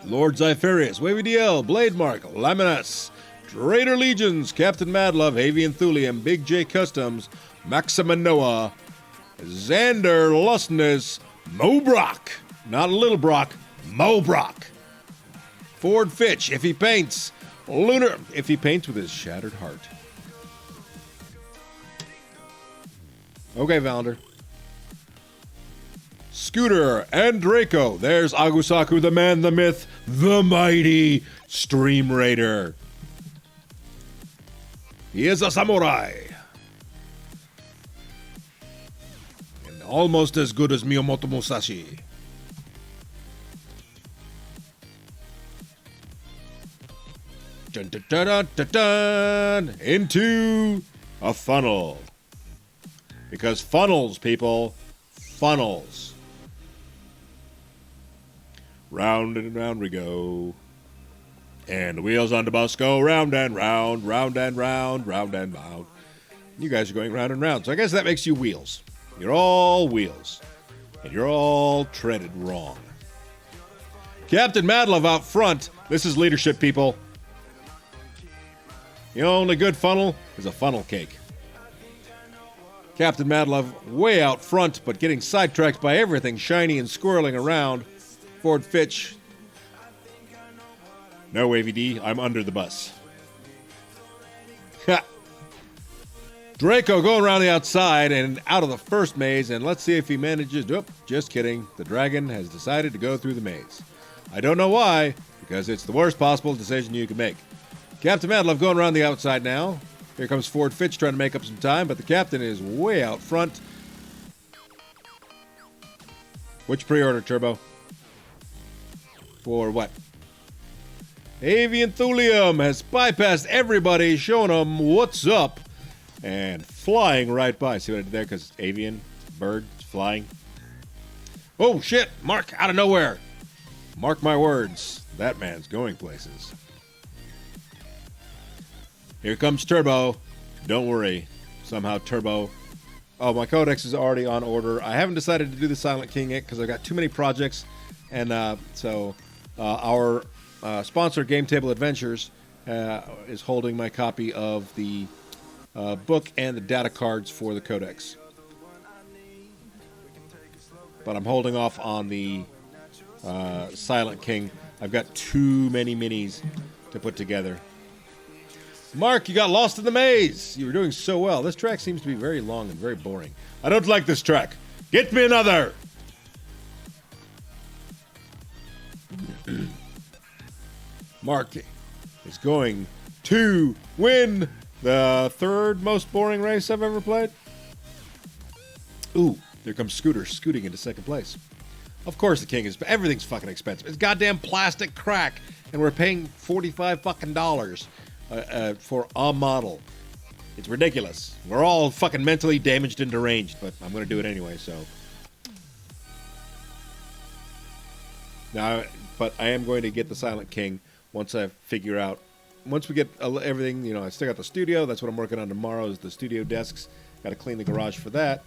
Lord Zypharius, Wavy DL, Blade Mark, Laminus, Traitor Legions, Captain Madlove, Avian Thulium, Big J Customs, Maximanoa, Xander Lustness, Mo Brock, not Little Brock, Mo Brock. Ford Fitch, if he paints. Lunar, if he paints with his shattered heart. Okay, Valander. Scooter and Draco. There's Agusaku, the man, the myth, the mighty Stream Raider. He is a samurai. And almost as good as Miyamoto Musashi. Dun, dun, dun, dun, dun, dun, into a funnel. Because funnels, people, funnels. Round and round we go. And the wheels on the bus go round and round, round and round, round and round. You guys are going round and round. So I guess that makes you wheels. You're all wheels. And you're all treaded wrong. Captain Madlove out front. This is leadership, people. The only good funnel is a funnel cake. Captain Madlove way out front, but getting sidetracked by everything shiny and squirreling around. Ford Fitch. No, Wavy D, I'm under the bus. Ha! Draco going around the outside and out of the first maze, and let's see if he manages. Nope, just kidding. The dragon has decided to go through the maze. I don't know why, because it's the worst possible decision you can make. Captain Madlove going around the outside now. Here comes Ford Fitch trying to make up some time, but the captain is way out front. Which pre-order, Turbo? For what? Avian Thulium has bypassed everybody, showing them what's up, and flying right by. See what I did there? Because avian, bird, flying. Oh, shit! Mark, out of nowhere! Mark my words, that man's going places. Here comes Turbo. Don't worry. Somehow Turbo. Oh, my codex is already on order. I haven't decided to do the Silent King yet because I've got too many projects. And so our sponsor, Game Table Adventures, is holding my copy of the book and the data cards for the codex. But I'm holding off on the Silent King. I've got too many minis to put together. Mark, you got lost in the maze. You were doing so well. This track seems to be very long and very boring. I don't like this track. Get me another. Mark is going to win the third most boring race I've ever played. Ooh, there comes Scooter scooting into second place. Of course the king is. Everything's fucking expensive. It's goddamn plastic crack, and we're paying $45 fucking for a model. It's ridiculous. We're all fucking mentally damaged and deranged, but I'm going to do it anyway, so. Now, but I am going to get the Silent King once I figure out. Once we get everything, you know, I still got the studio. That's what I'm working on tomorrow is the studio desks. Got to clean the garage for that.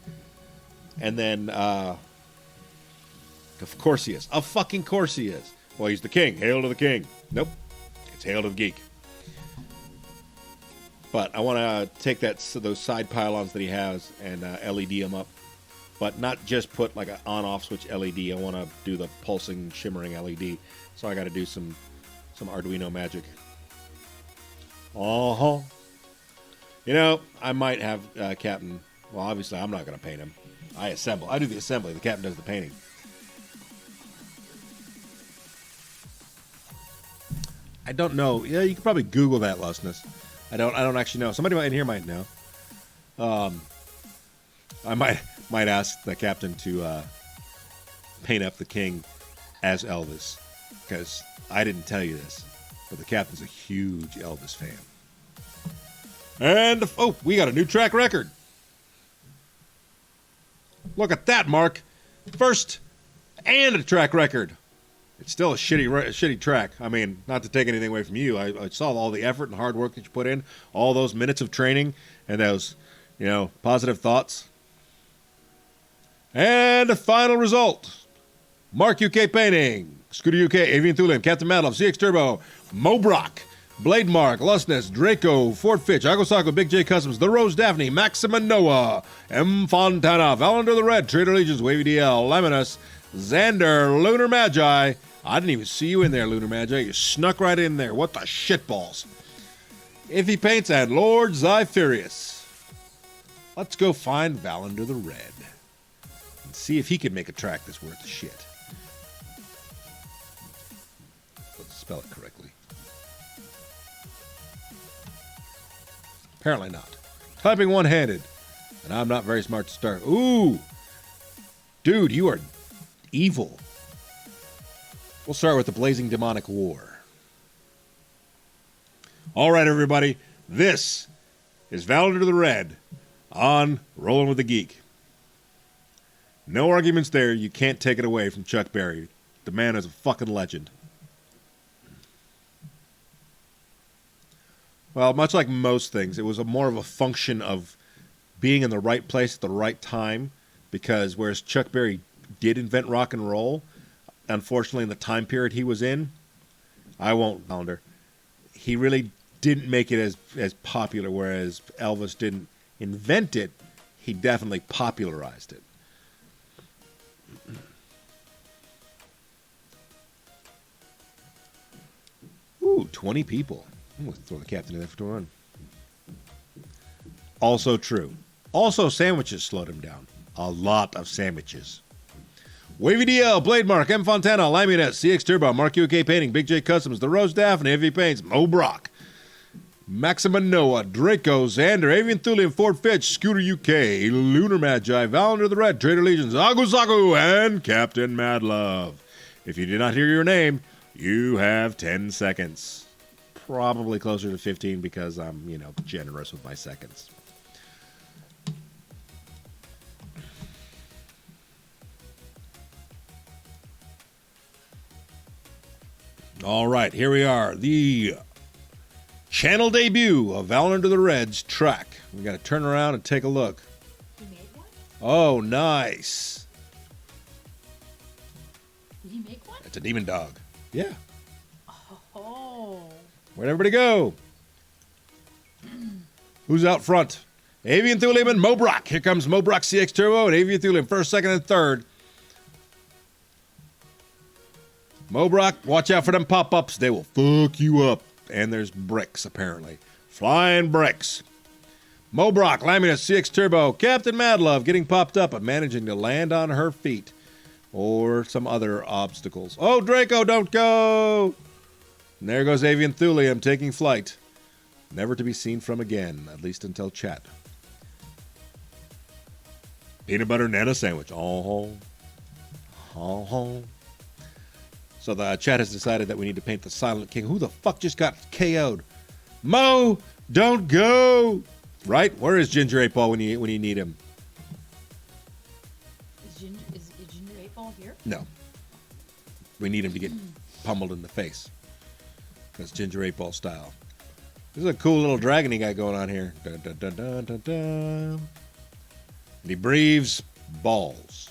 And then, of course he is. Of fucking course he is. Well, he's the king. Hail to the king. Nope. It's hail to the geek. But I want to take those side pylons that he has and LED them up. But not just put like an on-off switch LED. I want to do the pulsing, shimmering LED. So I got to do some Arduino magic. Uh-huh. You know, I might have Captain... Well, obviously, I'm not going to paint him. I assemble. I do the assembly. The Captain does the painting. I don't know. Yeah, you could probably Google that, Lustness. I don't actually know. Somebody in here might know. I might ask the Captain to paint up the King as Elvis, because I didn't tell you this, but the Captain's a huge Elvis fan. And we got a new track record. Look at that, Mark. First and a track record. It's still a shitty track. I mean, not to take anything away from you. I saw all the effort and hard work that you put in, all those minutes of training, and those, you know, positive thoughts. And the final result. Mark UK Painting, Scooter UK, Avian Thulin, Captain Madlove, CX Turbo, Mobrock, Blade Mark, Lustness, Draco, Fort Fitch, Agosago, Big J Customs, The Rose Daphne, Maxima Noah, M. Fontana, Valender the Red, Trader Legions, Wavy DL, Lemonus, Xander, Lunar Magi. I didn't even see you in there, Lunar Magi. You snuck right in there. What the shitballs. Iffy Paints and Lord Zyphirius. Let's go find Valender the Red and see if he can make a track that's worth the shit. Let's spell it correctly. Apparently not. Typing one-handed. And I'm not very smart to start. Ooh! Dude, you are evil. We'll start with the Blazing Demonic War. All right, everybody. This is Valender the Red on Rolling with the Geek. No arguments there. You can't take it away from Chuck Berry. The man is a fucking legend. Well, much like most things, it was more of a function of being in the right place at the right time, because whereas Chuck Berry did invent rock and roll, unfortunately in the time period he was in, I won't Valender, he really didn't make it as popular, whereas Elvis didn't invent it, he definitely popularized it. Ooh, 20 people. I'm going to throw the Captain in there for one. Also true. Also, sandwiches slowed him down. A lot of sandwiches. Wavy DL, Blade Mark, M. Fontana, Limunette, CX Turbo, Mark UK Painting, Big J Customs, The Rose Daphne, Heavy Paints, Mo Brock, Maxima Noah, Draco, Xander, Avian Thulian, Fort Fitch, Scooter UK, Lunar Magi, Valender the Red, Trader Legions, Aguzaku, and Captain Madlove. If you did not hear your name, you have 10 seconds. Probably closer to 15 because I'm, generous with my seconds. All right, here we are. The channel debut of Valender the Red's track. We got to turn around and take a look. He made one? Oh, nice. Did he make one? It's a demon dog. Yeah. Oh. Where'd everybody go? Who's out front? Avian Thulium and Mobrock. Here comes Mobrock CX Turbo and Avian Thulium first, second, and third. Mobrock, watch out for them pop-ups. They will fuck you up. And there's bricks, apparently. Flying bricks. Mobrock, Laminate CX Turbo. Captain Madlove getting popped up but managing to land on her feet. Or some other obstacles. Oh, Draco, don't go! And there goes Avian Thulium taking flight. Never to be seen from again, at least until chat. Peanut butter nana sandwich. Oh. So the chat has decided that we need to paint the Silent King. Who the fuck just got KO'd? Mo, don't go! Right? Where is Ginger 8 Ball when you need him? Is Ginger 8 Ball here? No. we need him to get pummeled in the face. That's Ginger 8-Ball style. This is a cool little dragon he got going on here. Dun, dun, dun, dun, dun, dun. And he breathes balls.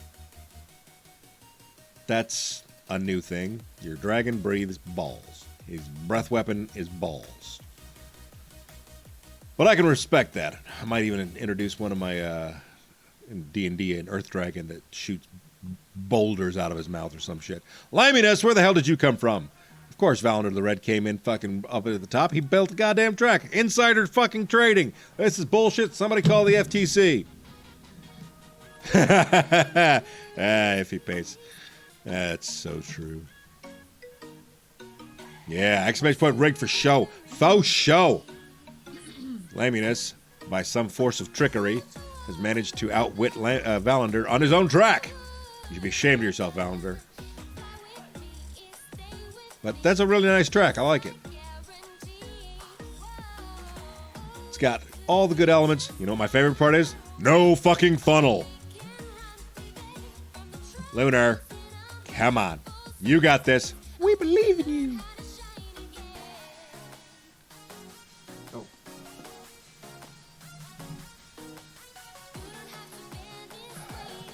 That's a new thing. Your dragon breathes balls. His breath weapon is balls. But I can respect that. I might even introduce one of my in D&D an earth dragon that shoots boulders out of his mouth or some shit. Liminess, where the hell did you come from? Of course, Valender the Red came in fucking up at the top. He built the goddamn track. Insider fucking trading. This is bullshit. Somebody call the FTC. If he pays. That's so true. Yeah, exclamation point rigged for show. Faux show. Laminess, by some force of trickery, has managed to outwit Valender on his own track. You should be ashamed of yourself, Valender. But that's a really nice track. I like it. It's got all the good elements. You know what my favorite part is? No fucking funnel. Lunar, come on. You got this. We believe in you. Oh.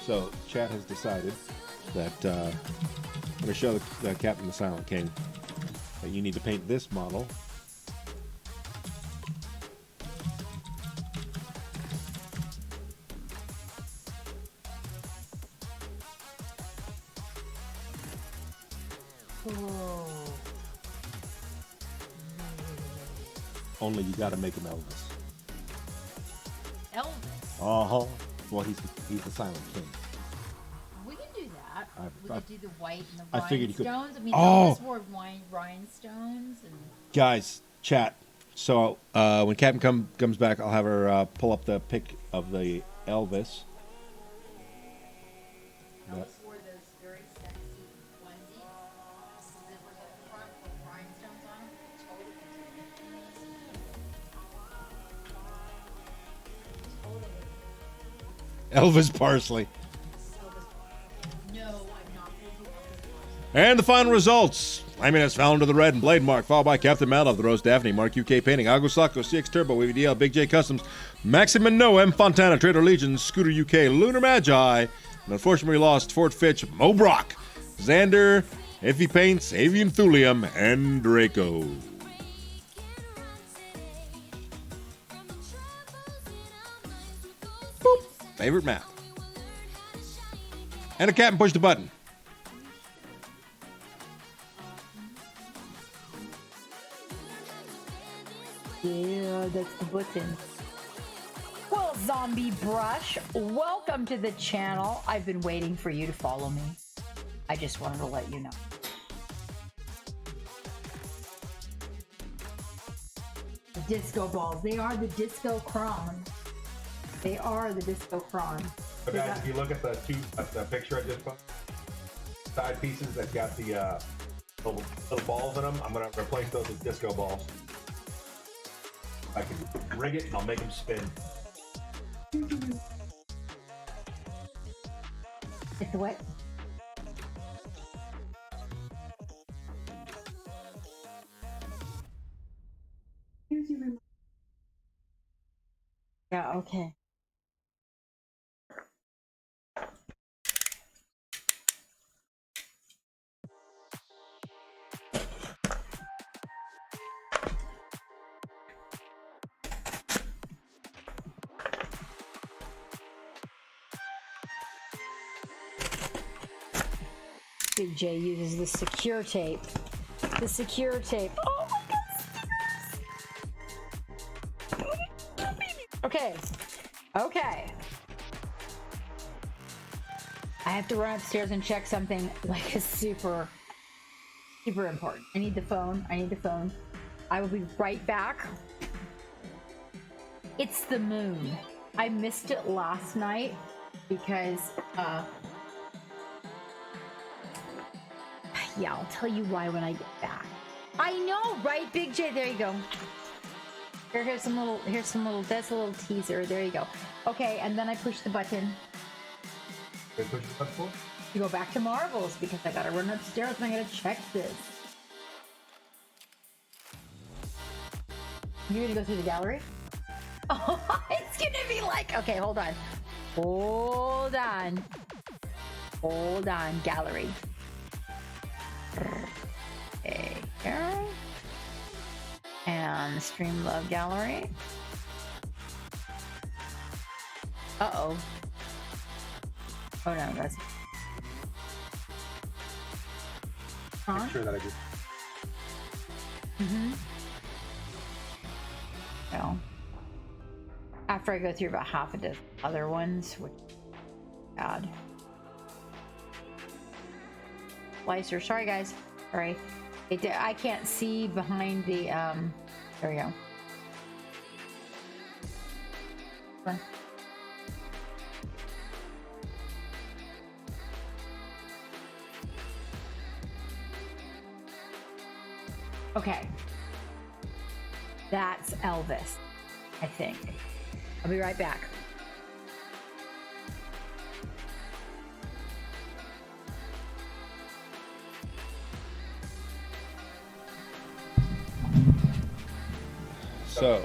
So, chat has decided that I'm going to show the Captain the Silent King that you need to paint this model. Only you got to make him Elvis. Elvis? Uh-huh. Well, he's the Silent King. We can do that. We I- could do the white and the I figured you could- rhinestones. I mean, Oh! Elvis wore rhinestones. And Guys, chat. So when Captain comes back, I'll have her pull up the pic of the Elvis. Elvis wore those very sexy onesies. Zippers up front with rhinestones on them. Elvis Parsley. No, I'm not. And the final results. Laminus Valender the Red and Blade Mark, followed by Captain Malov, the Rose Daphne, Mark UK Painting, Agosako, CX Turbo, WVDL, Big J Customs, Maximum No, M Fontana, Trader Legion, Scooter UK, Lunar Magi, and unfortunately we lost Fort Fitch, Mo Brock, Xander, Effie Paints, Avian Thulium, and Draco. Boop. Favorite map. And a captain pushed the button. Yeah, that's the button. Well, Zombie Brush, welcome to the channel. I've been waiting for you to follow me. I just wanted to let you know. The disco balls. They are the disco cron. They are the disco cron. But guys, if you look at the picture I just put, side pieces that got the little balls in them, I'm gonna replace those with disco balls. I can rig it, I'll make them spin. It's what? Yeah, okay. Big J uses the secure tape. The secure tape. Oh my god! Okay. Okay. I have to run upstairs and check something like a super important. I need the phone. I will be right back. It's the moon. I missed it last night because yeah, I'll tell you why when I get back. I know, right, Big J? There you go. Here's some little, that's a little teaser. There you go. Okay, and then I push the button. They push the button for? to go back to Marvels because I gotta run upstairs and I gotta check this. You gonna go through the gallery? Oh, it's gonna be like, okay, hold on. Hold on. Hold on, gallery. Okay, here. And Stream Love Gallery. Uh-oh. Oh no, that's... Huh? Make sure that I just... Mm-hmm. No. After I go through about half of the other ones, which is bad. Slicer, sorry guys. Sorry. I can't see behind the, there we go. Come on. Okay. That's Elvis, I think. I'll be right back. So,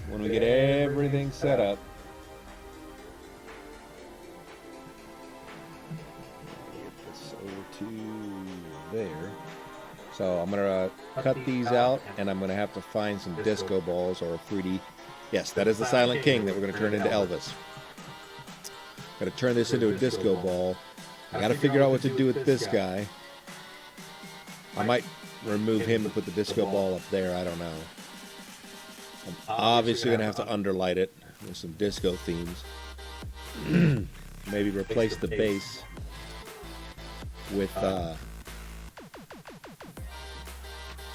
when we get everything set up, get this over to there. So I'm gonna cut these out, and I'm gonna have to find some disco balls or 3D. Yes, that is the Silent King that we're gonna turn into Elvis. Gotta turn this into a disco ball. I gotta figure out what to do with this guy. I might remove him and put the disco ball up there. I don't know. I'm obviously gonna have to underlight it with some disco themes. Maybe replace the base with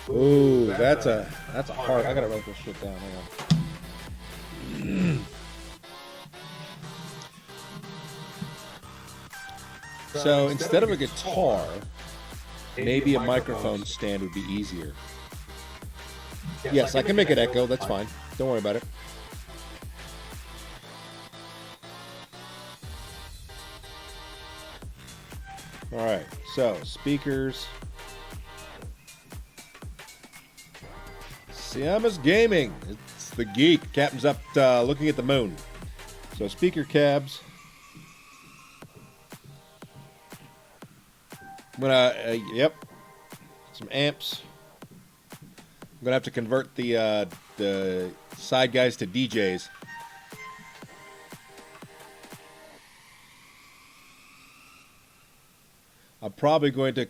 ooh, that's a hard. I gotta write this shit down. Hang on. So instead of a guitar, maybe a microphone stand would be easier. Yes, I can make it echo. That's fine. Don't worry about it. All right. So speakers. Siamas Gaming. It's the geek. Captain's up looking at the moon. So speaker cabs. I'm gonna, yep, some amps. I'm gonna have to convert the side guys to DJs. I'm probably going to,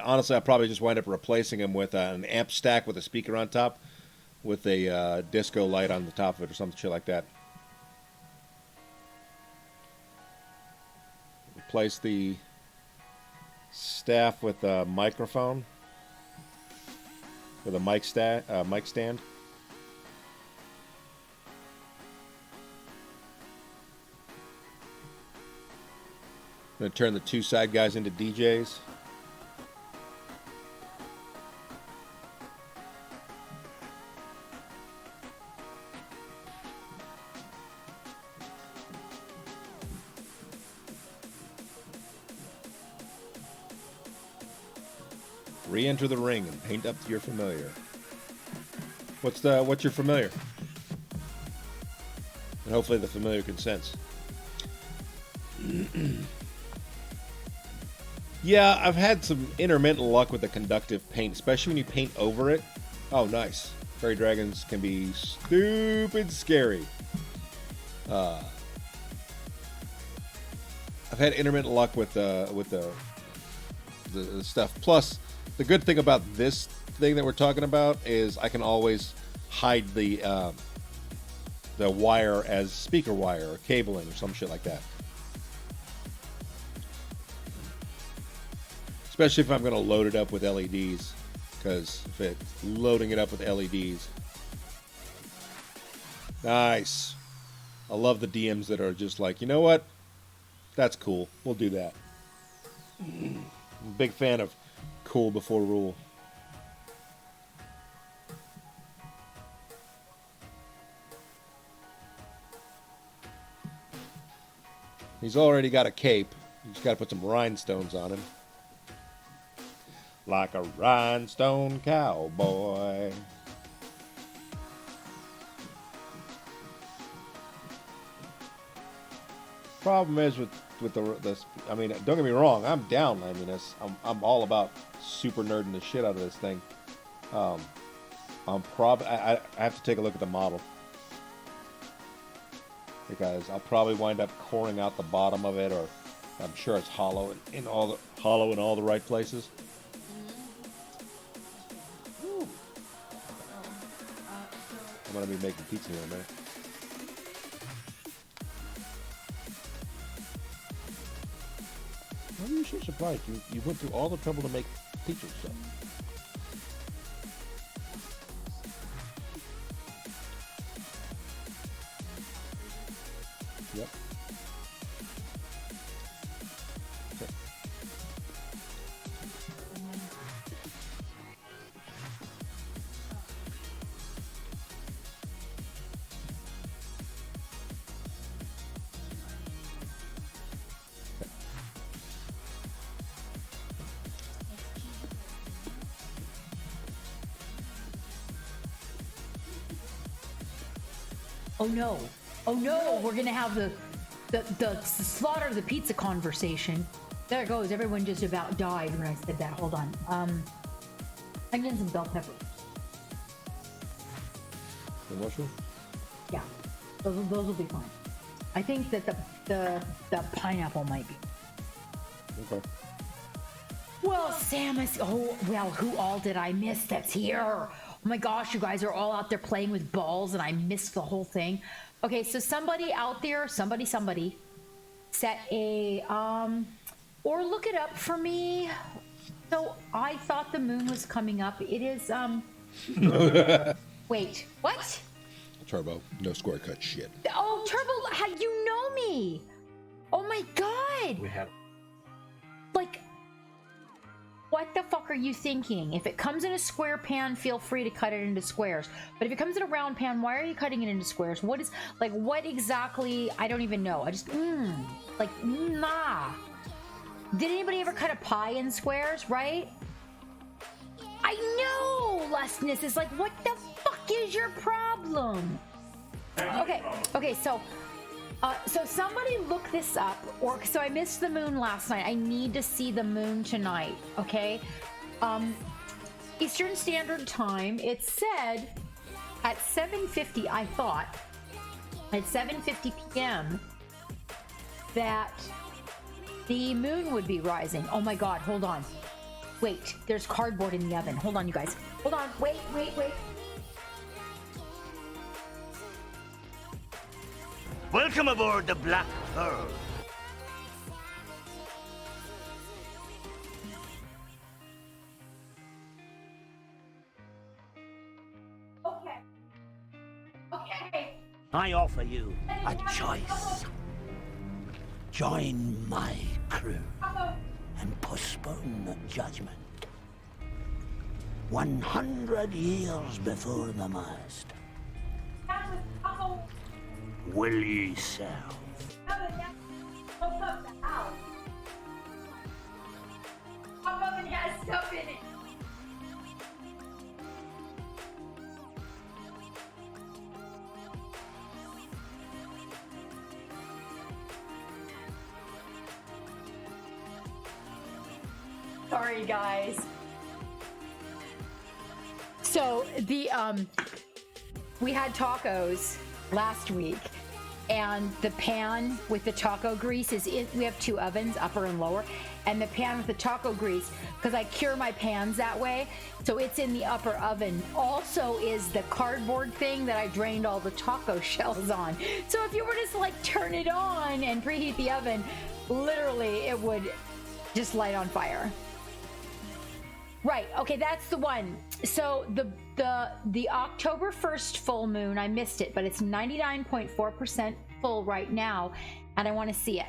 honestly, I'll probably just wind up replacing them with an amp stack with a speaker on top, with a disco light on the top of it or some shit like that. Replace the staff with a microphone, with a mic stand. I'm going to turn the two side guys into DJs. Re-enter the ring and paint up to your familiar. What's your familiar? And hopefully the familiar can sense. Yeah, I've had some intermittent luck with the conductive paint, especially when you paint over it. Oh, nice. Fairy dragons can be stupid scary. I've had intermittent luck with the stuff. Plus, the good thing about this thing that we're talking about is I can always hide the wire as speaker wire or cabling or some shit like that. Especially if I'm going to load it up with LEDs, because if it's loading it up with LEDs. Nice. I love the DMs that are just like, you know what? That's cool. We'll do that. I'm a big fan of cool before rule. He's already got a cape. You just got to put some rhinestones on him. Like a rhinestone cowboy. Problem is with the I mean, don't get me wrong, I'm down laminess. I'm all about super nerding the shit out of this thing. I have to take a look at the model because I'll probably wind up coring out the bottom of it, or I'm sure it's hollow in all the right places. I'm gonna be making pizza here in a minute. Why are you so surprised? You went through all the trouble to make pizza stuff. Yep. Okay. Oh no, we're gonna have the slaughter of the pizza conversation. There it goes, everyone just about died when I said that. Hold on. I'm getting some bell peppers. The mushroom? Yeah, those will be fine. I think that the pineapple might be. Okay. Well, Samus, oh, well, who all did I miss that's here? Oh my gosh, you guys are all out there playing with balls and I missed the whole thing. Okay, so somebody out there, somebody, set a, or look it up for me. So I thought the moon was coming up. It is, wait, what? Turbo, no square cut shit. Oh, Turbo, how you know me? Oh my God. We have. Like, what the fuck are you thinking? If it comes in a square pan, feel free to cut it into squares. But if it comes in a round pan, why are you cutting it into squares? What is, like, what exactly? I don't even know. I just, nah. Did anybody ever cut a pie in squares, right? I know, Lustness is like, what the fuck is your problem? Okay, so somebody look this up, so I missed the moon last night. I need to see the moon tonight, okay? Eastern Standard Time, it said at 7:50, I thought, at 7:50 p.m. that the moon would be rising. Oh my God, hold on. Wait, there's cardboard in the oven. Hold on, you guys. Hold on, wait. Welcome aboard the Black Pearl. Okay. I offer you a choice. Join my crew and postpone judgment. 100 years before the mast. Will ye sell? Oven has stuff in it. Sorry, guys. So we had tacos last week, and the pan with the taco grease is in. We have two ovens, upper and lower, and the pan with the taco grease, because I cure my pans that way, so it's in the upper oven. Also is the cardboard thing that I drained all the taco shells on. So if you were to like turn it on and preheat the oven, literally it would just light on fire. Right, okay, that's the one. So the October 1st full moon, I missed it, but it's 99.4% full right now, and I want to see it.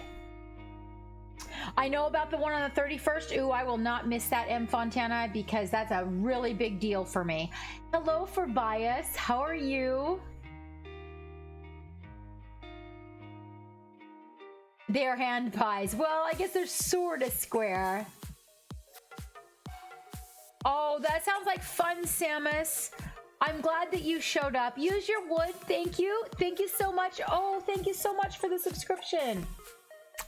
I know about the one on the 31st. Ooh, I will not miss that, M. Fontana, because that's a really big deal for me. Hello, for bias. How are you? They're hand pies. Well, I guess they're sort of square. Oh, that sounds like fun, Samus. I'm glad that you showed up. Use your wood. Thank you. Thank you so much. Oh, thank you so much for the subscription.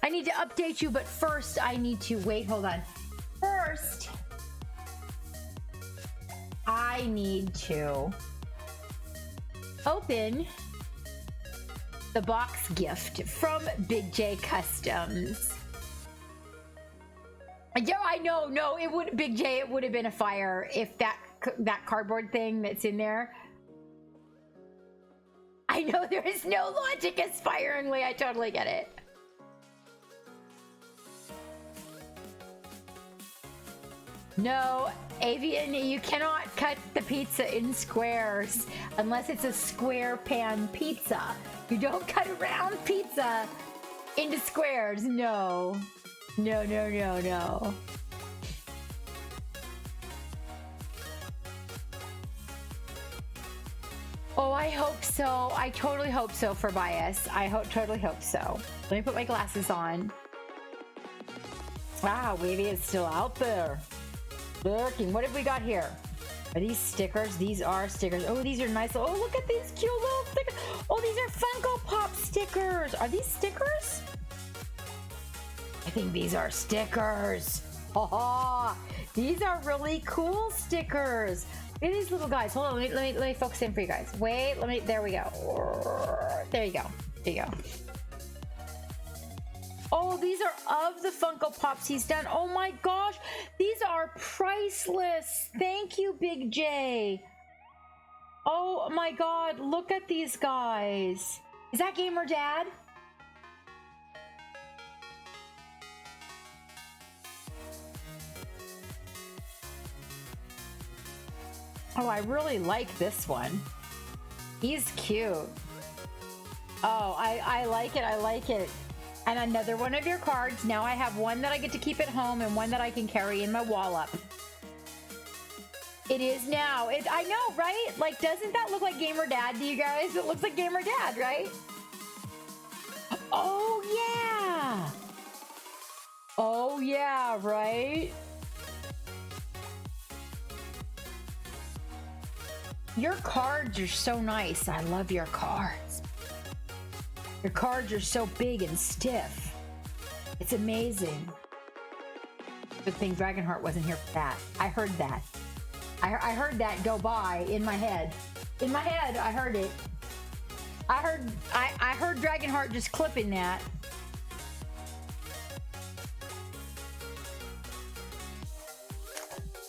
I need to update you, but first I need to wait. Hold on. First, I need to open the box gift from Big J Customs. Yeah, I know. No, it would, Big J, it would have been a fire if that cardboard thing that's in there. I know there is no logic aspiringly. I totally get it. No, Avian, you cannot cut the pizza in squares unless it's a square pan pizza. You don't cut a round pizza into squares. No. No, no, no, no. Oh, I hope so. I totally hope so for Bias. I totally hope so. Let me put my glasses on. Wow, Wavy is still out there. Lurking. What have we got here? Are these stickers? These are stickers. Oh, these are nice. Oh, look at these cute little stickers. Oh, these are Funko Pop stickers. Are these stickers? I think these are stickers. Oh, these are really cool stickers. Look at these little guys. Hold on, let me focus in for you guys. Wait, there we go. There you go. There you go. Oh, these are of the Funko Pops he's done. Oh my gosh, these are priceless. Thank you, Big J. Oh my God, look at these guys. Is that Gamer Dad? Oh, I really like this one. He's cute. Oh, I like it. I like it. And another one of your cards. Now I have one that I get to keep at home and one that I can carry in my wallop. It is now. I know, right? Like, doesn't that look like Gamer Dad to you guys? It looks like Gamer Dad, right? Oh, yeah. Oh, yeah, right? Your cards are so nice. I love your cards. Your cards are so big and stiff. It's amazing. Good thing Dragonheart wasn't here for that. I heard that. I heard that go by in my head. In my head, I heard it. I heard Dragonheart just clipping that.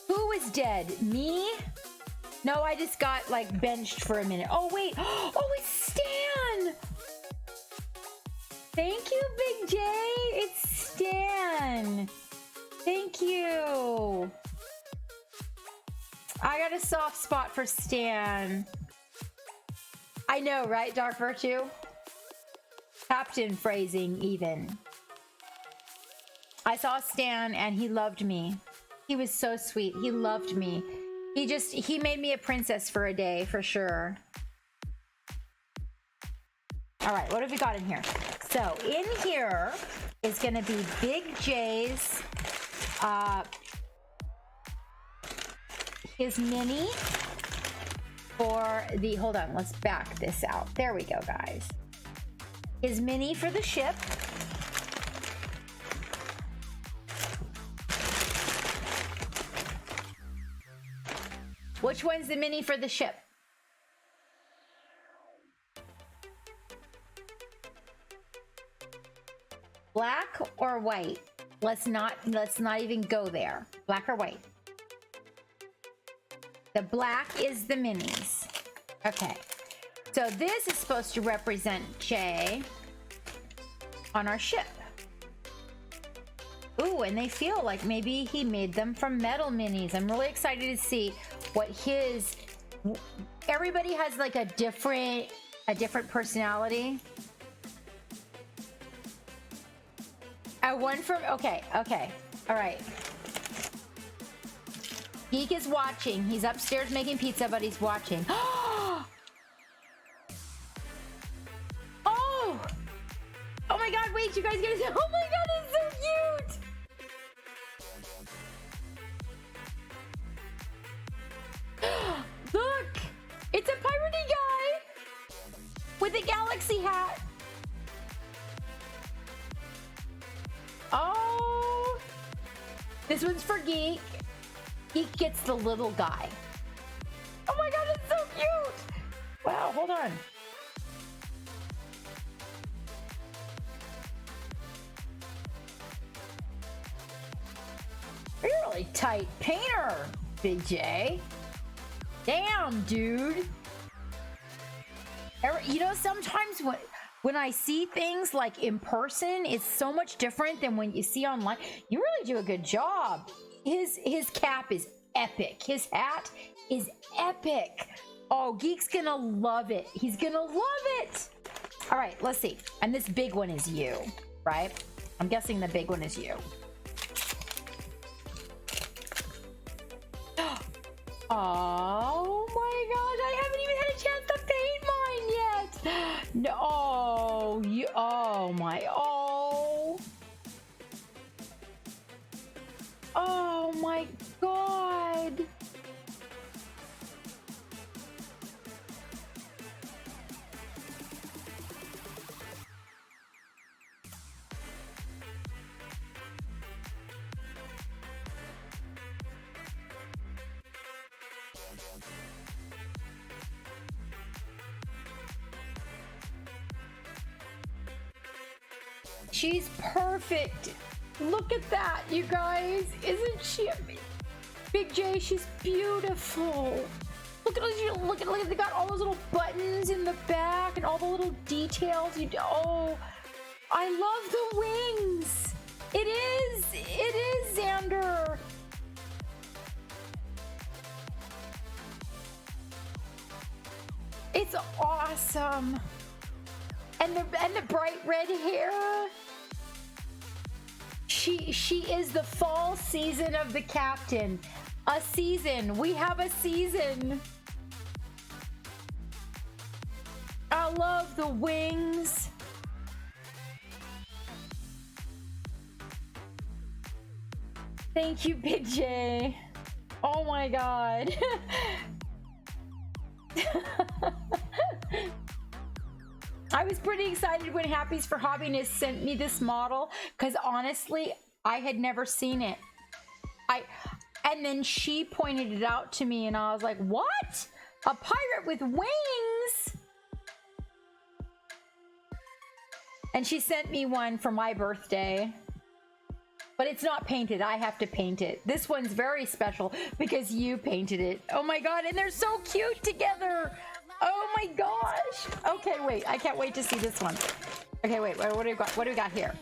Who was dead? Me? No, I just got like benched for a minute. Oh wait. Oh, it's Stan. Thank you, Big J. It's Stan. Thank you. I got a soft spot for Stan. I know, right, Dark Virtue? Captain phrasing, even. I saw Stan and he loved me. He was so sweet. He loved me. He made me a princess for a day, for sure. All right, what have we got in here? So in here is going to be Big J's, his mini for the, hold on, let's back this out. There we go, guys. His mini for the ship. Which one's the mini for the ship? Black or white? Let's not even go there. Black or white? The black is the minis. Okay. So this is supposed to represent Jay on our ship. Ooh, and they feel like maybe he made them from metal minis. I'm really excited to see what his... Everybody has like a different personality. One from... Okay. All right. Geek is watching. He's upstairs making pizza, but he's watching. Oh! Oh my God, wait, you guys get to. Oh my god, it's so cute. Look, it's a piratey guy with a galaxy hat. Oh, this one's for Geek. Geek gets the little guy. Oh my god, it's so cute. Wow, hold on. You're a really tight painter, Big J. Damn, dude. You know, sometimes when I see things like in person, it's so much different than when you see online. You really do a good job. His cap is epic. His hat is epic. Oh, Geek's gonna love it. He's gonna love it. All right, let's see. And this big one is you, right? I'm guessing the big one is you. Oh my gosh, I haven't even had a chance to paint mine yet. No, oh my, oh my god. She's perfect. Look at that, you guys. Isn't she Big J? She's beautiful. Look at they got all those little buttons in the back and all the little details. Oh, I love the wings. It is Xander. It's awesome. And the bright red hair. She is the fall season of the captain. A season. We have a season. I love the wings. Thank you, Big J. Oh my god. I was pretty excited when Happy's for Hobbiness sent me this model because honestly, I had never seen it. And then she pointed it out to me and I was like, what? A pirate with wings? And she sent me one for my birthday. But it's not painted. I have to paint it. This one's very special because you painted it. Oh my god, and they're so cute together. Oh my gosh. Okay, wait. I can't wait to see this one. Okay, wait. What do we got? What do we got here?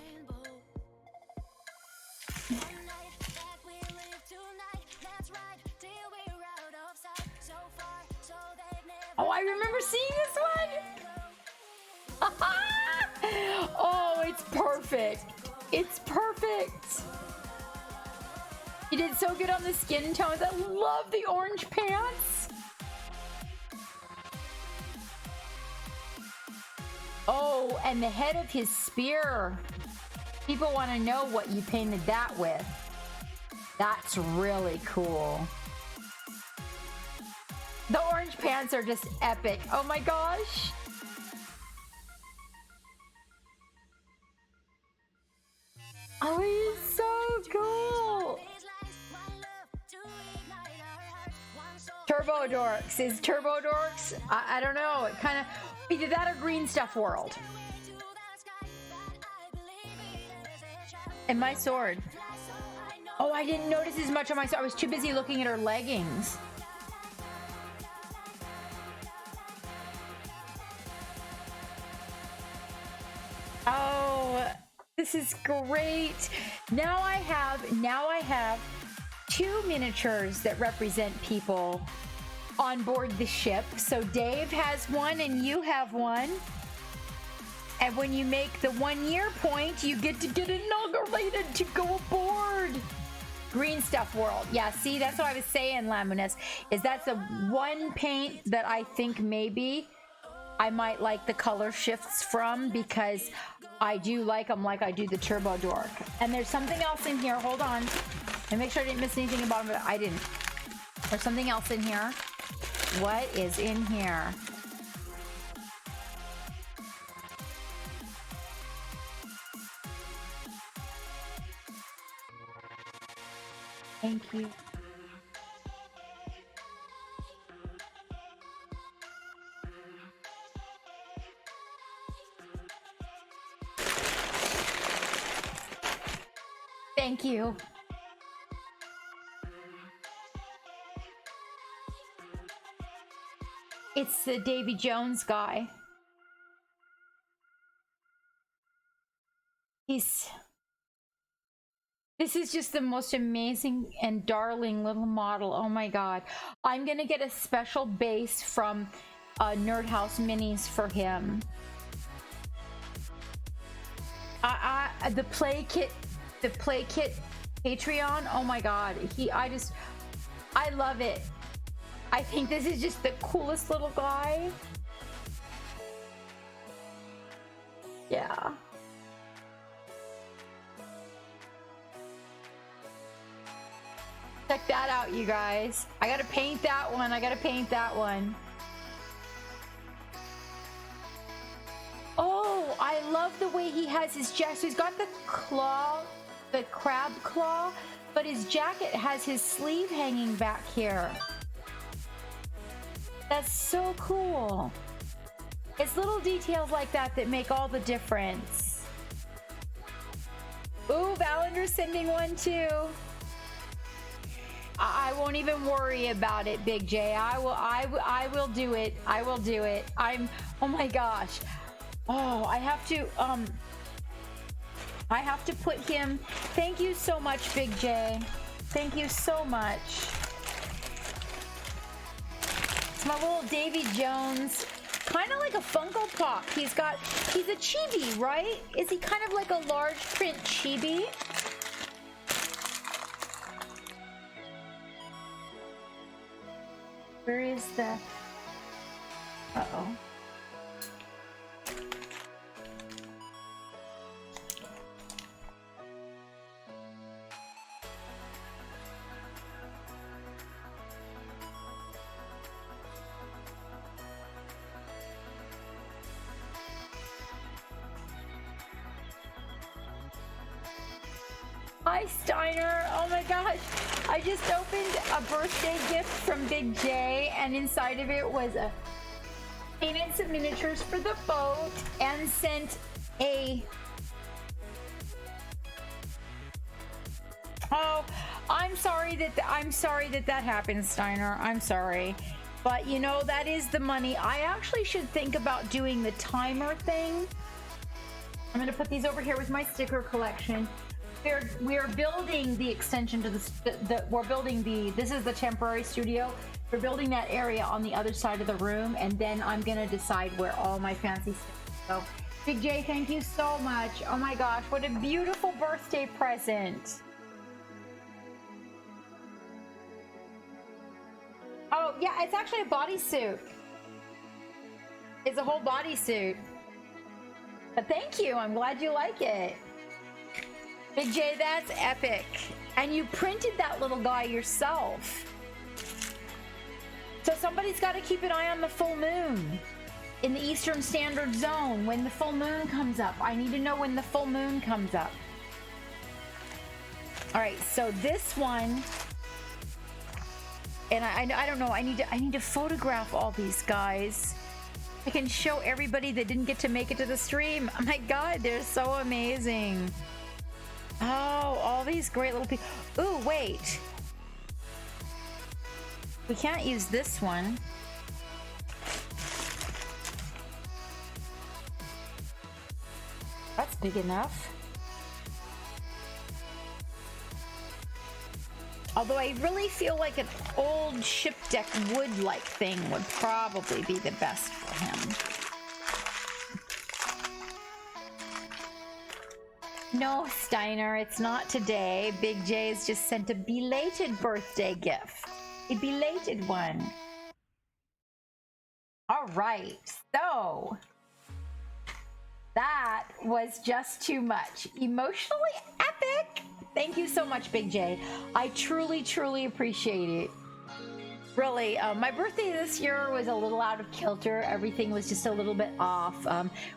Oh, I remember seeing this one. Oh, it's perfect. It's perfect. You did so good on the skin tones. I love the orange pants. Oh, and the head of his spear. People want to know what you painted that with. That's really cool. The orange pants are just epic. Oh my gosh. Oh, he's so cool. Turbo Dorks. Is Turbo Dorks? I don't know. It kind of either that or Green Stuff World. And my sword. Oh, I didn't notice as much on my sword. I was too busy looking at her leggings. Oh, this is great. Now I have 2 miniatures that represent people on board the ship. So Dave has one and you have one. And when you make the 1 year point, you get to get inaugurated to go aboard. Green Stuff World. Yeah, see, that's what I was saying, Lamunas, is that's the one paint that I think maybe I might like the color shifts from, because I do like them like I do the Turbo Dork. And there's something else in here. Hold on. And make sure I didn't miss anything about it. I didn't. There's something else in here. What is in here? Thank you. Thank you. It's the Davy Jones guy. This is just the most amazing and darling little model. Oh my god. I'm gonna get a special base from Nerdhouse Minis for him. The Play Kit Patreon. Oh my god. I love it. I think this is just the coolest little guy. Yeah. Check that out, you guys. I gotta paint that one. I gotta paint that one. Oh, I love the way he has his jacket. So he's got the claw, the crab claw, but his jacket has his sleeve hanging back here. That's so cool. It's little details like that that make all the difference. Ooh, Valender's sending one too. I won't even worry about it, Big J. I will do it. I will do it. Oh my gosh. Oh, I have to put him. Thank you so much, Big J. Thank you so much. It's my little Davy Jones, kind of like a Funko Pop. He's a chibi, right? Is he kind of like a large print chibi? Where is the... Uh-oh. Hi, Steiner. Oh my gosh. I just opened a birthday gift from Big J, and inside of it was painted some miniatures for the boat and sent a... Oh, I'm sorry that happened, Steiner. I'm sorry. But you know, that is the money. I actually should think about doing the timer thing. I'm gonna put these over here with my sticker collection. We're building the extension to this is the temporary studio. We're building that area on the other side of the room, and then I'm gonna decide where all my fancy stuff go. Big J, thank you so much. Oh my gosh, what a beautiful birthday present. Oh yeah, it's actually a bodysuit. It's a whole bodysuit. But thank you, I'm glad you like it. Big J, that's epic. And you printed that little guy yourself. So somebody's got to keep an eye on the full moon in the Eastern Standard Zone when the full moon comes up. I need to know when the full moon comes up. All right, so this one, and I don't know, I need to photograph all these guys. I can show everybody that didn't get to make it to the stream. Oh my God, they're so amazing. Oh, all these great little people. Ooh, wait. We can't use this one. That's big enough. Although I really feel like an old ship deck wood-like thing would probably be the best for him. No, Steiner, it's not today. Big J's just sent a belated birthday gift. A belated one. All right, so that was just too much. Emotionally epic. Thank you so much, Big J. I truly, truly appreciate it. Really, my birthday this year was a little out of kilter. Everything was just a little bit off.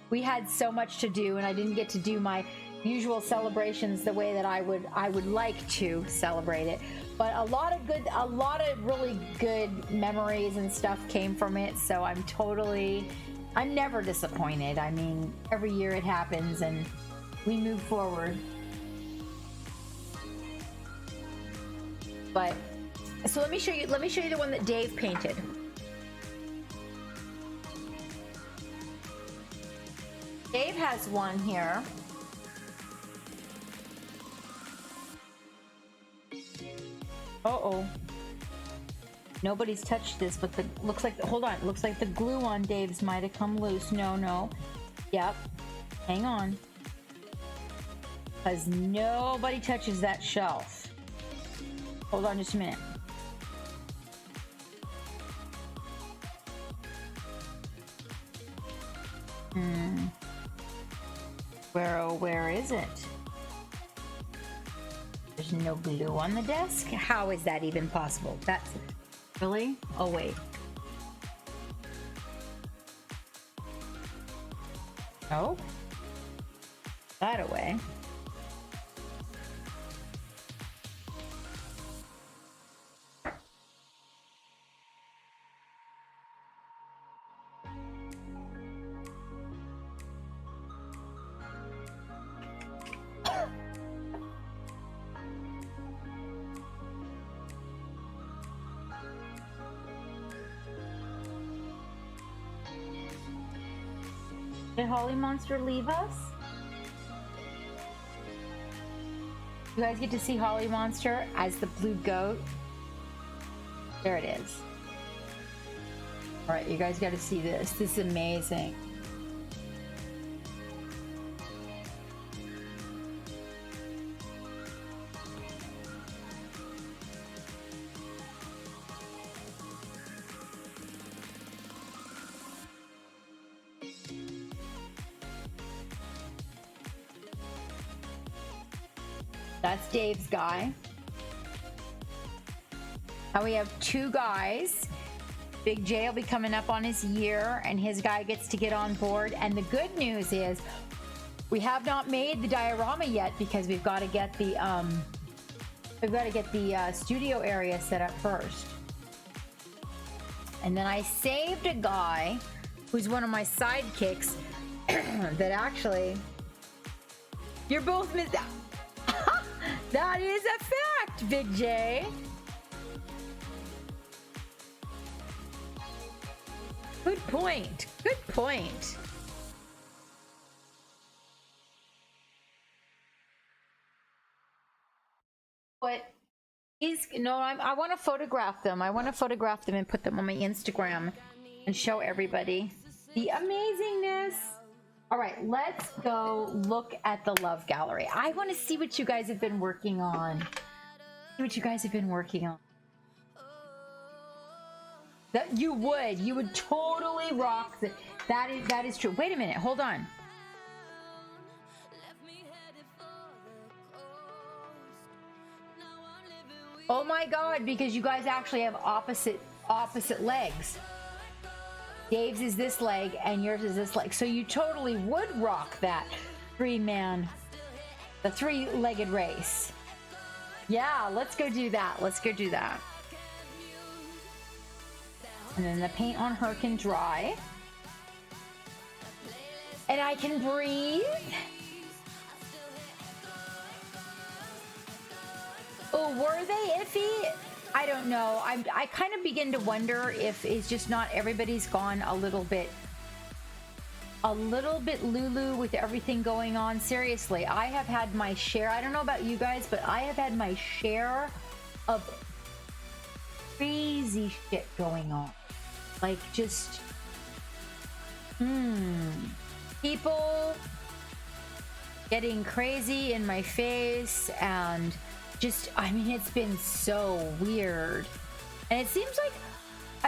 We had so much to do, and I didn't get to do my usual celebrations the way that I would like to celebrate it. But a lot of really good memories and stuff came from it. So I'm never disappointed. I mean, every year it happens, and we move forward. But so let me show you the one that Dave painted. Dave has one here. Uh-oh. Nobody's touched this, but looks like the glue on Dave's might have come loose. No. Yep. Hang on. Because nobody touches that shelf. Hold on just a minute. Where is it? There's no glue on the desk? How is that even possible? That's... Really? Oh, wait. Oh? That away. Did Holly Monster leave us? You guys get to see Holly Monster as the blue goat. There it is. All right, you guys got to see this. This is amazing. That's Dave's guy. Now we have two guys. Big J will be coming up on his year, and his guy gets to get on board. And the good news is, we have not made the diorama yet because we've got to get the studio area set up first. And then I saved a guy who's one of my sidekicks that actually, you're both missed. That is a fact, Big J. Good point. Good point. But I want to photograph them. I want to photograph them and put them on my Instagram and show everybody the amazingness. All right, let's go look at the love gallery. I want to see what you guys have been working on. See what you guys have been working on. That you would totally rock that is true. Wait a minute, hold on. Oh my god, because you guys actually have opposite legs. Dave's is this leg and yours is this leg. So you totally would rock that the three-legged race. Yeah, let's go do that. Let's go do that. And then the paint on her can dry. And I can breathe. Oh, were they iffy? I don't know. I kind of begin to wonder if it's just not everybody's gone a little bit Lulu with everything going on. Seriously, I have had my share. I don't know about you guys, but I have had my share of crazy shit going on. Like just people getting crazy in my face, and just, I mean, it's been so weird. And it seems like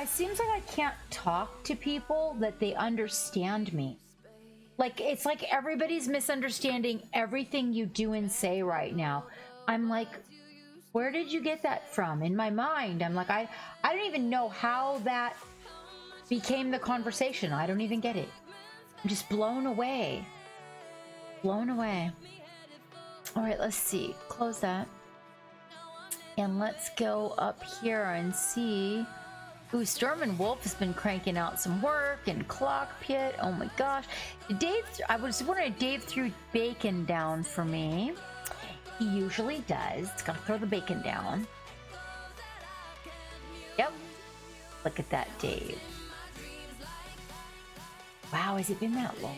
it seems like I can't talk to people that they understand me. Like, it's like everybody's misunderstanding everything you do and say right now. I'm like, where did you get that from? In my mind, I'm like, I don't even know how that became the conversation. I don't even get it. I'm just blown away. Blown away. All right, let's see. Close that. And let's go up here and see. Ooh, Storm and Wolf has been cranking out some work, and Clock Pit. Oh my gosh. Dave, I was wondering if Dave threw bacon down for me. He usually does. Gotta throw the bacon down. Yep. Look at that, Dave. Wow, has it been that long?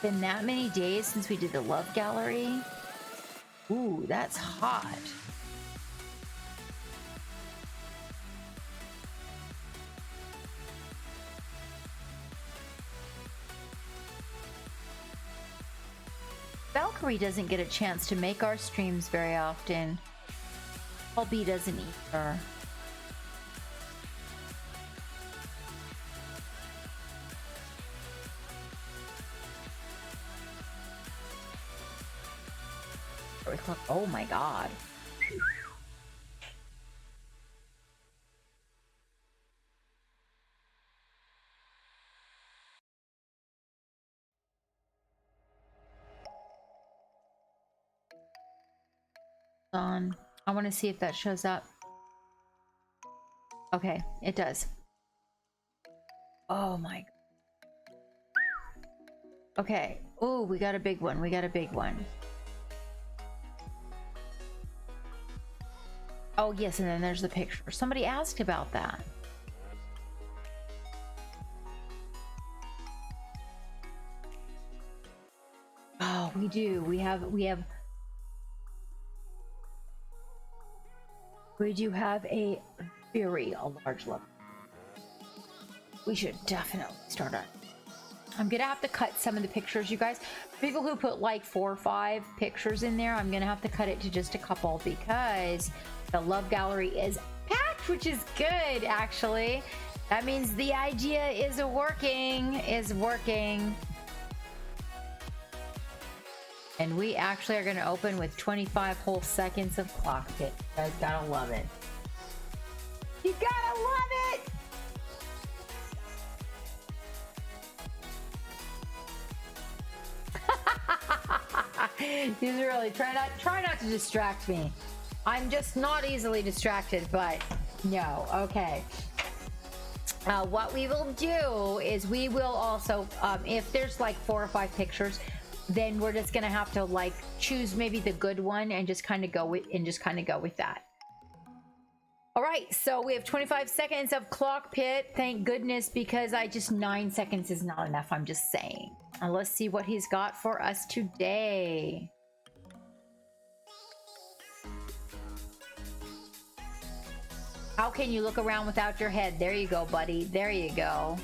Been that many days since we did the Love Gallery? Ooh, that's hot. Valkyrie doesn't get a chance to make our streams very often. Albie doesn't either. Oh my god. On. I want to see if that shows up. Okay, it does. Oh my. Okay. Oh, we got a big one. We got a big one. Oh, yes, and then there's the picture. Somebody asked about that. Oh, we do. We do have a very large level. We should definitely start on. I'm gonna have to cut some of the pictures, you guys. People who put like 4 or 5 pictures in there, I'm gonna have to cut it to just a couple because the Love Gallery is packed, which is good, actually. That means the idea is working, And we actually are gonna open with 25 whole seconds of Clock Pit. You guys gotta love it. You gotta love it! He's really try not to distract me. I'm just not easily distracted, but no. Okay. What we will do is we will also, if there's like 4 or 5 pictures, then we're just gonna have to like choose maybe the good one and just kind of go with that. All right, so we have 25 seconds of Clock Pit. Thank goodness, because 9 seconds is not enough. I'm just saying. And let's see what he's got for us today. How can you look around without your head? There you go, buddy. There you go.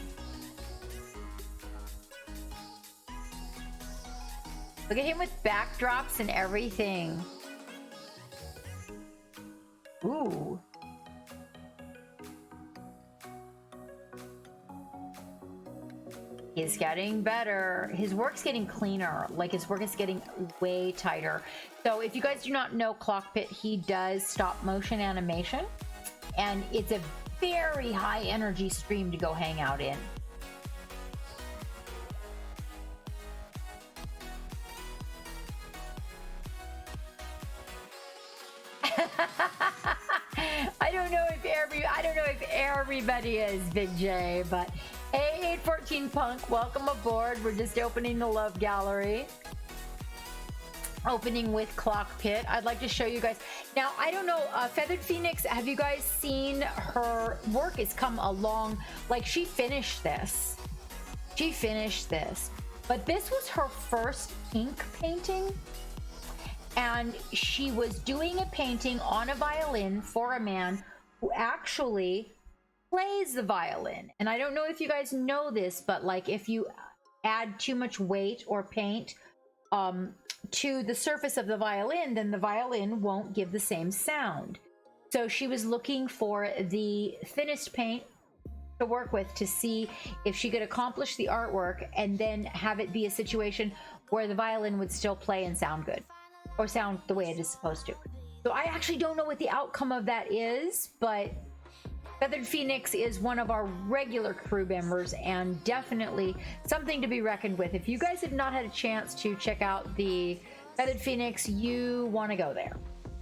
Look at him with backdrops and everything. Ooh. He's getting better. His work's getting cleaner. Like, his work is getting way tighter. So if you guys do not know Clock Pit, he does stop motion animation. And it's a very high energy stream to go hang out in. I don't know if everybody is, Big J, but A814 Punk, welcome aboard. We're just opening the Love Gallery. Opening with Clock Pit. I'd like to show you guys. Now, I don't know, Feathered Phoenix, have you guys seen her work? Has come along. Like, she finished this. But this was her first ink painting. And she was doing a painting on a violin for a man who actually plays the violin. And I don't know if you guys know this, but like if you add too much weight or paint, to the surface of the violin, then the violin won't give the same sound. So she was looking for the thinnest paint to work with to see if she could accomplish the artwork and then have it be a situation where the violin would still play and sound good, or sound the way it is supposed to. So I actually don't know what the outcome of that is, but Feathered Phoenix is one of our regular crew members and definitely something to be reckoned with. If you guys have not had a chance to check out the Feathered Phoenix, you want to go there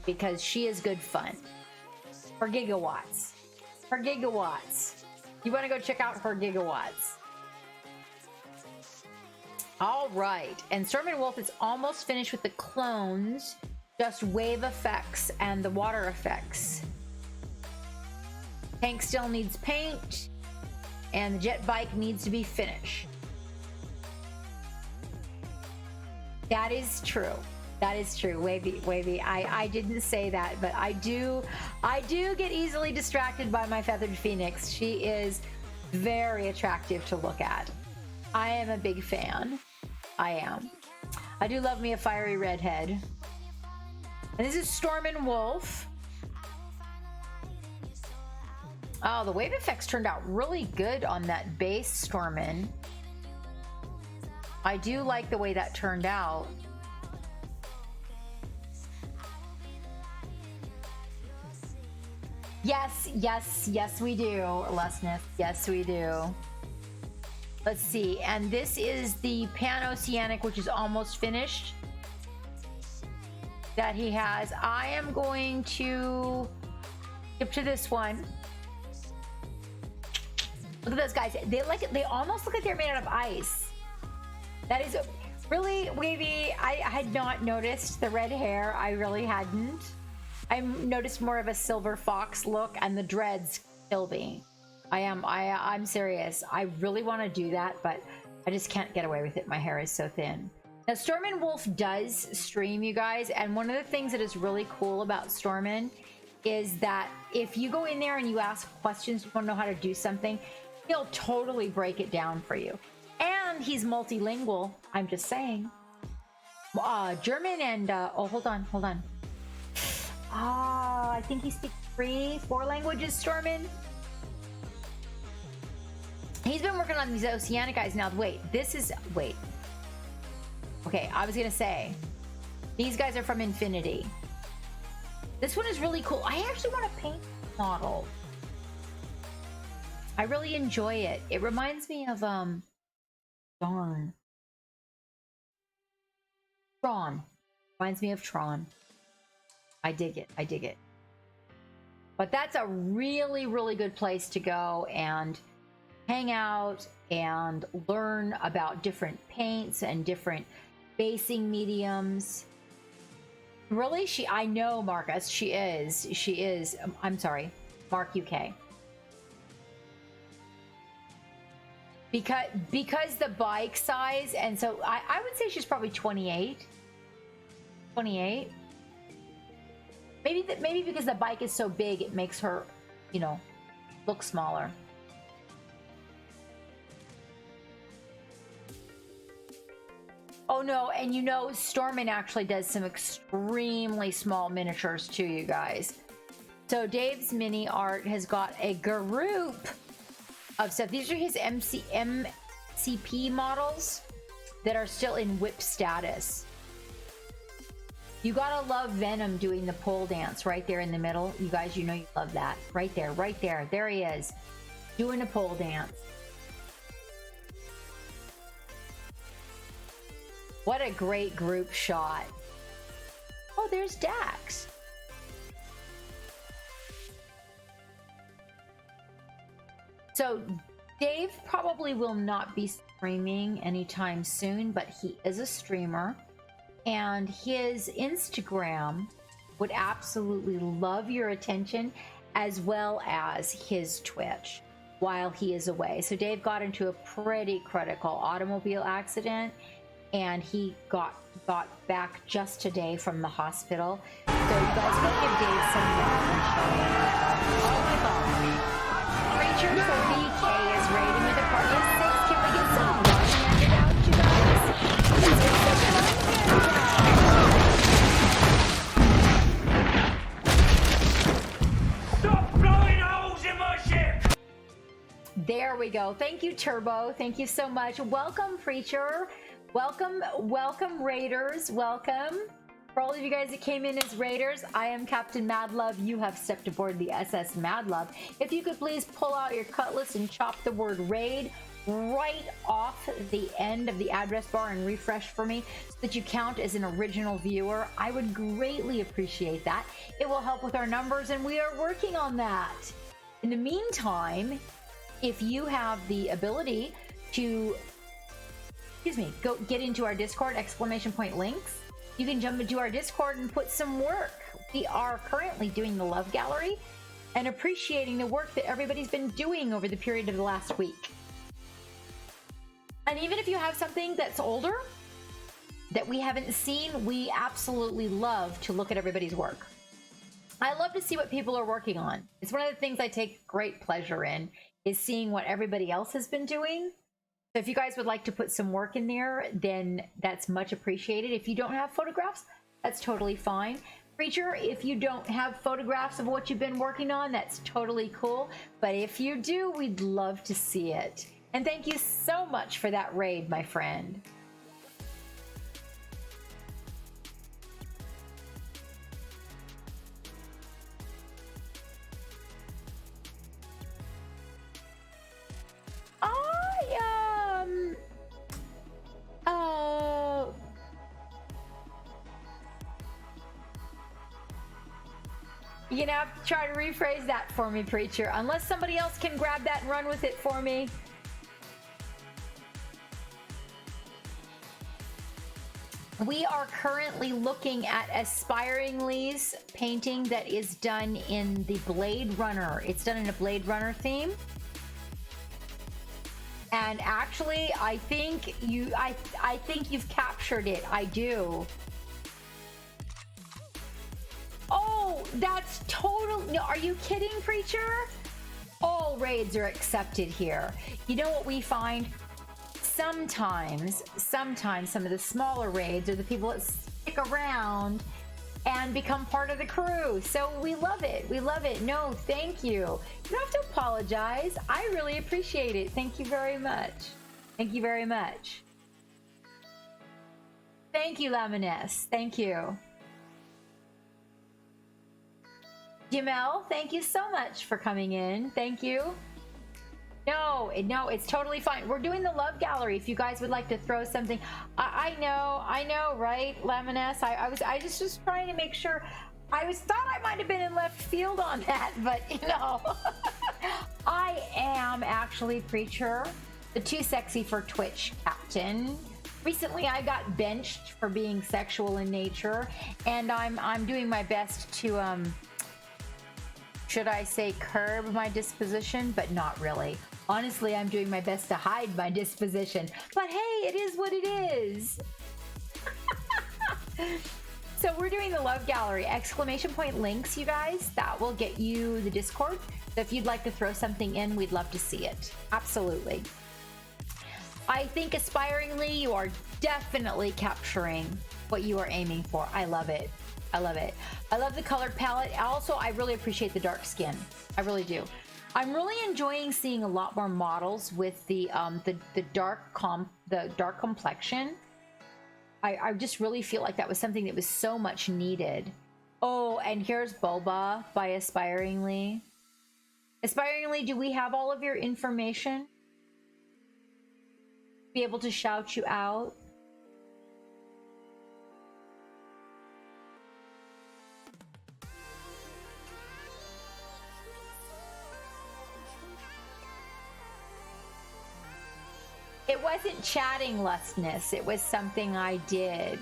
because she is good fun. Her gigawatts. Her gigawatts. You want to go check out her gigawatts. All right. And Storm Wolf is almost finished with the clones. Just wave effects and the water effects. Tank still needs paint. And the jet bike needs to be finished. That is true. That is true. Wavy. I didn't say that, but I do get easily distracted by my Feathered Phoenix. She is very attractive to look at. I am a big fan. I am. I do love me a fiery redhead. And this is Storm and Wolf. Oh, the wave effects turned out really good on that base Stormin. I do like the way that turned out. Yes, we do, Lesness. Yes, we do. Let's see. And this is the Pan-Oceanic, which is almost finished. That he has. I am going to skip to this one. Look at those guys. They almost look like they're made out of ice. That is really wavy. I had not noticed the red hair. I really hadn't. I noticed more of a silver fox look, and the dreads kill me. I'm serious. I really want to do that, but I just can't get away with it. My hair is so thin. Now, Stormin Wolf does stream, you guys, and one of the things that is really cool about Stormin is that if you go in there and you ask questions, you want to know how to do something, he'll totally break it down for you. And he's multilingual. I'm just saying. German and hold on. I think he speaks 4 languages, Stormin. He's been working on these Oceanic guys now. Wait. Okay, I was gonna say, these guys are from Infinity. This one is really cool. I actually want to paint this model. I really enjoy it. It reminds me of Tron. Reminds me of Tron. I dig it. But that's a really, really good place to go and hang out and learn about different paints and different basing mediums. Really, I know Marcus, she is, I'm sorry, Mark UK. Because the bike size, and so I would say she's probably 28. Maybe because the bike is so big, it makes her, look smaller. Oh no, and Stormin actually does some extremely small miniatures too, you guys. So Dave's Mini Art has got a group of stuff. These are his MCP models that are still in whip status. You gotta love Venom doing the pole dance right there in the middle. You guys, you love that. Right there. There he is, doing a pole dance. What a great group shot. Oh, there's Dax. So Dave probably will not be streaming anytime soon, but he is a streamer. And his Instagram would absolutely love your attention, as well as his Twitch while he is away. So Dave got into a pretty critical automobile accident, and he got back just today from the hospital. So you guys go give Dave some love. Oh my gosh. Preacher 40K is rating with a party of 6. Can we get some love handed out, you guys? Let's get some love handed out. go. Thank you, Turbo. Thank you so much. Welcome, Preacher. Welcome, Raiders. Welcome. For all of you guys that came in as Raiders, I am Captain Madlove. You have stepped aboard the SS Madlove. If you could please pull out your cutlass and chop the word raid right off the end of the address bar and refresh for me so that you count as an original viewer, I would greatly appreciate that. It will help with our numbers, and we are working on that. In the meantime, if you have the ability to, go get into our Discord, ! Links, you can jump into our Discord and put some work. We are currently doing the Love Gallery and appreciating the work that everybody's been doing over the period of the last week. And even if you have something that's older that we haven't seen, we absolutely love to look at everybody's work. I love to see what people are working on. It's one of the things I take great pleasure in, is seeing what everybody else has been doing. So if you guys would like to put some work in there, then that's much appreciated. If you don't have photographs, that's totally fine. Preacher, if you don't have photographs of what you've been working on, that's totally cool. But if you do, we'd love to see it. And thank you so much for that raid, my friend. You're gonna have to try to rephrase that for me, Preacher. Unless somebody else can grab that and run with it for me. We are currently looking at Aspiringly's painting that is done in the Blade Runner. It's done in a Blade Runner theme. And actually, I think you've captured it. I do. Oh, that's total. No, are you kidding, Preacher? All raids are accepted here. You know what we find? Sometimes some of the smaller raids are the people that stick around and become part of the crew. So we love it. We love it. No, thank you. You don't have to apologize. I really appreciate it. Thank you very much. Thank you very much. Thank you, Laminess. Thank you. Jamel, thank you so much for coming in. Thank you. No, it's totally fine. We're doing the Love Gallery. If you guys would like to throw something, I know, right, Laminess? I was just trying to make sure. Thought I might have been in left field on that, but I am actually, Preacher, the too sexy for Twitch captain. Recently, I got benched for being sexual in nature, and I'm doing my best to should I say curb my disposition, but not really. Honestly, I'm doing my best to hide my disposition, but hey, it is what it is. So we're doing the Love Gallery, ! Links, you guys. That will get you the Discord. So if you'd like to throw something in, we'd love to see it. Absolutely. I think Aspiringly, you are definitely capturing what you are aiming for. I love it. I love it. I love the color palette. Also, I really appreciate the dark skin. I really do. I'm really enjoying seeing a lot more models with the dark complexion. I just really feel like that was something that was so much needed. Oh, and here's Boba by Aspiringly. Aspiringly, do we have all of your information? Be able to shout you out? It wasn't chatting lustness. It was something I did.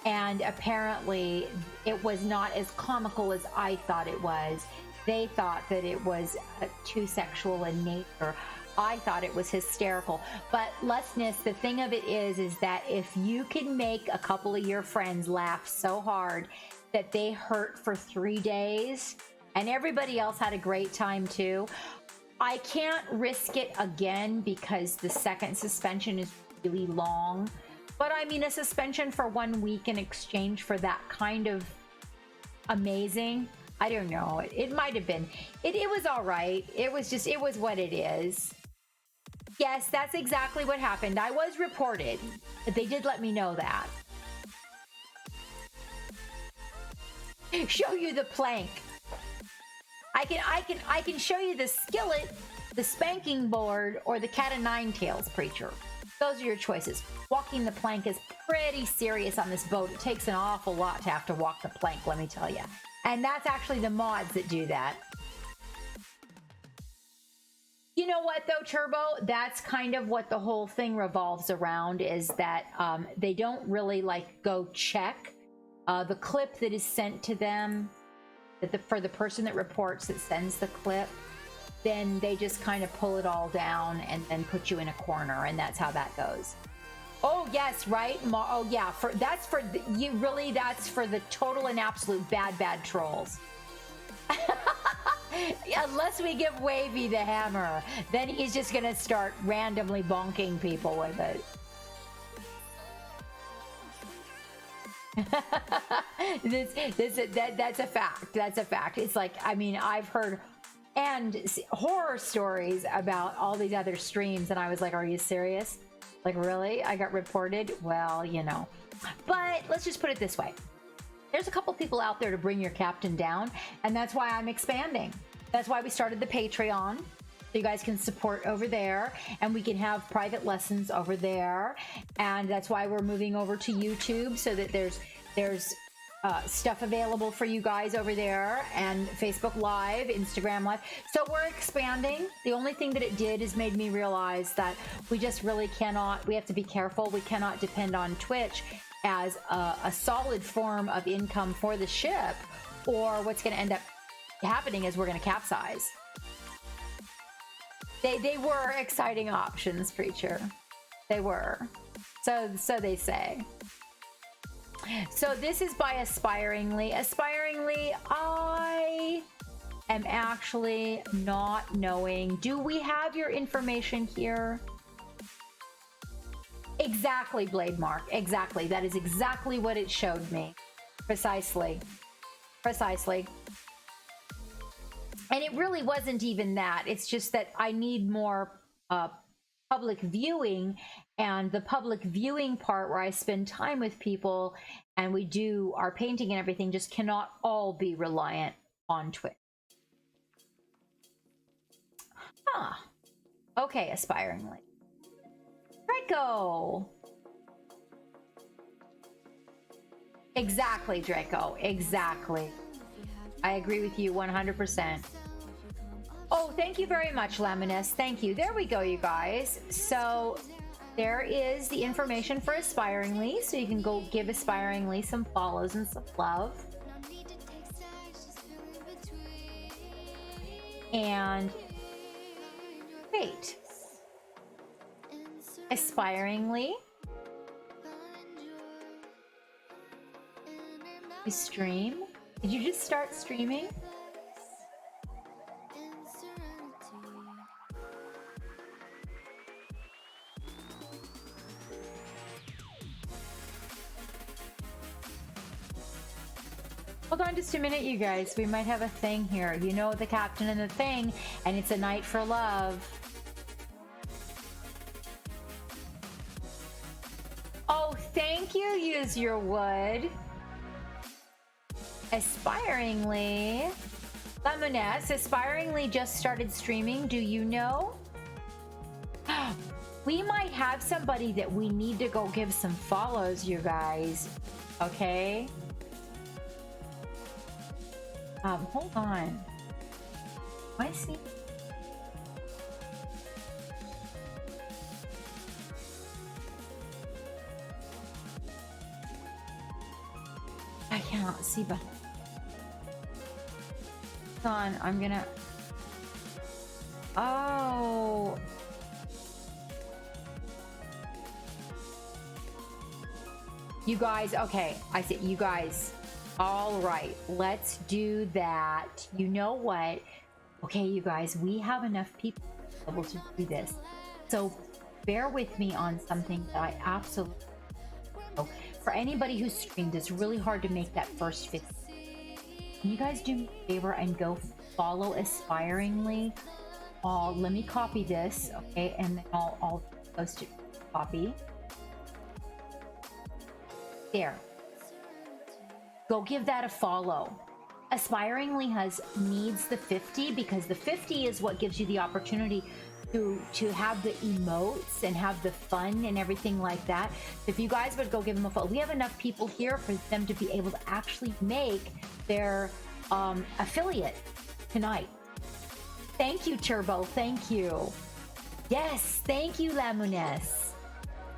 And apparently it was not as comical as I thought it was. They thought that it was too sexual in nature. I thought it was hysterical. But lustness, the thing of it is that if you can make a couple of your friends laugh so hard that they hurt for 3 days and everybody else had a great time too, I can't risk it again because the second suspension is really long. But I mean, a suspension for 1 week in exchange for that kind of amazing, I don't know. It might have been. It was all right. It was what it is. Yes, that's exactly what happened. I was reported. They did let me know that. Show you the plank. I can show you the skillet, the spanking board, or the cat of nine tails, preacher. Those are your choices. Walking the plank is pretty serious on this boat. It takes an awful lot to have to walk the plank, let me tell you. And that's actually the mods that do that. You know what though, Turbo? That's kind of what the whole thing revolves around, is that they don't really like go check the clip that is sent to them, that for the person that reports, that sends the clip, then they just kind of pull it all down and then put you in a corner, and that's how that goes. Oh yes, right. Oh yeah, that's for the total and absolute bad trolls. Unless we give Wavy the hammer, then he's just gonna start randomly bonking people with it. That's a fact. That's a fact. It's like, I mean, I've heard horror stories about all these other streams, and I was like, are you serious? Like, really? I got reported? Well, you know. But let's just put it this way. There's a couple people out there to bring your captain down, and that's why I'm expanding. That's why we started the Patreon, so you guys can support over there, and we can have private lessons over there. And that's why we're moving over to YouTube, so that there's stuff available for you guys over there, and Facebook Live, Instagram Live. So we're expanding. The only thing that it did is made me realize that we just really cannot, we have to be careful. We cannot depend on Twitch as a solid form of income for the ship, or what's going to end up happening is we're going to capsize. They were exciting options, preacher. They were. So they say. So this is by Aspiringly. Aspiringly, I am actually not knowing. Do we have your information here? Exactly, Blade Mark. Exactly. That is exactly what it showed me. Precisely. Precisely. And it really wasn't even that. It's just that I need more public viewing, and the public viewing part where I spend time with people and we do our painting and everything just cannot all be reliant on Twitch. Huh. Okay, Aspiringly. Draco. Exactly, Draco. Exactly. I agree with you 100%. Oh, thank you very much, Laminus. Thank you. There we go, you guys. So there is the information for Aspiringly. So you can go give Aspiringly some follows and some love. And wait. Aspiringly. You stream? Did you just start streaming? Hold on just a minute, you guys. We might have a thing here. You know the captain and the thing, and it's a night for love. Oh, thank you, Use Your Wood. Aspiringly. Lemoness, Aspiringly just started streaming. Do you know? We might have somebody that we need to go give some follows, you guys. Okay? Hold on. I see. I cannot see, but hold on. I'm gonna. Oh. You guys, okay. I see. You guys. All right, let's do that. You know what? Okay, you guys, we have enough people able to do this. So bear with me on something that I absolutely know. For anybody who streamed, it's really hard to make that first 50. can you guys do me a favor and go follow Aspiringly? Let me copy this, okay, and then I'll post it. Copy. There. Go give that a follow. Aspiringly needs the 50 because the 50 is what gives you the opportunity to have the emotes and have the fun and everything like that. If you guys would go give them a follow, we have enough people here for them to be able to actually make their affiliate tonight. Thank you, Turbo. Thank you. Yes, thank you, Lamunes.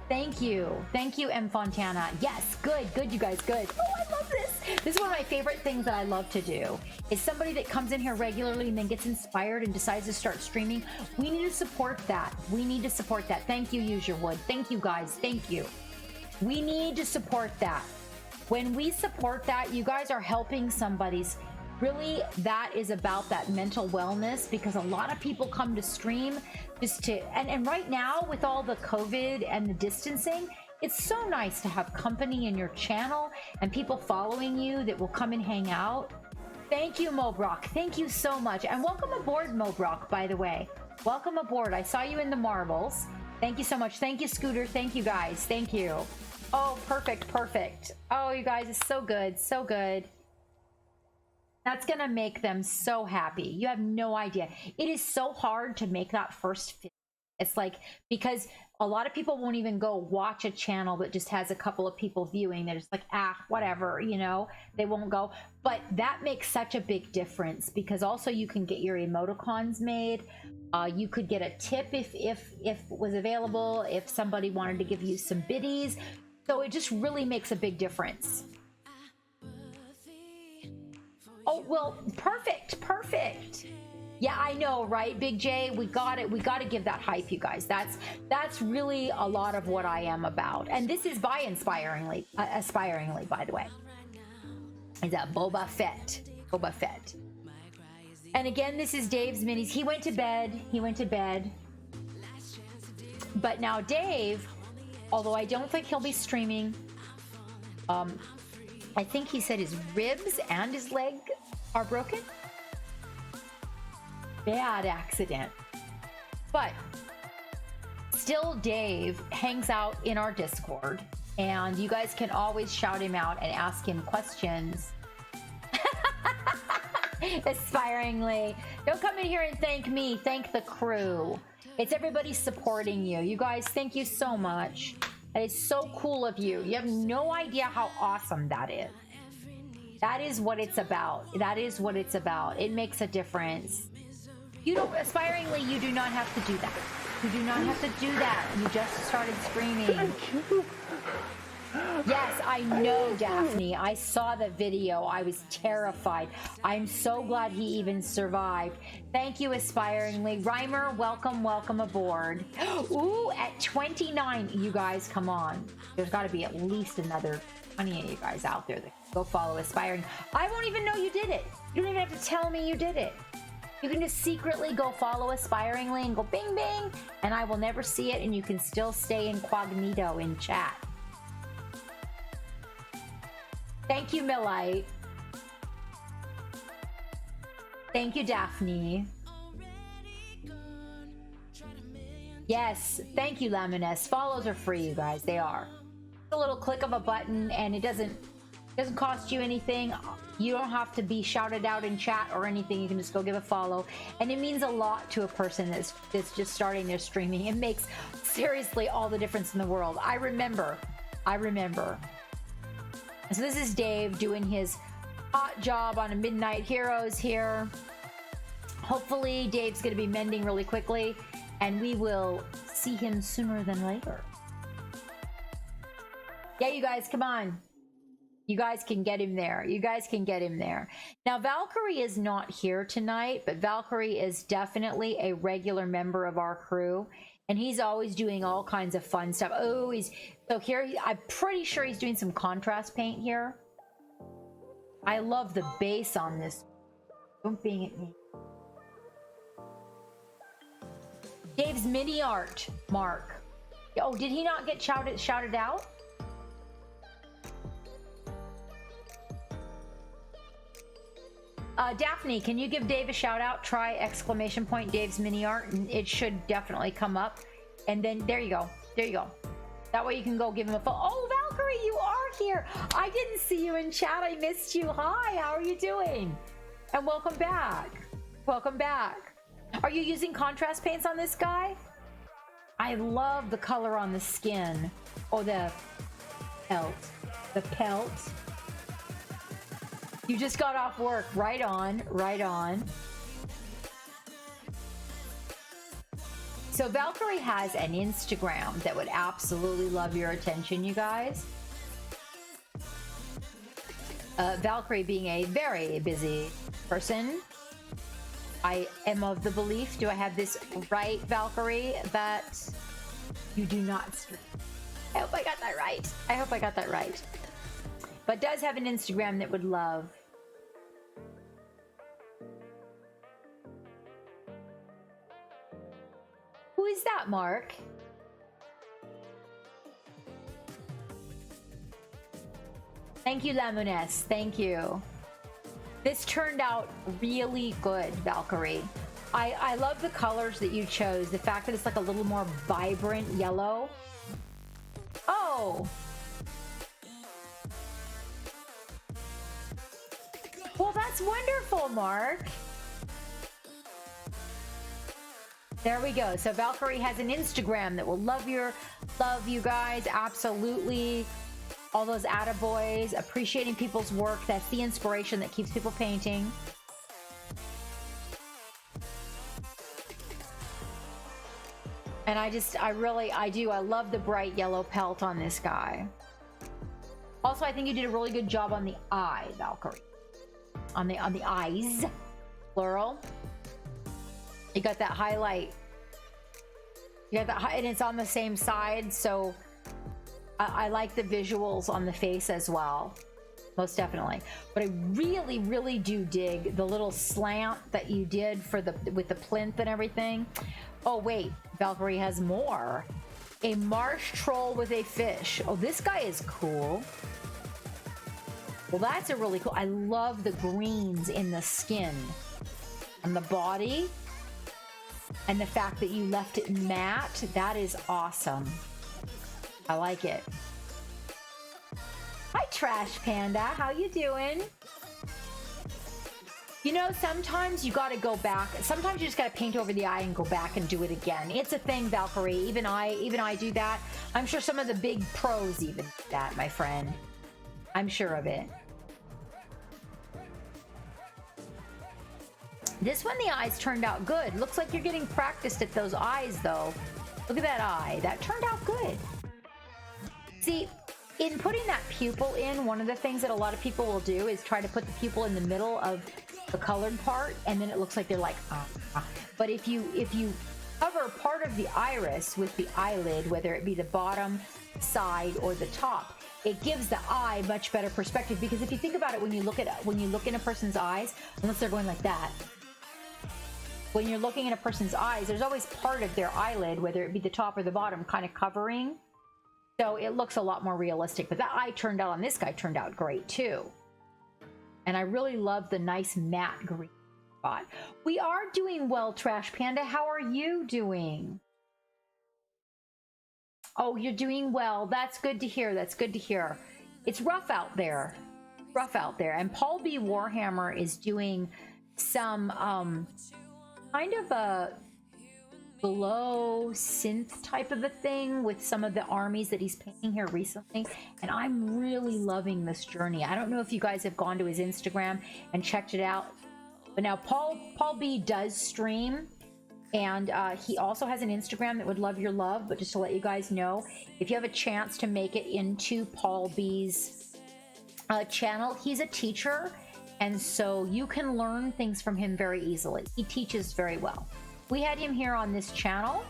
Thank you. Thank you, M. Fontana. Yes, good, you guys, good. Oh, I love this. This is one of my favorite things that I love to do. Is somebody that comes in here regularly and then gets inspired and decides to start streaming. We need to support that. We need to support that. Thank you, Use Your Wood. Thank you, guys. Thank you. We need to support that. When we support that, you guys are helping somebody's. Really, that is about that mental wellness, because a lot of people come to stream just to, and right now with all the COVID and the distancing, it's so nice to have company in your channel and people following you that will come and hang out. Thank you, Mobrock. Thank you so much. And welcome aboard, Mobrock, by the way. Welcome aboard. I saw you in the marbles. Thank you so much. Thank you, Scooter. Thank you, guys. Thank you. Oh, perfect. Oh, you guys, it's so good. So good. That's going to make them so happy. You have no idea. It is so hard to make that first fit. It's like, because a lot of people won't even go watch a channel that just has a couple of people viewing. They're just like, whatever, you know, they won't go. But that makes such a big difference, because also you can get your emoticons made. You could get a tip if it was available, if somebody wanted to give you some biddies. So it just really makes a big difference. Oh, well, perfect. Yeah, I know, right, Big J? We got it. We got to give that hype, you guys. That's really a lot of what I am about. And this is by Aspiringly, by the way. Is that Boba Fett. And again, this is Dave's minis. He went to bed. But now Dave, although I don't think he'll be streaming, I think he said his ribs and his leg are broken. Bad accident. But still, Dave hangs out in our Discord, and you guys can always shout him out and ask him questions. Aspiringly. Don't come in here and thank me. Thank the crew. It's everybody supporting you. You guys, thank you so much. That is so cool of you. You have no idea how awesome that is. That is what it's about. It makes a difference. You don't, Aspiringly, you do not have to do that. You just started screaming. Yes, I know, Daphne. I saw the video. I was terrified. I'm so glad he even survived. Thank you, Aspiringly. Reimer, welcome aboard. Ooh, at 29, you guys, come on. There's got to be at least another 20 of you guys out there that go follow Aspiring. I won't even know you did it. You don't even have to tell me you did it. You can just secretly go follow Aspiringly and go bing, bing, and I will never see it, and you can still stay incognito in chat. Thank you, Millite. Thank you, Daphne. Yes, thank you, Laminess. Follows are free, you guys. They are. A little click of a button, and it doesn't cost you anything. You don't have to be shouted out in chat or anything. You can just go give a follow, and it means a lot to a person that's just starting their streaming. It makes seriously all the difference in the world. I remember. So this is Dave doing his hot job on a Midnight Heroes here. Hopefully Dave's going to be mending really quickly, and we will see him sooner than later. Yeah, you guys, come on. You guys can get him there. Now, Valkyrie is not here tonight, but Valkyrie is definitely a regular member of our crew, and he's always doing all kinds of fun stuff. Oh, so here, I'm pretty sure he's doing some contrast paint here. I love the base on this. Don't bang at me. Dave's mini art, Mark. Oh, did he not get shouted out? Daphne, can you give Dave a shout out? Try exclamation point Dave's mini art, and it should definitely come up. And then there you go. There you go. That way you can go give him a phone. Oh, Valkyrie, you are here. I didn't see you in chat. I missed you. Hi, how are you doing? And welcome back. Welcome back. Are you using contrast paints on this guy? I love the color on the skin. Oh, the pelt. The pelt. You just got off work. Right on. Right on. So Valkyrie has an Instagram that would absolutely love your attention, you guys. Valkyrie being a very busy person, I am of the belief, do I have this right, Valkyrie, that you do not stream? I hope I got that right. I hope I got that right. But does have an Instagram that would love. Who is that, Mark? Thank you, Lemoness. Thank you. This turned out really good, Valkyrie. I love the colors that you chose. The fact that it's like a little more vibrant yellow. Oh. Well, that's wonderful, Mark. There we go. So Valkyrie has an Instagram that will love you guys. Absolutely. All those attaboys, appreciating people's work. That's the inspiration that keeps people painting. And I love the bright yellow pelt on this guy. Also, I think you did a really good job on the eye, Valkyrie. On the eyes, plural. You got that highlight. You got that, and it's on the same side, so I like the visuals on the face as well, most definitely. But I really, really do dig the little slant that you did for with the plinth and everything. Oh wait, Valkyrie has more. A marsh troll with a fish. Oh, this guy is cool. Well, that's a really cool. I love the greens in the skin and the body. And the fact that you left it matte, that is awesome. I like it. Hi, Trash Panda. How you doing? You know, sometimes you got to go back. Sometimes you just got to paint over the eye and go back and do it again. It's a thing, Valkyrie. Even I do that. I'm sure some of the big pros even do that, my friend. I'm sure of it. This one, the eyes turned out good. Looks like you're getting practiced at those eyes, though. Look at that eye. That turned out good. See, in putting that pupil in, one of the things that a lot of people will do is try to put the pupil in the middle of the colored part, and then it looks like they're like, But if you cover part of the iris with the eyelid, whether it be the bottom, side, or the top, it gives the eye much better perspective. Because if you think about it, when you look in a person's eyes, unless they're going like that, when you're looking at a person's eyes, there's always part of their eyelid, whether it be the top or the bottom, kind of covering. So it looks a lot more realistic. But that eye turned out on this guy turned out great too. And I really love the nice matte green spot. We are doing well, Trash Panda. How are you doing? Oh, you're doing well. That's good to hear. That's good to hear. It's rough out there. Rough out there. And Paul B. Warhammer is doing some kind of a glow synth type of a thing with some of the armies that he's painting here recently, and I'm really loving this journey. I don't know if you guys have gone to his Instagram and checked it out, but now Paul B does stream, and he also has an Instagram that would love your love. But just to let you guys know, if you have a chance to make it into Paul B's channel, he's a teacher, and so you can learn things from him very easily. He teaches very well. We had him here on this channel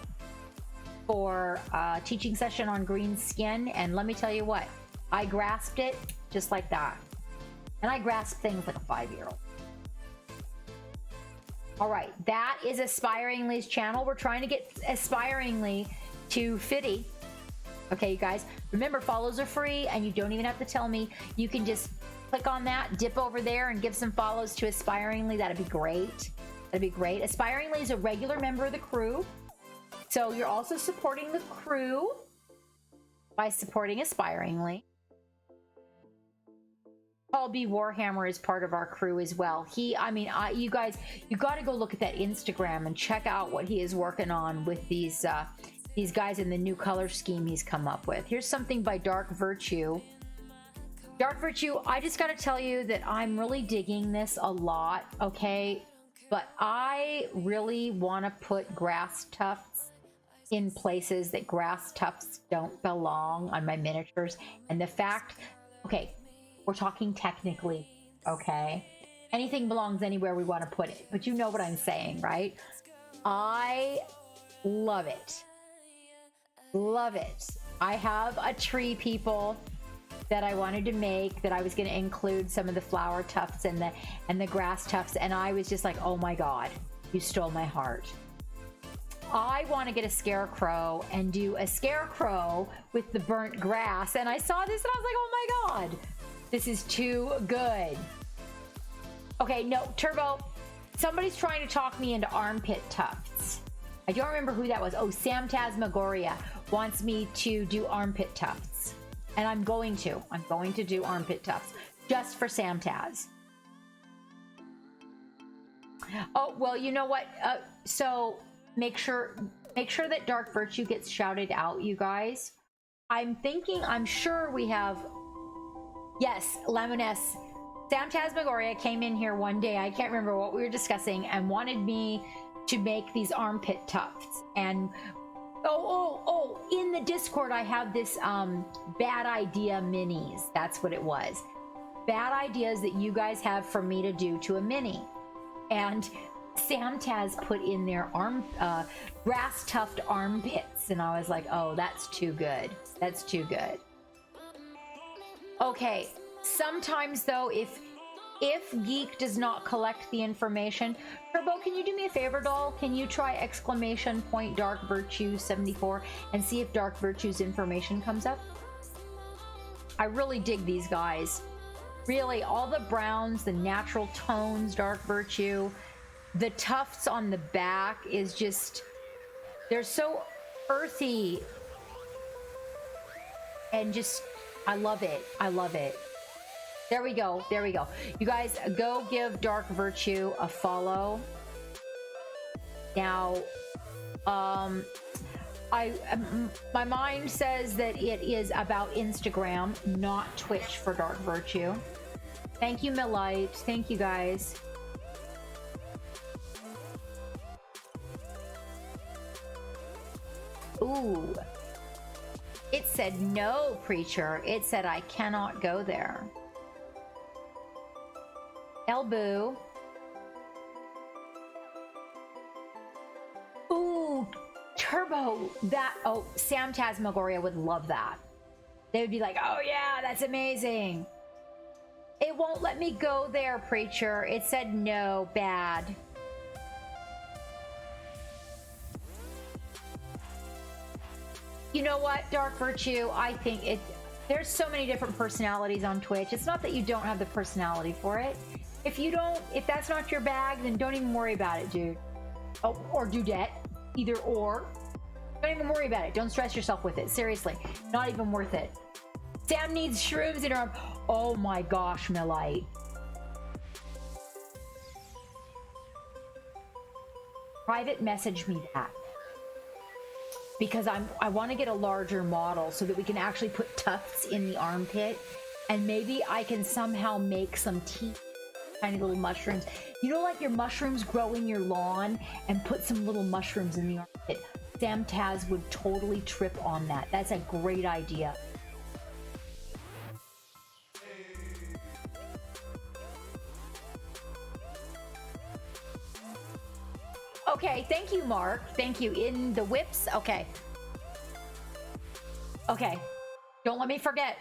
for a teaching session on green skin, and let me tell you what, I grasped it just like that. And I grasp things like a 5-year-old. All right, that is Aspiringly's channel. We're trying to get Aspiringly to 50. Okay, you guys, remember, follows are free, and you don't even have to tell me. You can just click on that, dip over there, and give some follows to Aspiringly. That'd be great. That'd be great. Aspiringly is a regular member of the crew. So you're also supporting the crew by supporting Aspiringly. Paul B. Warhammer is part of our crew as well. You guys, you got to go look at that Instagram and check out what he is working on with these guys in the new color scheme he's come up with. Here's something by Dark Virtue. Dark Virtue, I just got to tell you that I'm really digging this a lot, okay? But I really want to put grass tufts in places that grass tufts don't belong on my miniatures. And the fact, okay, we're talking technically, okay? Anything belongs anywhere we want to put it. But you know what I'm saying, right? I love it. Love it. I have a tree, people, that I wanted to make, that I was going to include some of the flower tufts and the grass tufts, and I was just like, oh my god, you stole my heart. I want to get a scarecrow and do a scarecrow with the burnt grass, and I saw this and I was like, oh my god, this is too good. Okay, no, Turbo, somebody's trying to talk me into armpit tufts. I don't remember who that was. Oh, Sam Tasmagoria wants me to do armpit tufts. And I'm going to do armpit tufts just for Sam Taz. Oh, well, you know what? So make sure that Dark Virtue gets shouted out, you guys. I'm sure we have, yes, Lemoness. Sam Tasmagoria came in here one day, I can't remember what we were discussing, and wanted me to make these armpit tufts. And in the Discord I have this bad idea minis. That's what it was. Bad ideas that you guys have for me to do to a mini. And Sam Taz put in their grass tuft armpits, and I was like, oh, that's too good. That's too good. Okay, sometimes though, if Geek does not collect the information, Turbo, can you do me a favor, doll? Can you try ! Dark Virtue 74 and see if Dark Virtue's information comes up? I really dig these guys. Really, all the browns, the natural tones, Dark Virtue, the tufts on the back is just, they're so earthy. And just, I love it. I love it. There we go. There we go. You guys, go give Dark Virtue a follow. Now, my mind says that it is about Instagram, not Twitch for Dark Virtue. Thank you, Millite. Thank you, guys. Ooh. It said no, Preacher. It said I cannot go there. Elboo. Ooh, Turbo. Sam Tasmagoria would love that. They would be like, oh yeah, that's amazing. It won't let me go there, Preacher. It said no, bad. You know what, Dark Virtue? I think there's so many different personalities on Twitch. It's not that you don't have the personality for it. If that's not your bag, then don't even worry about it, dude. Oh, or dudette. Either or. Don't even worry about it. Don't stress yourself with it. Seriously. Not even worth it. Sam needs shrooms in her arm. Oh my gosh, Millite. Private message me that. Because I want to get a larger model so that we can actually put tufts in the armpit. And maybe I can somehow make some teeth. Tiny little mushrooms. You know, like your mushrooms grow in your lawn, and put some little mushrooms in the armpit. Sam Taz would totally trip on that. That's a great idea. Okay, thank you, Mark. Thank you. In the whips? Okay. Okay. Don't let me forget.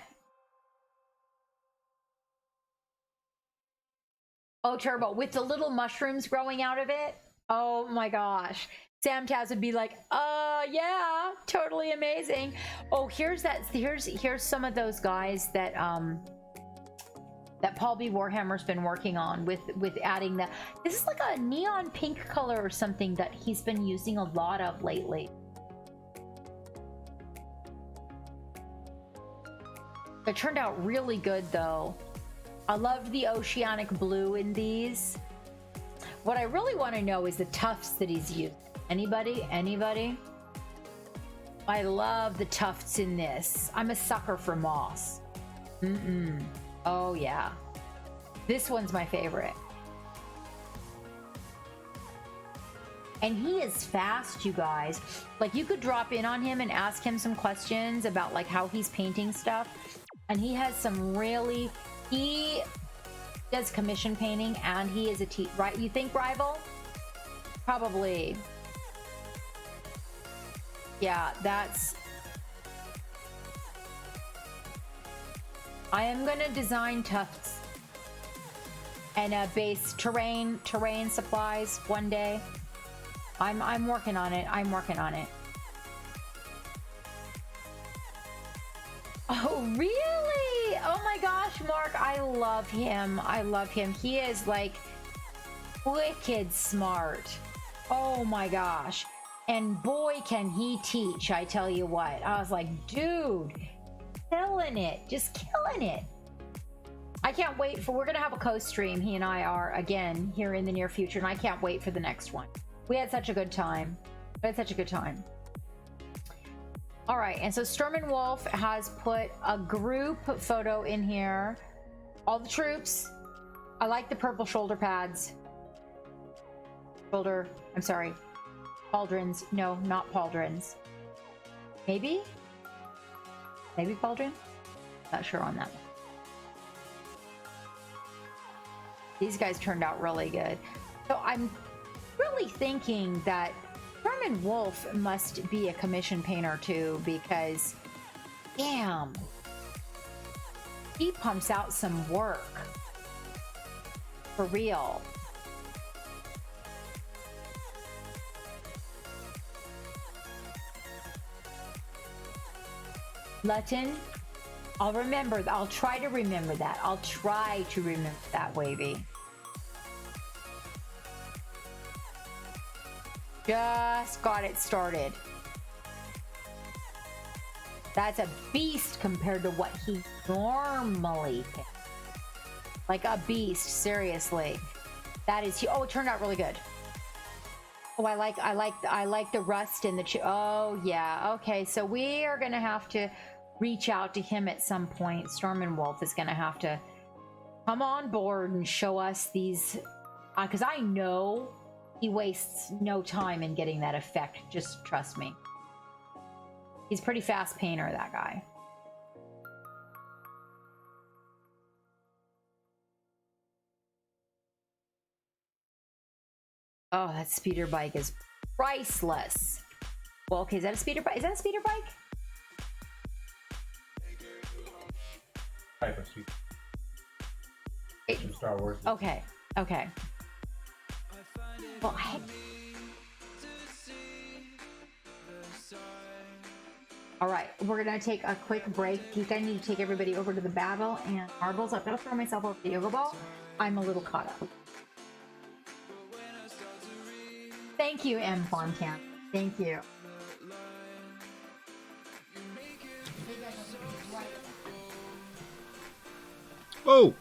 Oh, Turbo, with the little mushrooms growing out of it? Oh my gosh. Sam Taz would be like, yeah, totally amazing. Oh, here's some of those guys that that Paul B. Warhammer's been working on with adding that. This is like a neon pink color or something that he's been using a lot of lately. It turned out really good though. I loved the oceanic blue in these. What I really want to know is the tufts that he's used. Anybody? Anybody? I love the tufts in this. I'm a sucker for moss. Oh yeah. This one's my favorite. And he is fast, you guys. Like, you could drop in on him and ask him some questions about like how he's painting stuff. And he has some really, he does commission painting and he is a right? You think rival? Probably. Yeah, that's... I am gonna design tufts and base terrain supplies one day. I'm working on it. I'm working on it. Oh, really? Oh my gosh, Mark, I love him. I love him. He is like wicked smart. Oh my gosh. And boy, can he teach, I tell you what. I was like, dude, killing it. Just killing it. I can't wait for, we're going to have a co-stream. He and I are again here in the near future. And I can't wait for the next one. We had such a good time. We had such a good time. All right. And so Sturman Wolf has put a group photo in here. All the troops. I like the purple shoulder pads. I'm sorry. Pauldrons. No, not pauldrons. Maybe? Maybe pauldron? Not sure on that. These guys turned out really good. So I'm really thinking that Sturman Wolf must be a commission painter too, because damn, he pumps out some work. For real. Lutton, I'll remember. I'll try to remember that. I'll try to remember that, Wavy. Just got it started. That's a beast compared to what he normally picks. Like a beast, seriously. That is, oh, it turned out really good. Oh, I like the rust in the oh yeah, okay. So we are gonna have to reach out to him at some point. Stormin Wolf is gonna have to come on board and show us these, because I know he wastes no time in getting that effect. Just trust me. He's a pretty fast painter, that guy. Oh, that speeder bike is priceless. Well, okay, is that a speeder bike? Is that a speeder bike? Type of speeder. From Star Wars. Okay, okay. Well, all right, we're gonna take a quick break. I need to take everybody over to the battle and marbles. I've got to throw myself over the yoga ball. I'm a little caught up. Thank you, M. Fontan. Thank you. Oh,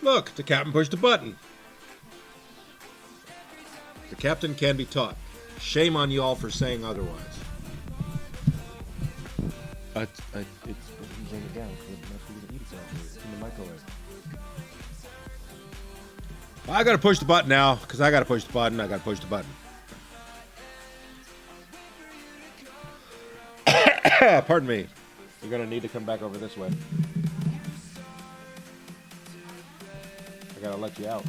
look, the captain pushed a button. The captain can be taught. Shame on you all for saying otherwise. It's when you bring it down because it must be the heat it's in the microwave. I gotta push the button now, because I gotta push the button. I gotta push the button. Pardon me. You're gonna need to come back over this way. I gotta let you out.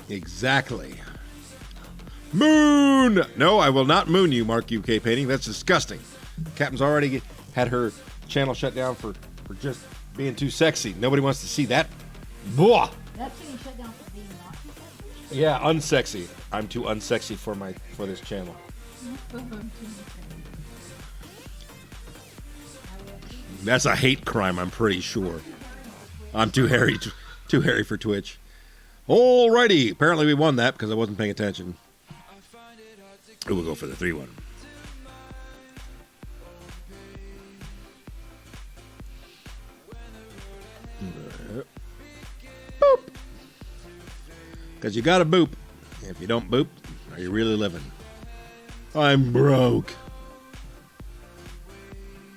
Exactly. Moon! No, I will not moon you, Mark UK Painting. That's disgusting. Captain's already had her channel shut down for just being too sexy. Nobody wants to see that. Blah! That's getting shut down for being not too sexy? Yeah, unsexy. I'm too unsexy for this channel. That's a hate crime, I'm pretty sure. I'm too hairy for Twitch. Alrighty, apparently we won that because I wasn't paying attention. We'll go for the 3-1. Boop. Because you gotta boop. If you don't boop, are you really living? I'm broke.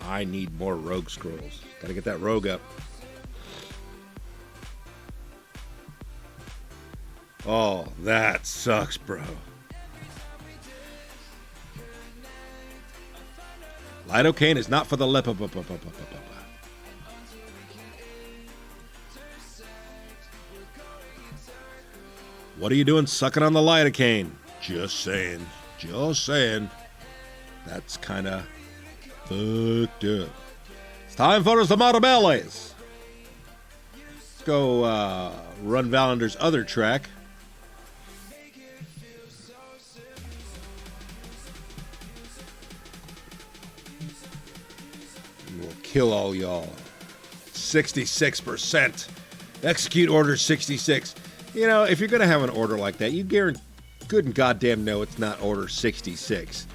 I need more rogue scrolls. Gotta get that rogue up. Oh, that sucks, bro. Lidocaine is not for the lip. What are you doing sucking on the lidocaine? Just saying. Just saying. That's kind of fucked up. It's time for some autobellies. Let's go run Valander's other track. We'll kill all y'all. 66%. Execute order 66. You know, if you're going to have an order like that, you guarantee good and goddamn know it's not order 66.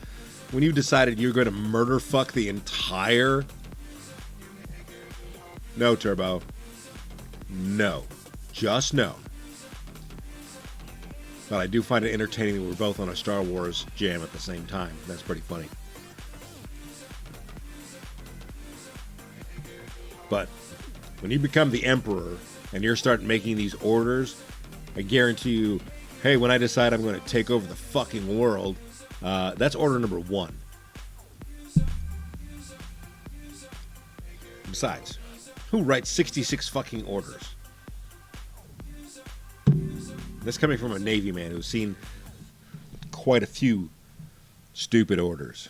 When you decided you're going to murder fuck the entire... No, Turbo. No. Just no. But I do find it entertaining that we're both on a Star Wars jam at the same time. That's pretty funny. But when you become the Emperor and you're starting making these orders, I guarantee you, hey, when I decide I'm going to take over the fucking world, that's order number 1. Besides, who writes 66 fucking orders? This coming from a Navy man who's seen quite a few stupid orders.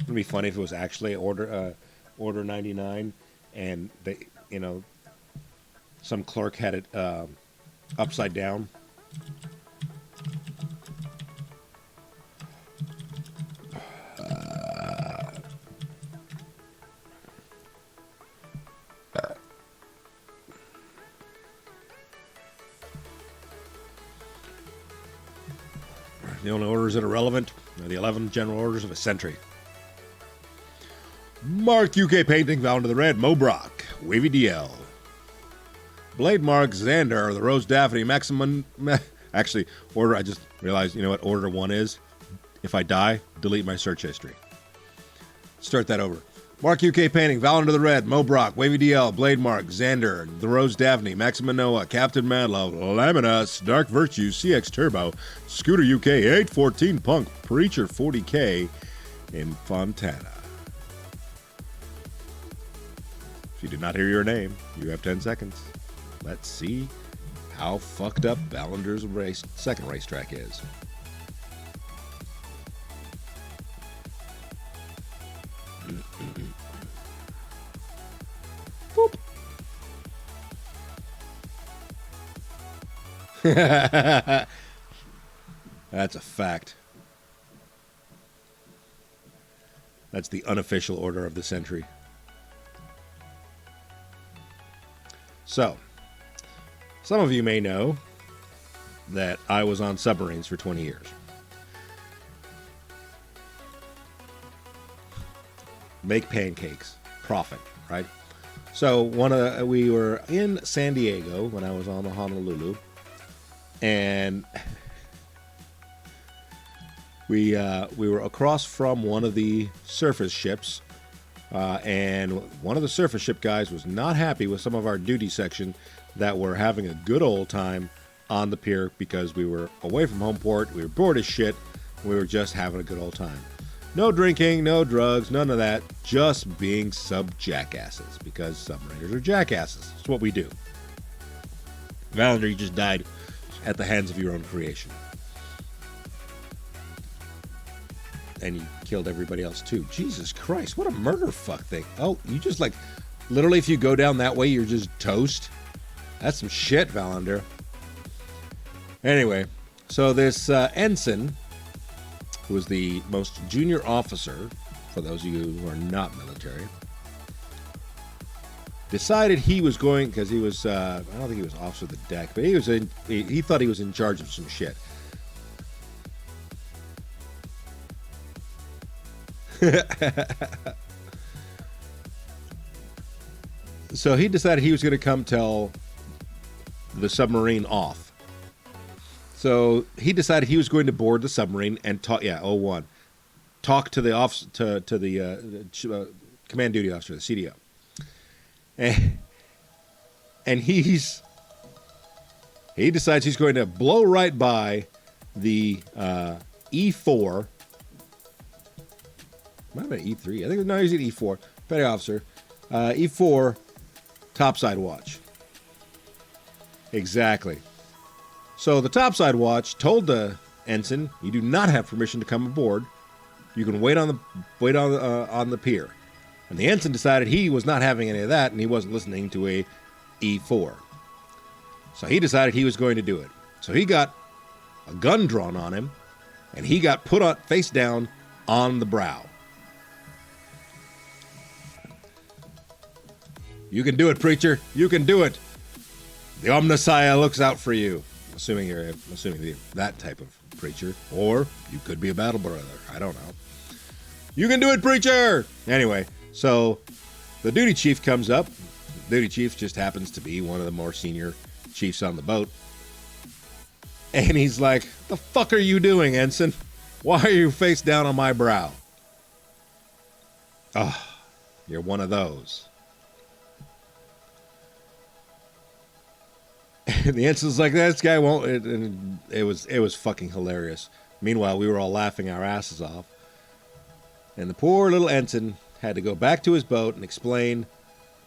It'd be funny if it was actually order 99, and they, you know, some clerk had it upside down. The only orders that are relevant are the 11 general orders of a century. Mark UK Painting, Valor to the Red, Mo Brock, Wavy DL. Blade Mark, Xander, the Rose Daphne, Maximum. Actually, order, I just realized, you know what order 1 is? If I die, delete my search history. Start that over. Mark UK Painting, Valor to the Red, Mo Brock, Wavy DL, Blade Mark, Xander, the Rose Daphne, Maximum Noah, Captain Madlove, Laminus, Dark Virtue, CX Turbo, Scooter UK, 814 Punk, Preacher 40K, in Fontana. If you did not hear your name, you have 10 seconds. Let's see how fucked up Ballander's second racetrack is. Boop. That's a fact. That's the unofficial order of the century. So, some of you may know that I was on submarines for 20 years. Make pancakes, profit, right? So we were in San Diego when I was on the Honolulu, and we were across from one of the surface ships. And one of the surface ship guys was not happy with some of our duty section that were having a good old time on the pier because we were away from home port, we were bored as shit, and we were just having a good old time. No drinking, no drugs, none of that, just being sub-jackasses because submariners are jackasses. That's what we do. Valander, you just died at the hands of your own creation. And you killed everybody else too. Jesus Christ, what a murder fuck thing. Oh, you just like, literally if you go down that way, you're just toast. That's some shit, Valander. Anyway, so this ensign, who was the most junior officer, for those of you who are not military, decided he was going, because he was, I don't think he was officer of the deck, but he thought he was in charge of some shit. So he decided he was going to come tell the submarine off. So he decided he was going to board the submarine and talk. Yeah, 01. Talk to the command duty officer, the CDO, and he decides he's going to blow right by the E4. Might have been E3. I think no, he's at E4. Petty officer, E4, topside watch. Exactly. So the topside watch told the ensign, "You do not have permission to come aboard. You can wait on the pier." And the ensign decided he was not having any of that, and he wasn't listening to a E4. So he decided he was going to do it. So he got a gun drawn on him, and he got put on face down on the brow. "You can do it, preacher. You can do it. The Omnissiah looks out for you." Assuming that type of preacher, or you could be a battle brother. I don't know. "You can do it, preacher." Anyway, so the duty chief comes up. The duty chief just happens to be one of the more senior chiefs on the boat, and he's like, "The fuck are you doing, ensign? Why are you face down on my brow?" "Oh, you're one of those." And the ensign's like, "This guy won't," and it was fucking hilarious. Meanwhile, we were all laughing our asses off. And the poor little ensign had to go back to his boat and explain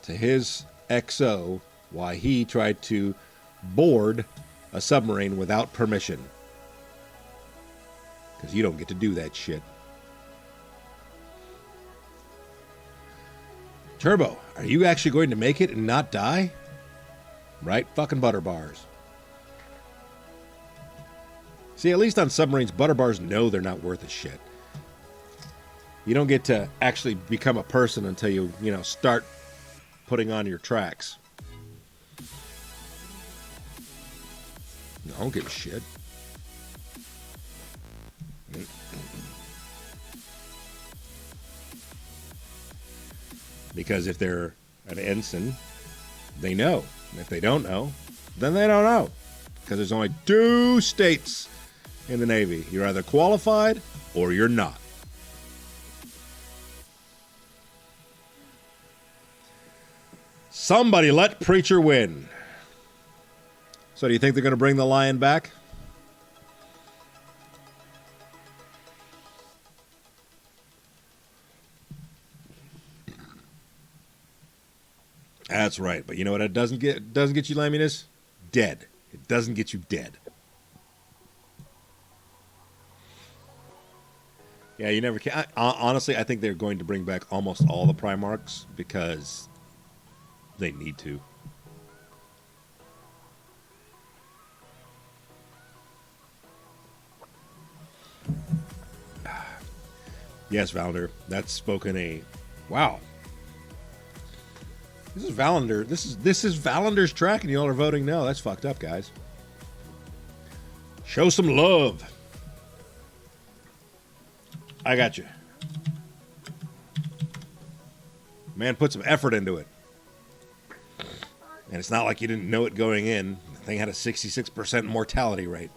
to his XO why he tried to board a submarine without permission. Because you don't get to do that shit. "Turbo, are you actually going to make it and not die?" "Right fucking butter bars." See, at least on submarines, butter bars know they're not worth a shit. You don't get to actually become a person until you start putting on your tracks. I don't give a shit. Because if they're an ensign, they know. And if they don't know, then they don't know. Because there's only 2 states in the Navy. You're either qualified or you're not. Somebody let Preacher win. So do you think they're going to bring the lion back? That's right, but you know what it doesn't get you, Laminus? Dead. It doesn't get you dead. Yeah, you never can. Honestly, I think they're going to bring back almost all the Primarchs because they need to. Yes, Valander. That's spoken a... Wow. This is Valander. This is Valander's track, and y'all are voting no. That's fucked up, guys. Show some love. I got you. Man, put some effort into it. And it's not like you didn't know it going in. The thing had a 66% mortality rate.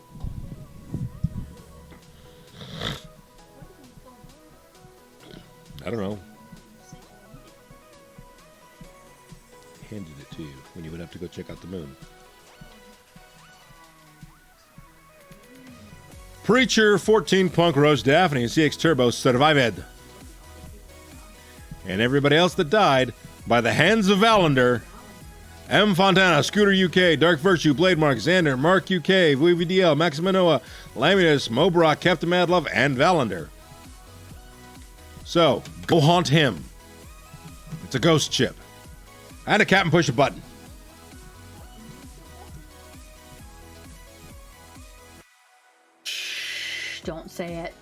I don't know. Handed it to you when you would have to go check out the moon. Preacher, 14 Punk, Rose Daphne, and CX Turbo survived. And everybody else that died by the hands of Valander: M. Fontana, Scooter UK, Dark Virtue, Blade Mark, Xander, Mark UK, VVDL, Maximinoa, Laminus, Mobrock, Captain Madlove, and Valander. So, go haunt him. It's a ghost ship. And a captain push a button. don't say it.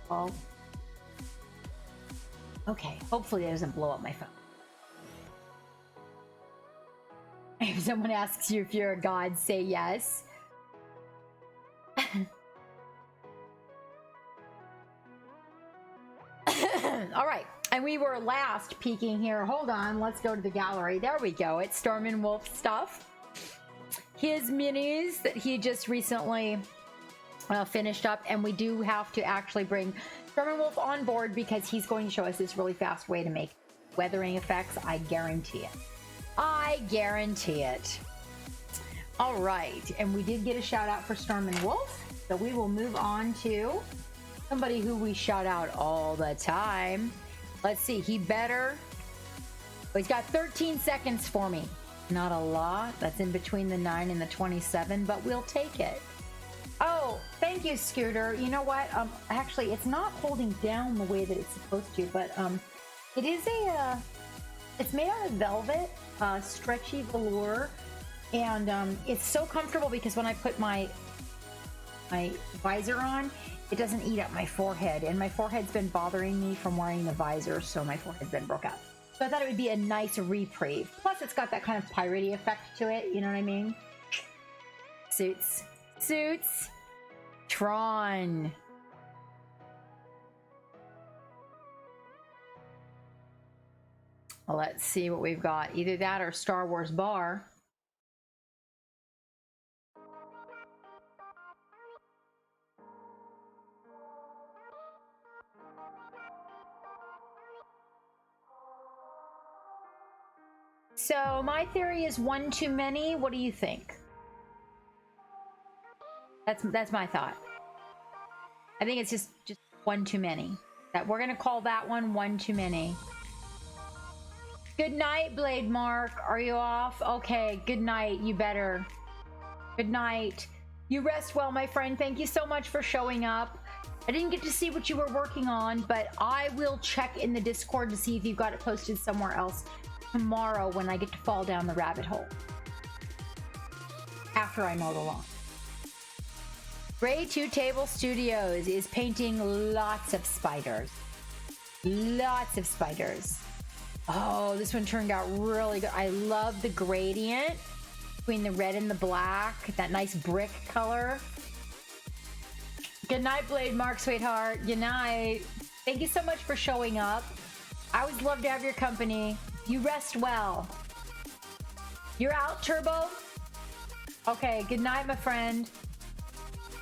Well, okay, hopefully it doesn't blow up my phone. If someone asks you if you're a god, say yes. All right, and we were last peeking here. Hold on, let's go to the gallery. There we go. It's Storm and Wolf stuff. His minis that he just recently finished up, and we do have to actually bring Storm and Wolf on board because he's going to show us this really fast way to make weathering effects. I guarantee it. I guarantee it. All right, and we did get a shout out for Storm and Wolf, so we will move on to somebody who we shout out all the time. Let's see, he better. Well, he's got 13 seconds for me. Not a lot. That's in between the 9 and the 27, but we'll take it. Oh, thank you, Scooter. You know what? Actually, it's not holding down the way that it's supposed to, but it is it's made out of velvet, stretchy velour, and it's so comfortable because when I put my visor on, it doesn't eat up my forehead, and my forehead's been bothering me from wearing the visor, so my forehead's been broke out. So I thought it would be a nice reprieve. Plus, it's got that kind of piratey effect to it, you know what I mean? Suits. Tron. Well, let's see what we've got. Either that or Star Wars bar. So my theory is one too many. What do you think? That's my thought. I think it's just one too many. That we're gonna call that one too many. Good night, Blade Mark. Are you off? Okay, good night. You better. Good night. You rest well, my friend. Thank you so much for showing up. I didn't get to see what you were working on, but I will check in the Discord to see if you've got it posted somewhere else tomorrow when I get to fall down the rabbit hole. After I mow the lawn. Gray 2 Table Studios is painting lots of spiders. Lots of spiders. Oh, this one turned out really good. I love the gradient between the red and the black. That nice brick color. Good night, Blade Mark, sweetheart. Good night. Thank you so much for showing up. I always love to have your company. You rest well. You're out, Turbo? Okay, good night, my friend.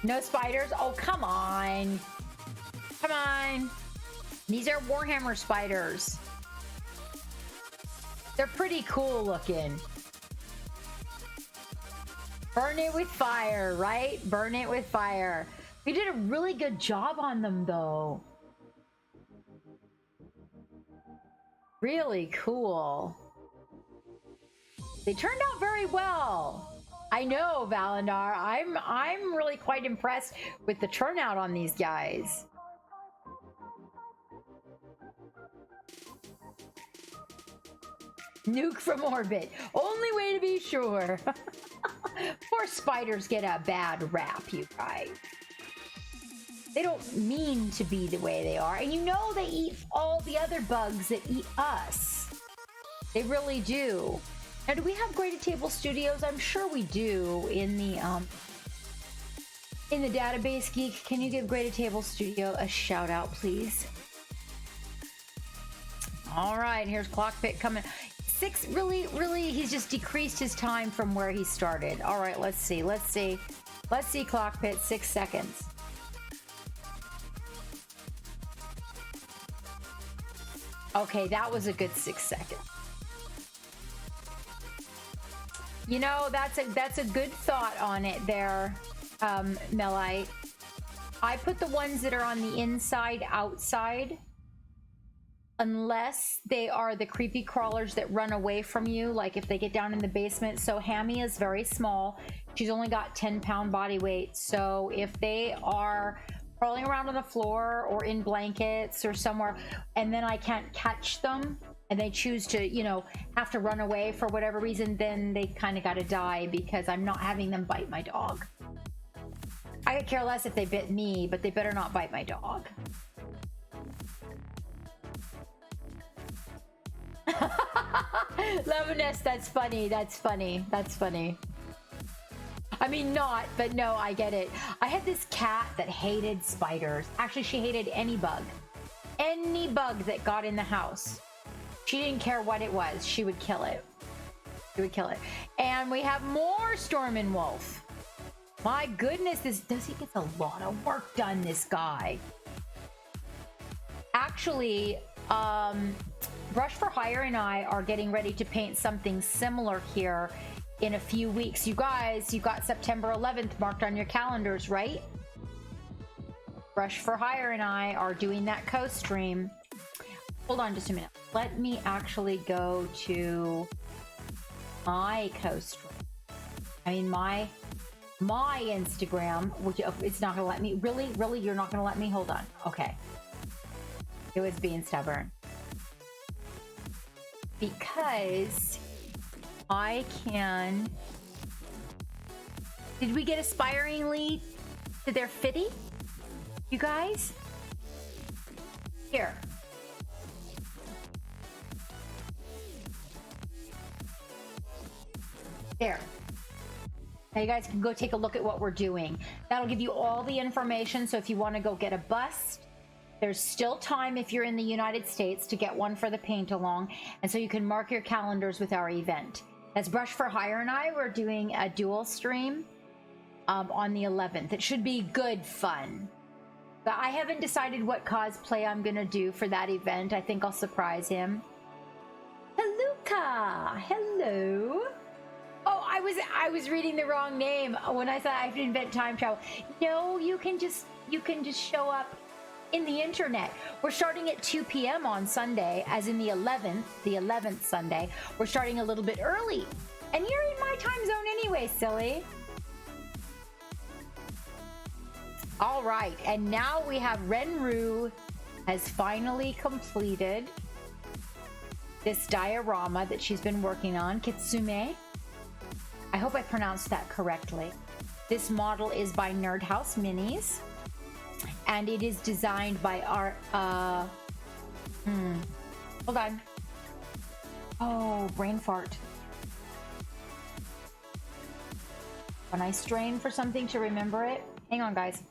No spiders? Oh, come on. Come on. These are Warhammer spiders. They're pretty cool looking. Burn it with fire, right? Burn it with fire. We did a really good job on them, though. Really cool. They turned out very well. I know, Valendar. I'm really quite impressed with the turnout on these guys. Nuke from orbit. Only way to be sure. Poor spiders get a bad rap, you guys. They don't mean to be the way they are. And you know they eat all the other bugs that eat us. They really do. Now, do we have Graded Table Studios? I'm sure we do in the database. Geek, can you give Graded Table Studio a shout out, please? All right, here's Clockpit coming. 6, really, he's just decreased his time from where he started. All right, let's see, Clockpit, 6 seconds. Okay, that was a good 6 seconds. You know, that's a good thought on it there, Melite. I put the ones that are on the inside outside, unless they are the creepy crawlers that run away from you, like if they get down in the basement. So Hammy is very small. She's only got 10-pound body weight. So if they are crawling around on the floor or in blankets or somewhere, and then I can't catch them, and they choose to, you know, have to run away for whatever reason, then they kind of got to die because I'm not having them bite my dog. I could care less if they bit me, but they better not bite my dog. Lemoness, that's funny. That's funny. That's funny. I mean, not, but no, I get it. I had this cat that hated spiders. Actually, she hated any bug. Any bug that got in the house. She didn't care what it was. She would kill it. She would kill it. And we have more Storm and Wolf. My goodness, he gets a lot of work done, this guy. Actually, Brush for Hire and I are getting ready to paint something similar here in a few weeks. You guys, you got September 11th marked on your calendars, right? Brush for Hire and I are doing that co-stream. Hold on just a minute. Let me actually go to my co-stream. I mean, my Instagram, which it's not gonna let me. Really, you're not gonna let me? Hold on. Okay. It was being stubborn. Because I can. Did we get aspiringly to their fitty? You guys? Here. There. Now you guys can go take a look at what we're doing. That'll give you all the information. So if you want to go get a bust, there's still time if you're in the United States to get one for the paint along. And so you can mark your calendars with our event. As Brush for Hire and I, we're doing a dual stream on the 11th. It should be good fun. But I haven't decided what cosplay I'm going to do for that event. I think I'll surprise him. Haluka! Hello! Oh, I was reading the wrong name when I thought I could invent time travel. No, you can just show up in the internet. We're starting at 2 p.m. on Sunday, as in the 11th Sunday. We're starting a little bit early. And you're in my time zone anyway, silly. All right, and now we have Renru has finally completed this diorama that she's been working on, Kitsume. I hope I pronounced that correctly. This model is by Nerdhouse Minis, and it is designed by our, hold on. Oh, brain fart. When I strain for something to remember it, hang on, guys.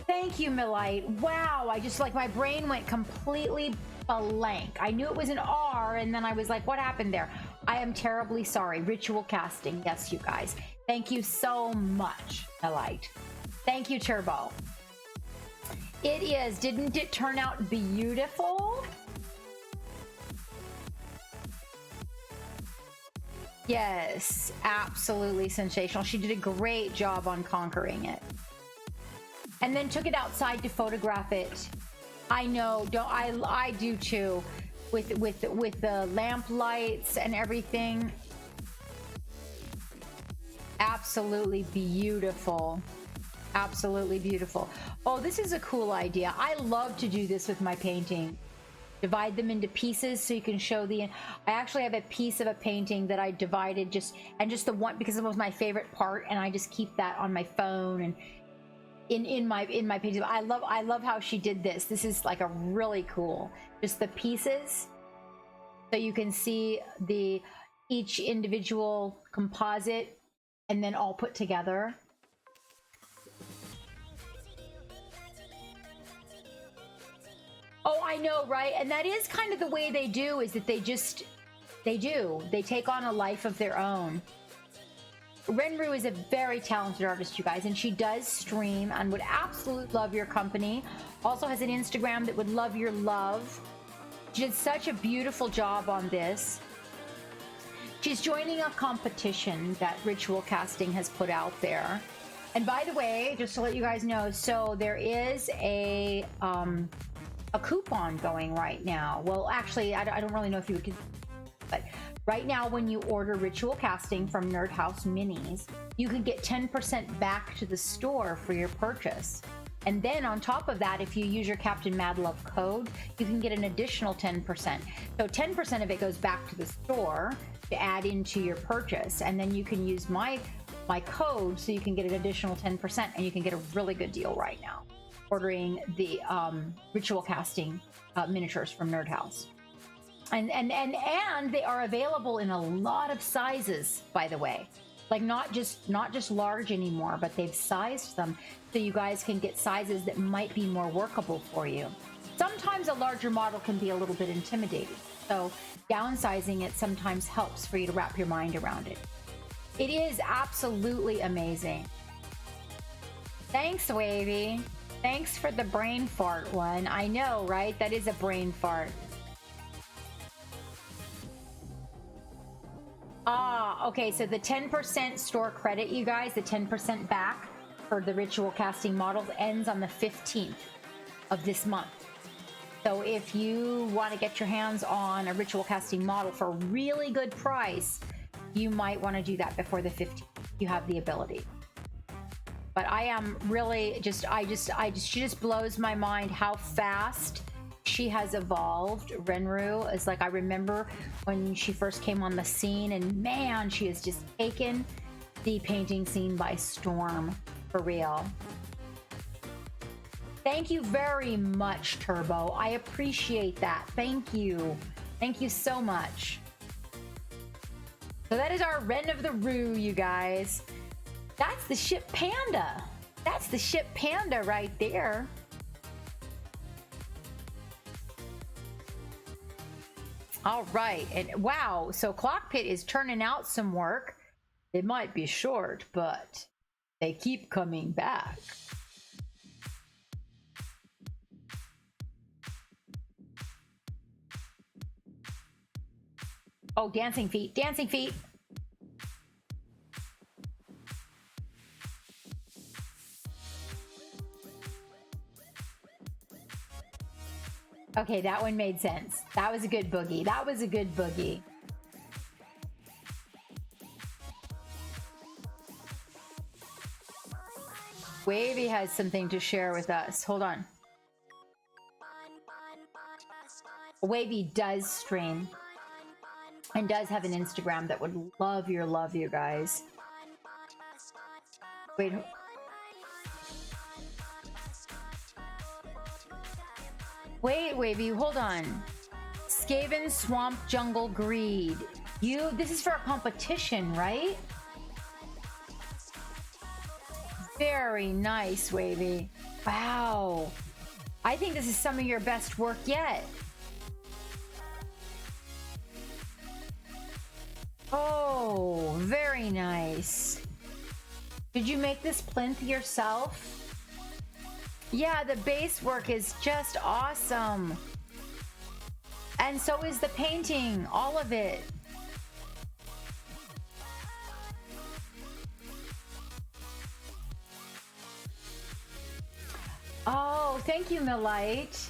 Thank you, Milite. Wow, I just, like, my brain went completely blank. I knew it was an R, and then I was like, what happened there? I am terribly sorry. Ritual casting. Yes, you guys. Thank you so much, Milite. Thank you, Turbo. It is. Didn't it turn out beautiful? Yes, absolutely sensational. She did a great job on conquering it. And then took it outside to photograph it. I know, I do too, with the lamp lights and everything. Absolutely beautiful. Absolutely beautiful. Oh, this is a cool idea. I love to do this with my painting. Divide them into pieces so you can show the. I actually have a piece of a painting that I divided just the one because it was my favorite part, and I just keep that on my phone and in my painting. I love how she did this. This is like a really cool. Just the pieces, so you can see each individual composite, and then all put together. Oh, I know, right? And that is kind of the way they do, is that they take on a life of their own. Renru is a very talented artist, you guys, and she does stream and would absolutely love your company. Also has an Instagram that would love your love. She did such a beautiful job on this. She's joining a competition that Ritual Casting has put out there. And by the way, just to let you guys know, so there is a coupon going right now. Well, actually, I don't really know if you would, but right now when you order Ritual Casting from Nerdhouse Minis, you can get 10% back to the store for your purchase. And then on top of that, if you use your Captain Mad Love code, you can get an additional 10%. So 10% of it goes back to the store to add into your purchase. And then you can use my code so you can get an additional 10%, and you can get a really good deal right now ordering the ritual casting miniatures from Nerdhouse. And they are available in a lot of sizes, by the way. Like not just large anymore, but they've sized them so you guys can get sizes that might be more workable for you. Sometimes a larger model can be a little bit intimidating, so downsizing it sometimes helps for you to wrap your mind around it. It is absolutely amazing. Thanks, Wavy. Thanks for the brain fart one. I know, right? That is a brain fart. Ah, okay, so the 10% store credit, you guys, the 10% back for the ritual casting models ends on the 15th of this month. So if you want to get your hands on a ritual casting model for a really good price, you might want to do that before the 15th. You have the ability. But I am really she just blows my mind how fast she has evolved. Renru is like, I remember when she first came on the scene, and man, she has just taken the painting scene by storm, for real. Thank you very much, Turbo. I appreciate that. Thank you. Thank you so much. So that is our Ren of the Rue, you guys. That's the ship Panda. That's the ship Panda right there. All right, and wow, so Clockpit is turning out some work. It might be short, but they keep coming back. Oh, dancing feet, dancing feet. Okay, that one made sense. That was a good boogie. That was a good boogie. Wavy has something to share with us. Hold on. Wavy does stream and does have an Instagram that would love you guys. Wait. Wait, Wavy, hold on. Skaven Swamp Jungle Greed. This is for a competition, right? Very nice, Wavy. Wow. I think this is some of your best work yet. Oh, very nice. Did you make this plinth yourself? Yeah, the base work is just awesome. And so is the painting, all of it. Oh, thank you, Milite.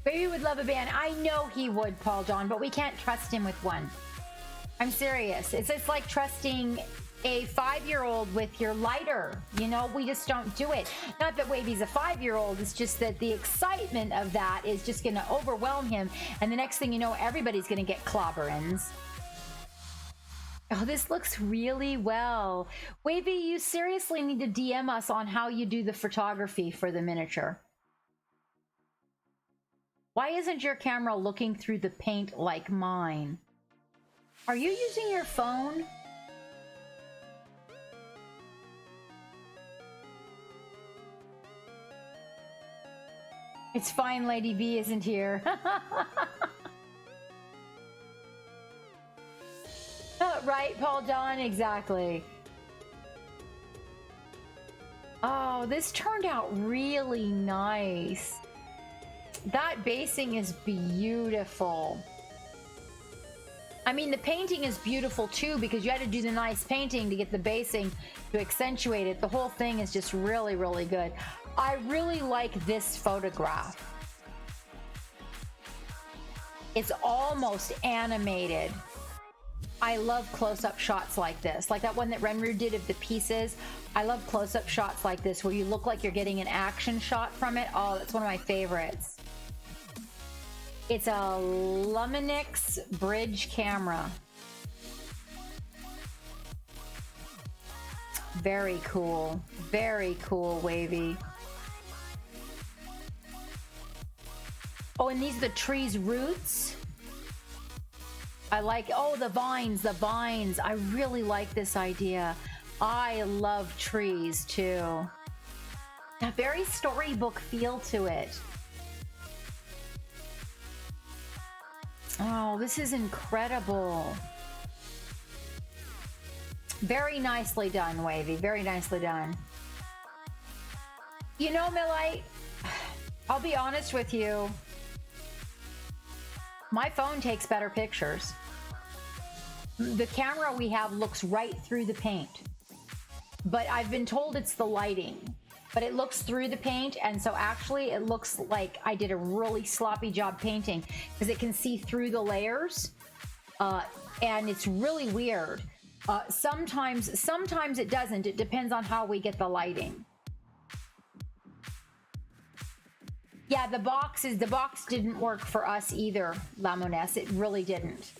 Baby would love a band. I know he would, Paul John, but we can't trust him with one. I'm serious. It's like trusting a 5-year-old with your lighter. You know, we just don't do it. Not that Wavy's a 5-year-old. It's just that the excitement of that is just going to overwhelm him. And the next thing you know, everybody's going to get clobberins. Oh, this looks really well. Wavy, you seriously need to DM us on how you do the photography for the miniature. Why isn't your camera looking through the paint like mine? Are you using your phone? It's fine, Lady B isn't here. Right, Paul John? Exactly. Oh, this turned out really nice. That basing is beautiful. I mean, the painting is beautiful too, because you had to do the nice painting to get the basing to accentuate it. The whole thing is just really, really good. I really like this photograph. It's almost animated. I love close-up shots like this, like that one that Renru did of the pieces. I love close-up shots like this where you look like you're getting an action shot from it. Oh, that's one of my favorites. It's a Luminix bridge camera. Very cool. Very cool, Wavy. Oh, and these are the tree's roots. I like, oh, the vines, the vines. I really like this idea. I love trees too. A very storybook feel to it. Oh, this is incredible. Very nicely done, Wavy. Very nicely done. You know, Millite, I'll be honest with you. My phone takes better pictures. The camera we have looks right through the paint. But I've been told it's the lighting. But it looks through the paint, and so actually it looks like I did a really sloppy job painting because it can see through the layers. And it's really weird. Sometimes it doesn't. It depends on how we get the lighting. Yeah, the box didn't work for us either, Lamoness. It really didn't.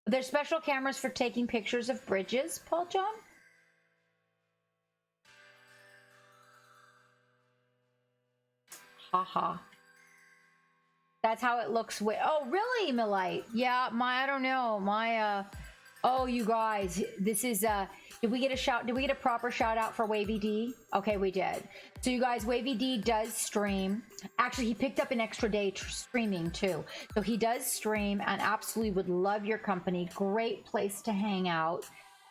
There's special cameras for taking pictures of bridges, Paul John? Haha. That's how it looks with, oh, really, Millite? Yeah, I don't know. Oh, you guys, this is, did we get a proper shout out for Wavy D? Okay, we did. So you guys, Wavy D does stream. Actually, he picked up an extra day streaming too. So he does stream and absolutely would love your company. Great place to hang out.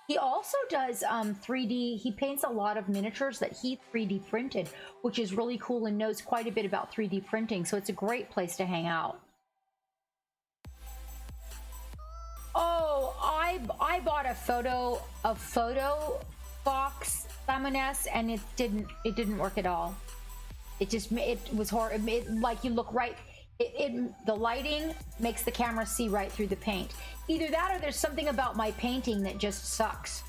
He also does 3D. He paints a lot of miniatures that he 3D printed, which is really cool and knows quite a bit about 3D printing. So it's a great place to hang out. Oh, I bought a photo box, Lamoness, and it didn't work at all. It was horrible. Like you look right. The lighting makes the camera see right through the paint. Either that or there's something about my painting that just sucks.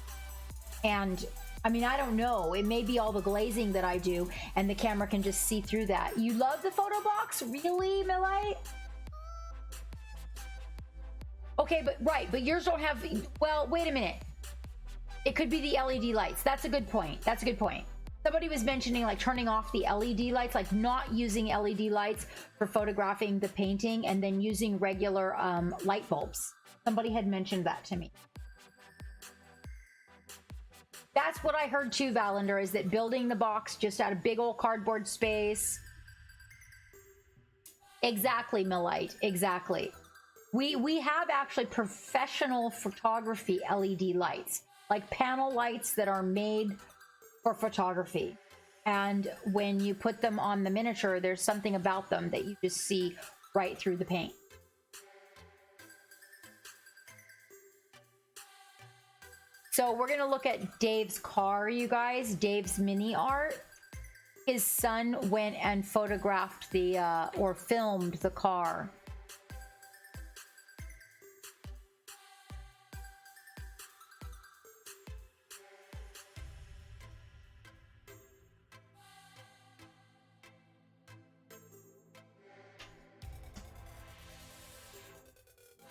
And I mean, I don't know. It may be all the glazing that I do and the camera can just see through that. You love the photo box? Really, Millite? Okay, but yours don't have, well, wait a minute. It could be the LED lights. That's a good point. That's a good point. Somebody was mentioning like turning off the LED lights, like not using LED lights for photographing the painting and then using regular light bulbs. Somebody had mentioned that to me. That's what I heard too, Valander, is that building the box just out of big old cardboard space. Exactly, Millite, exactly. We have actually professional photography LED lights, like panel lights that are made for photography. And when you put them on the miniature, there's something about them that you just see right through the paint. So we're going to look at Dave's car, you guys, Dave's mini art. His son went and photographed or filmed the car.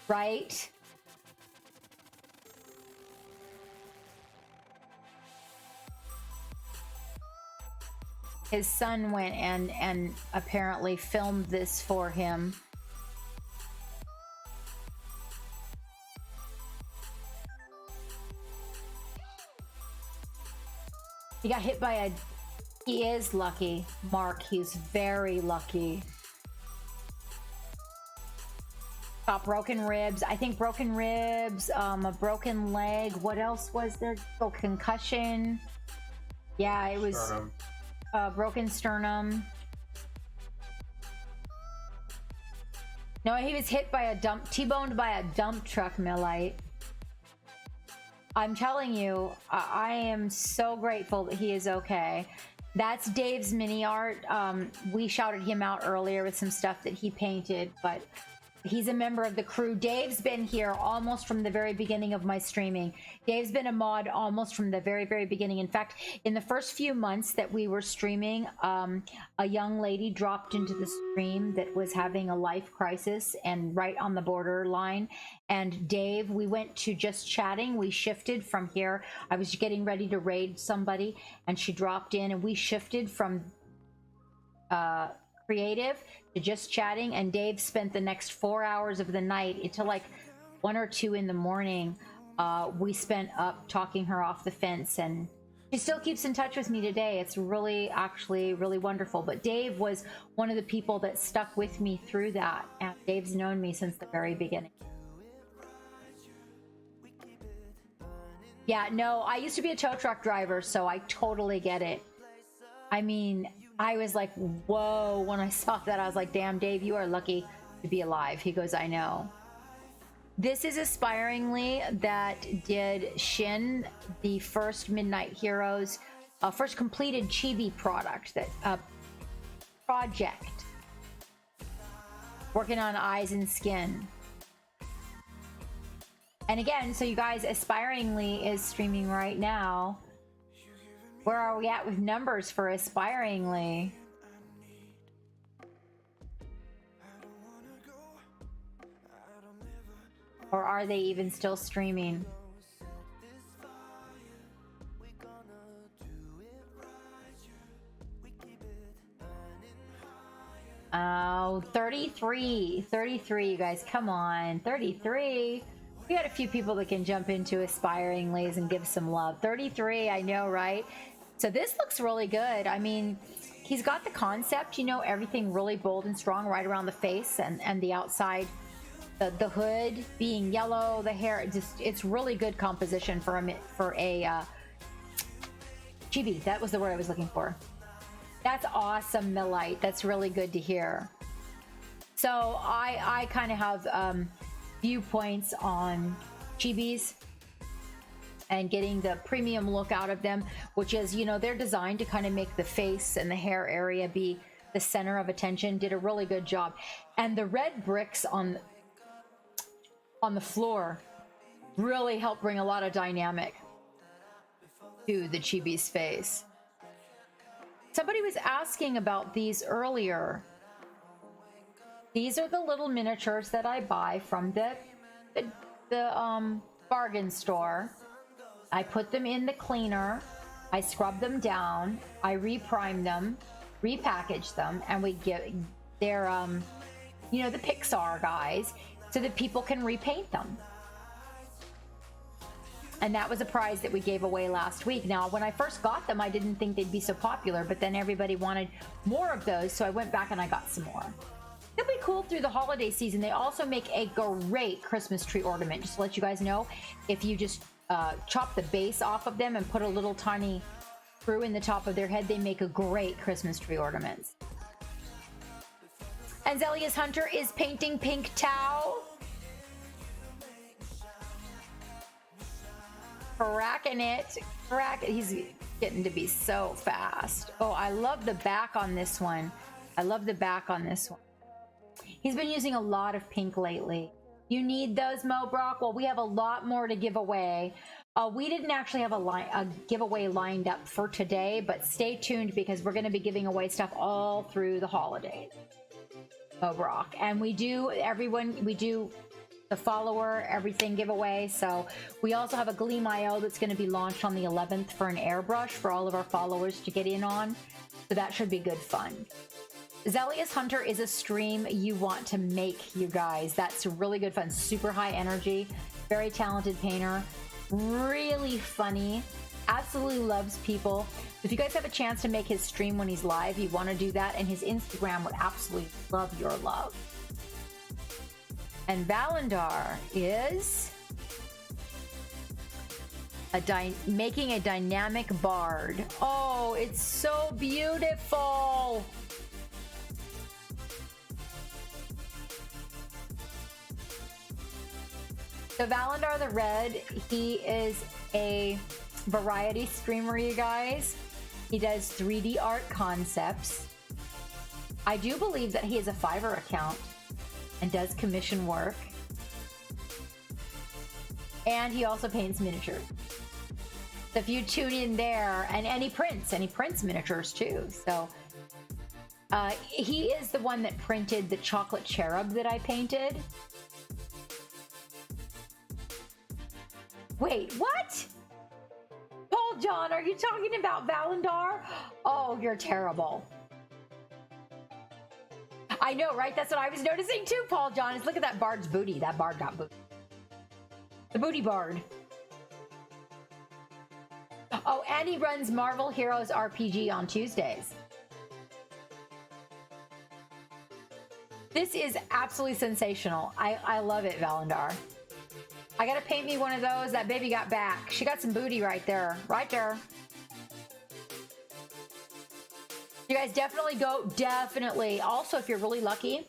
Right? His son went and apparently filmed this for him. He got hit by he is lucky, Mark. He's very lucky. Got broken ribs. I think broken ribs, a broken leg. What else was there? Oh, concussion. Yeah, it was sternum. Broken sternum. No, he was hit by T-boned by a dump truck, Millite. I'm telling you, I am so grateful that he is okay. That's Dave's mini art. We shouted him out earlier with some stuff that he painted, but he's a member of the crew. Dave's been here almost from the very beginning of my streaming. Dave's been a mod almost from the very, very beginning. In fact, in the first few months that we were streaming, a young lady dropped into the stream that was having a life crisis and right on the borderline. And Dave, we went to just chatting. We shifted from here. I was getting ready to raid somebody, and she dropped in, and we shifted from creative to just chatting, and Dave spent the next 4 hours of the night until like 1 or 2 in the morning. We spent up talking her off the fence, and she still keeps in touch with me today. It's really, actually really wonderful. But Dave was one of the people that stuck with me through that, and Dave's known me since the very beginning. Yeah, no, I used to be a tow truck driver, so I totally get it. I mean, I was like, whoa, when I saw that, I was like, damn, Dave, you are lucky to be alive. He goes, I know. This is Aspiringly that did Shin, the first Midnight Heroes, first completed chibi product, that project. Working on eyes and skin. And again, so you guys, Aspiringly is streaming right now. Where are we at with numbers for Aspiringly? Or are they even still streaming? Oh, 33, you guys, come on, 33. We got a few people that can jump into Aspiringlys and give some love. 33, I know, right? So this looks really good. I mean, he's got the concept, you know, everything really bold and strong right around the face and the outside, the hood being yellow, the hair, just, it's really good composition for a chibi. That was the word I was looking for. That's awesome, Millite. That's really good to hear. So I kind of have viewpoints on chibis and getting the premium look out of them, which is, you know, they're designed to kind of make the face and the hair area be the center of attention. Did a really good job. And the red bricks on the floor really helped bring a lot of dynamic to the chibi's face. Somebody was asking about these earlier. These are the little miniatures that I buy from the bargain store. I put them in the cleaner. I scrub them down. I reprime them, repackage them, and we get their, you know, the Pixar guys, so that people can repaint them. And that was a prize that we gave away last week. Now, when I first got them, I didn't think they'd be so popular, but then everybody wanted more of those, so I went back and I got some more. It'll be cool through the holiday season. They also make a great Christmas tree ornament. Just to let you guys know, if you just chop the base off of them and put a little tiny screw in the top of their head, they make a great Christmas tree ornaments. And Zelia's Hunter is painting Pink Tau. Cracking it. He's getting to be so fast. Oh, I love the back on this one. He's been using a lot of pink lately. You need those, Mo Brock? Well, we have a lot more to give away. We didn't actually have a giveaway lined up for today, but stay tuned because we're going to be giving away stuff all through the holidays. Mo Brock. And we do the follower everything giveaway. So we also have a Gleam IO that's going to be launched on the 11th for an airbrush for all of our followers to get in on. So that should be good fun. Zelia's Hunter is a stream you want to make, you guys. That's really good fun. Super high energy, very talented painter, really funny, absolutely loves people. If you guys have a chance to make his stream when he's live, you want to do that, and his Instagram would absolutely love your love. And Valandar is making a dynamic bard. Oh, it's so beautiful. So Valandar the Red, he is a variety streamer, you guys. He does 3D art concepts. I do believe that he has a Fiverr account and does commission work. And he also paints miniatures. So if you tune in there, and he prints miniatures too. So he is the one that printed the chocolate cherub that I painted. Wait, what? Paul John, are you talking about Valandar? Oh, you're terrible. I know, right? That's what I was noticing too, Paul John. Is look at that bard's booty. That bard got booty. The booty bard. Oh, and he runs Marvel Heroes RPG on Tuesdays. This is absolutely sensational. I love it, Valandar. I gotta paint me one of those. That baby got back. She got some booty right there. Right there. You guys definitely go. Definitely. Also, if you're really lucky,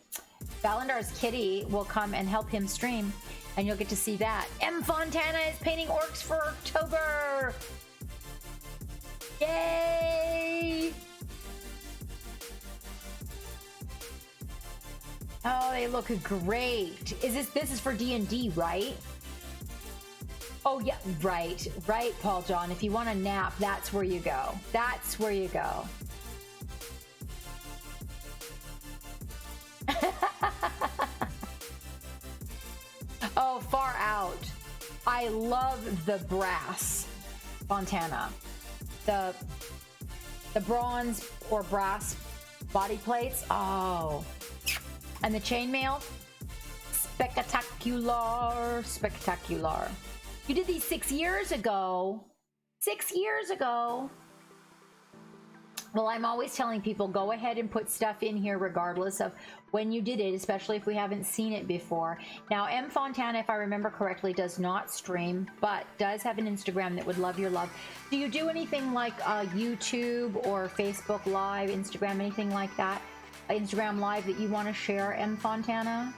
Valandar's kitty will come and help him stream, and you'll get to see that. M. Fontana is painting orcs for October. Yay! Oh, they look great. This is for D&D, right? Oh yeah, right, Paul John. If you want a nap, that's where you go. That's where you go. Oh, far out. I love the brass Fontana. The bronze or brass body plates. Oh. And the chainmail. Spectacular. Spectacular. You did these 6 years ago. 6 years ago. Well, I'm always telling people, go ahead and put stuff in here regardless of when you did it, especially if we haven't seen it before. Now, M. Fontana, if I remember correctly, does not stream, but does have an Instagram that would love your love. Do you do anything like YouTube or Facebook Live, Instagram, anything like that? Instagram Live that you want to share, M. Fontana?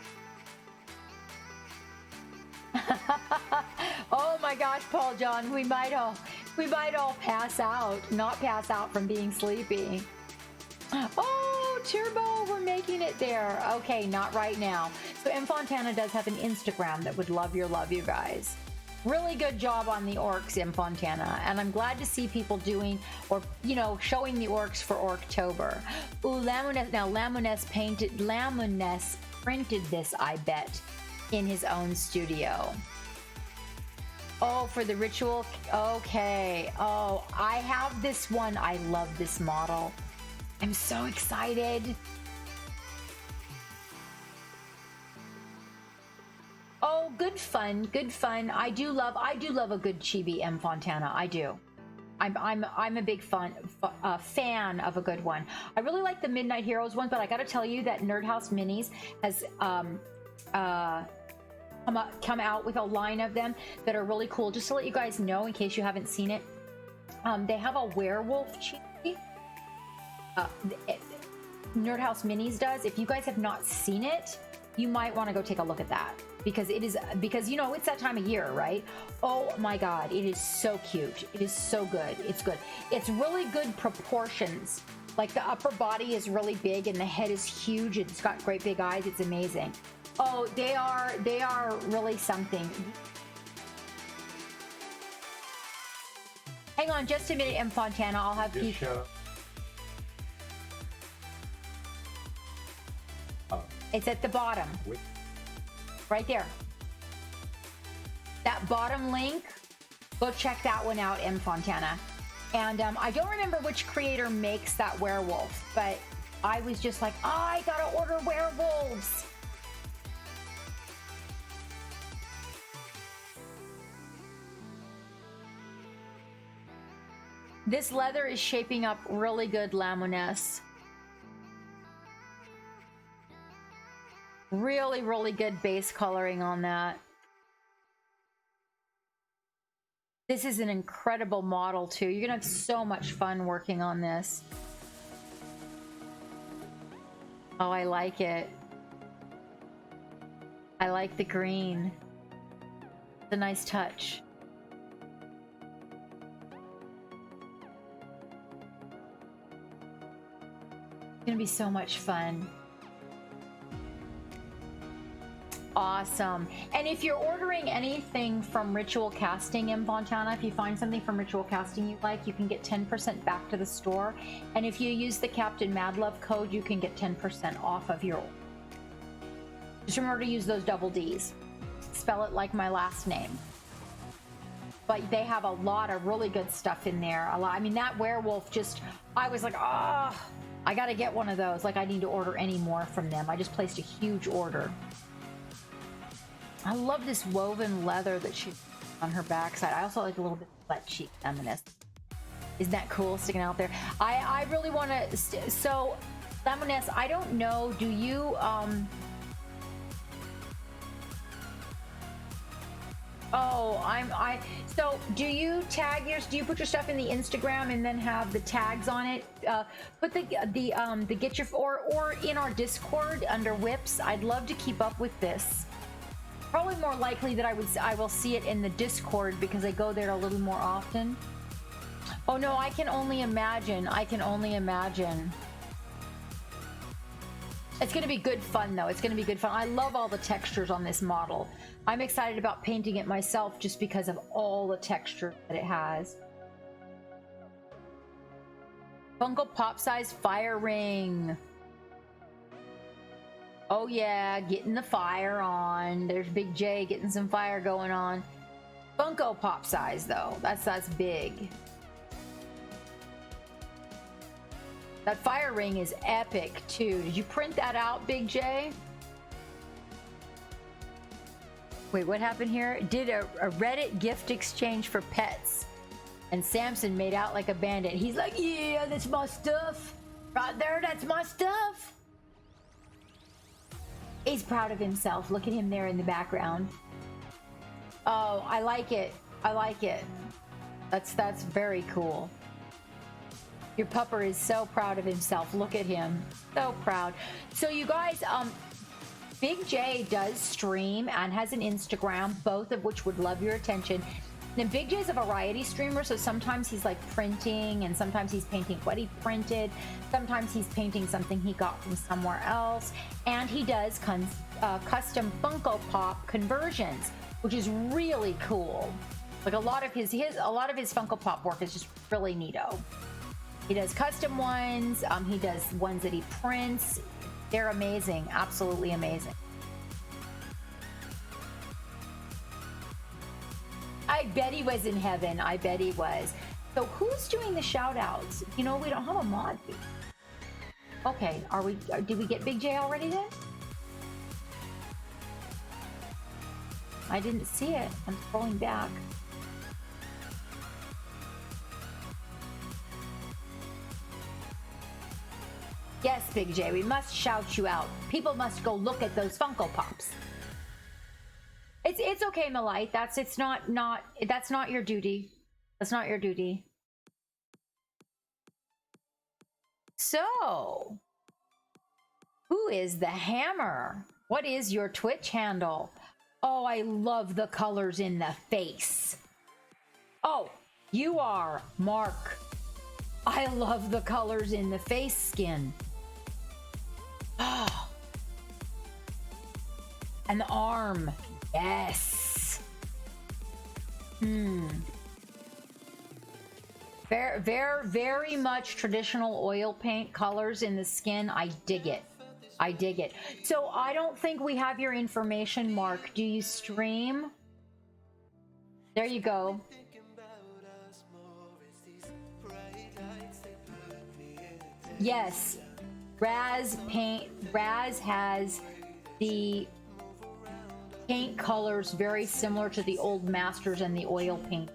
Oh my gosh, Paul John, we might all pass out. Not pass out from being sleepy. Oh, Turbo, we're making it there. Okay, not right now. So M. Fontana does have an Instagram that would love your love, you guys. Really good job on the orcs, M. Fontana. And I'm glad to see people doing, or, you know, showing the orcs for Orktober. Ooh, Lamunes, now Lamunes printed this, I bet, in his own studio. Oh, for the ritual. Okay. Oh, I have this one. I love this model. I'm so excited. Oh, good fun. Good fun. I do love a good chibi M. Fontana. I do. I'm a big fan of a good one. I really like the Midnight Heroes one, but I got to tell you that Nerdhouse Minis has come out with a line of them that are really cool. Just to let you guys know, in case you haven't seen it, they have a werewolf chibi. Nerdhouse Minis does. If you guys have not seen it, you might want to go take a look at that, because you know it's that time of year, right? Oh my god, it is so cute. It is so good. It's good. It's really good proportions. Like the upper body is really big and the head is huge. It's got great big eyes. It's amazing. Oh, they are really something. Hang on just a minute, M. Fontana. I'll have people. It's at the bottom. Right there. That bottom link, go check that one out, M. Fontana. And I don't remember which creator makes that werewolf, but I was just like, I gotta order werewolves. This leather is shaping up really good, Lamunes. Really, really good base coloring on that. This is an incredible model too. You're gonna have so much fun working on this. Oh, I like it. I like the green. It's a nice touch. It's gonna be so much fun. Awesome. And if you're ordering anything from Ritual Casting in Fontana, if you find something from Ritual Casting you like, you can get 10% back to the store. And if you use the Captain Madlove code, you can get 10% off of your order. Just remember to use those double D's. Spell it like my last name. But they have a lot of really good stuff in there. I mean, that werewolf just, I was like, oh, I gotta get one of those. Like, I need to order any more from them. I just placed a huge order. I love this woven leather that she's on her backside. I also like a little bit of butt cheek feminist. Isn't that cool sticking out there? I really want to. So, feminist, I don't know. Do you? So, do you tag yours? Do you put your stuff in the Instagram and then have the tags on it? Put the get your or in our Discord under whips. I'd love to keep up with this. Probably more likely that I will see it in the Discord because I go there a little more often. Oh no, I can only imagine. I can only imagine. It's going to be good fun though. It's going to be good fun. I love all the textures on this model. I'm excited about painting it myself just because of all the texture that it has. Funko Pop size fire ring. Oh yeah, getting the fire on. There's Big J getting some fire going on. Funko Pop size though. That's big. That fire ring is epic too. Did you print that out, Big J? Wait, what happened here? Did a Reddit gift exchange for pets. And Samson made out like a bandit. He's like, yeah, that's my stuff. Right there, that's my stuff. He's proud of himself. Look at him there in the background. Oh, I like it. I like it. That's very cool. Your pupper is so proud of himself. Look at him. So proud. So you guys, Big J does stream and has an Instagram, both of which would love your attention. And Big J's a variety streamer, so sometimes he's like printing and sometimes he's painting what he printed. Sometimes he's painting something he got from somewhere else. And he does custom Funko Pop conversions, which is really cool. Like a lot of his Funko Pop work is just really neato. He does custom ones. He does ones that he prints. They're amazing, absolutely amazing. I bet he was in heaven. I bet he was. So who's doing the shout outs? You know, we don't have a mod. Okay, did we get Big J already then? I didn't see it. I'm scrolling back. Yes, Big J, we must shout you out. People must go look at those Funko Pops. It's okay, Malite. That's not your duty. That's not your duty. So, who is the Hammer? What is your Twitch handle? Oh, I love the colors in the face. Oh, you are Mark. I love the colors in the face skin. Oh. And the arm. Yes. Very much traditional oil paint colors in the skin. I dig it. I dig it. So I don't think we have your information, Mark. Do you stream? There you go. Yes. Raz has the paint colors very similar to the old masters and the oil paint.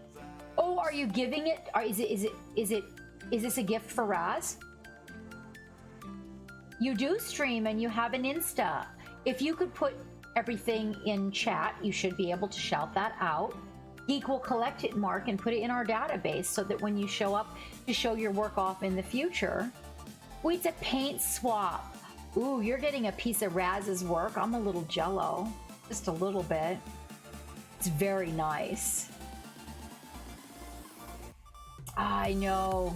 Oh, are you giving it? Or is this a gift for Raz? You do stream and you have an Insta. If you could put everything in chat, you should be able to shout that out. Geek will collect it, Mark, and put it in our database so that when you show up to show your work off in the future. Oh, it's a paint swap. Ooh, you're getting a piece of Raz's work. I'm a little jello. Just a little bit. It's very nice. I know.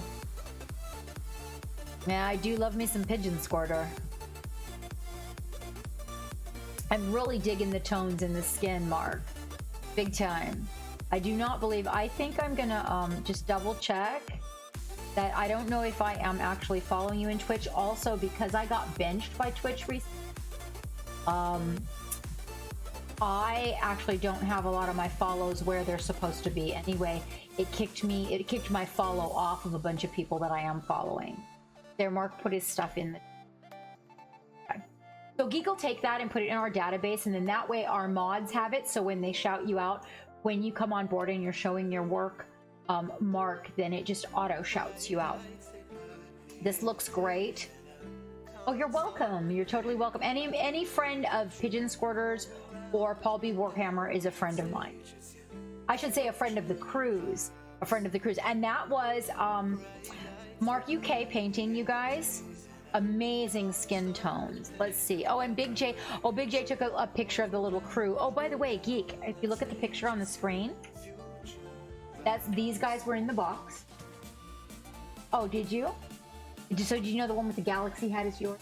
Yeah, I do love me some pigeon squirter. I'm really digging the tones in the skin, Mark. Big time. I do not believe, I think I'm gonna just double check that. I don't know if I am actually following you in Twitch. Also, because I got benched by Twitch recently, I actually don't have a lot of my follows where they're supposed to be. Anyway, it kicked my follow off of a bunch of people that I am following. There, Mark put his stuff in the... Okay. So Geek will take that and put it in our database, and then that way our mods have it, so when they shout you out, when you come on board and you're showing your work, Mark, then it just auto shouts you out. This looks great. Oh, you're welcome. You're totally welcome. Any friend of Pigeon Squirters or Paul B. Warhammer is a friend of mine. I should say a friend of the cruise. A friend of the cruise. And that was Mark UK painting, you guys. Amazing skin tones. Let's see. Oh, and Big J. Oh, Big J took a picture of the little crew. Oh, by the way, Geek, if you look at the picture on the screen, these guys were in the box. Oh, did you? So did you know the one with the galaxy hat is yours?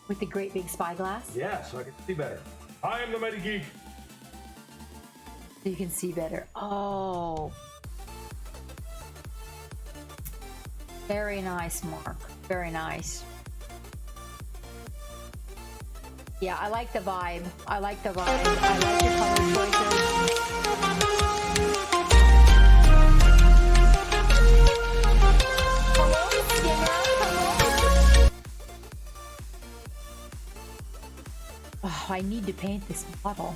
With the great big spyglass? Yeah, so I can see better. I am the Mighty Geek. So you can see better. Oh. Very nice, Mark. Very nice. Yeah, I like the vibe. I like the vibe. I like your color choices. Oh, I need to paint this bottle.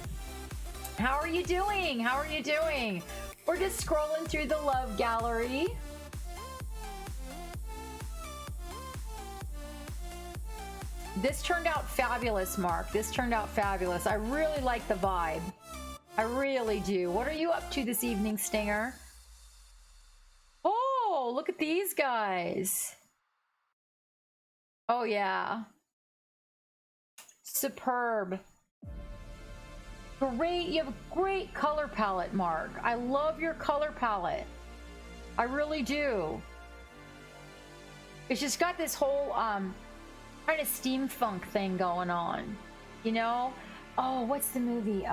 How are you doing? How are you doing? We're just scrolling through the love gallery. This turned out fabulous, Mark. This turned out fabulous. I really like the vibe. I really do. What are you up to this evening, Stinger? Oh, look at these guys. Oh, yeah. Superb. Great. You have a great color palette, Mark. I love your color palette. I really do. It's just got this whole kind of steampunk thing going on, you know? Oh, what's the movie?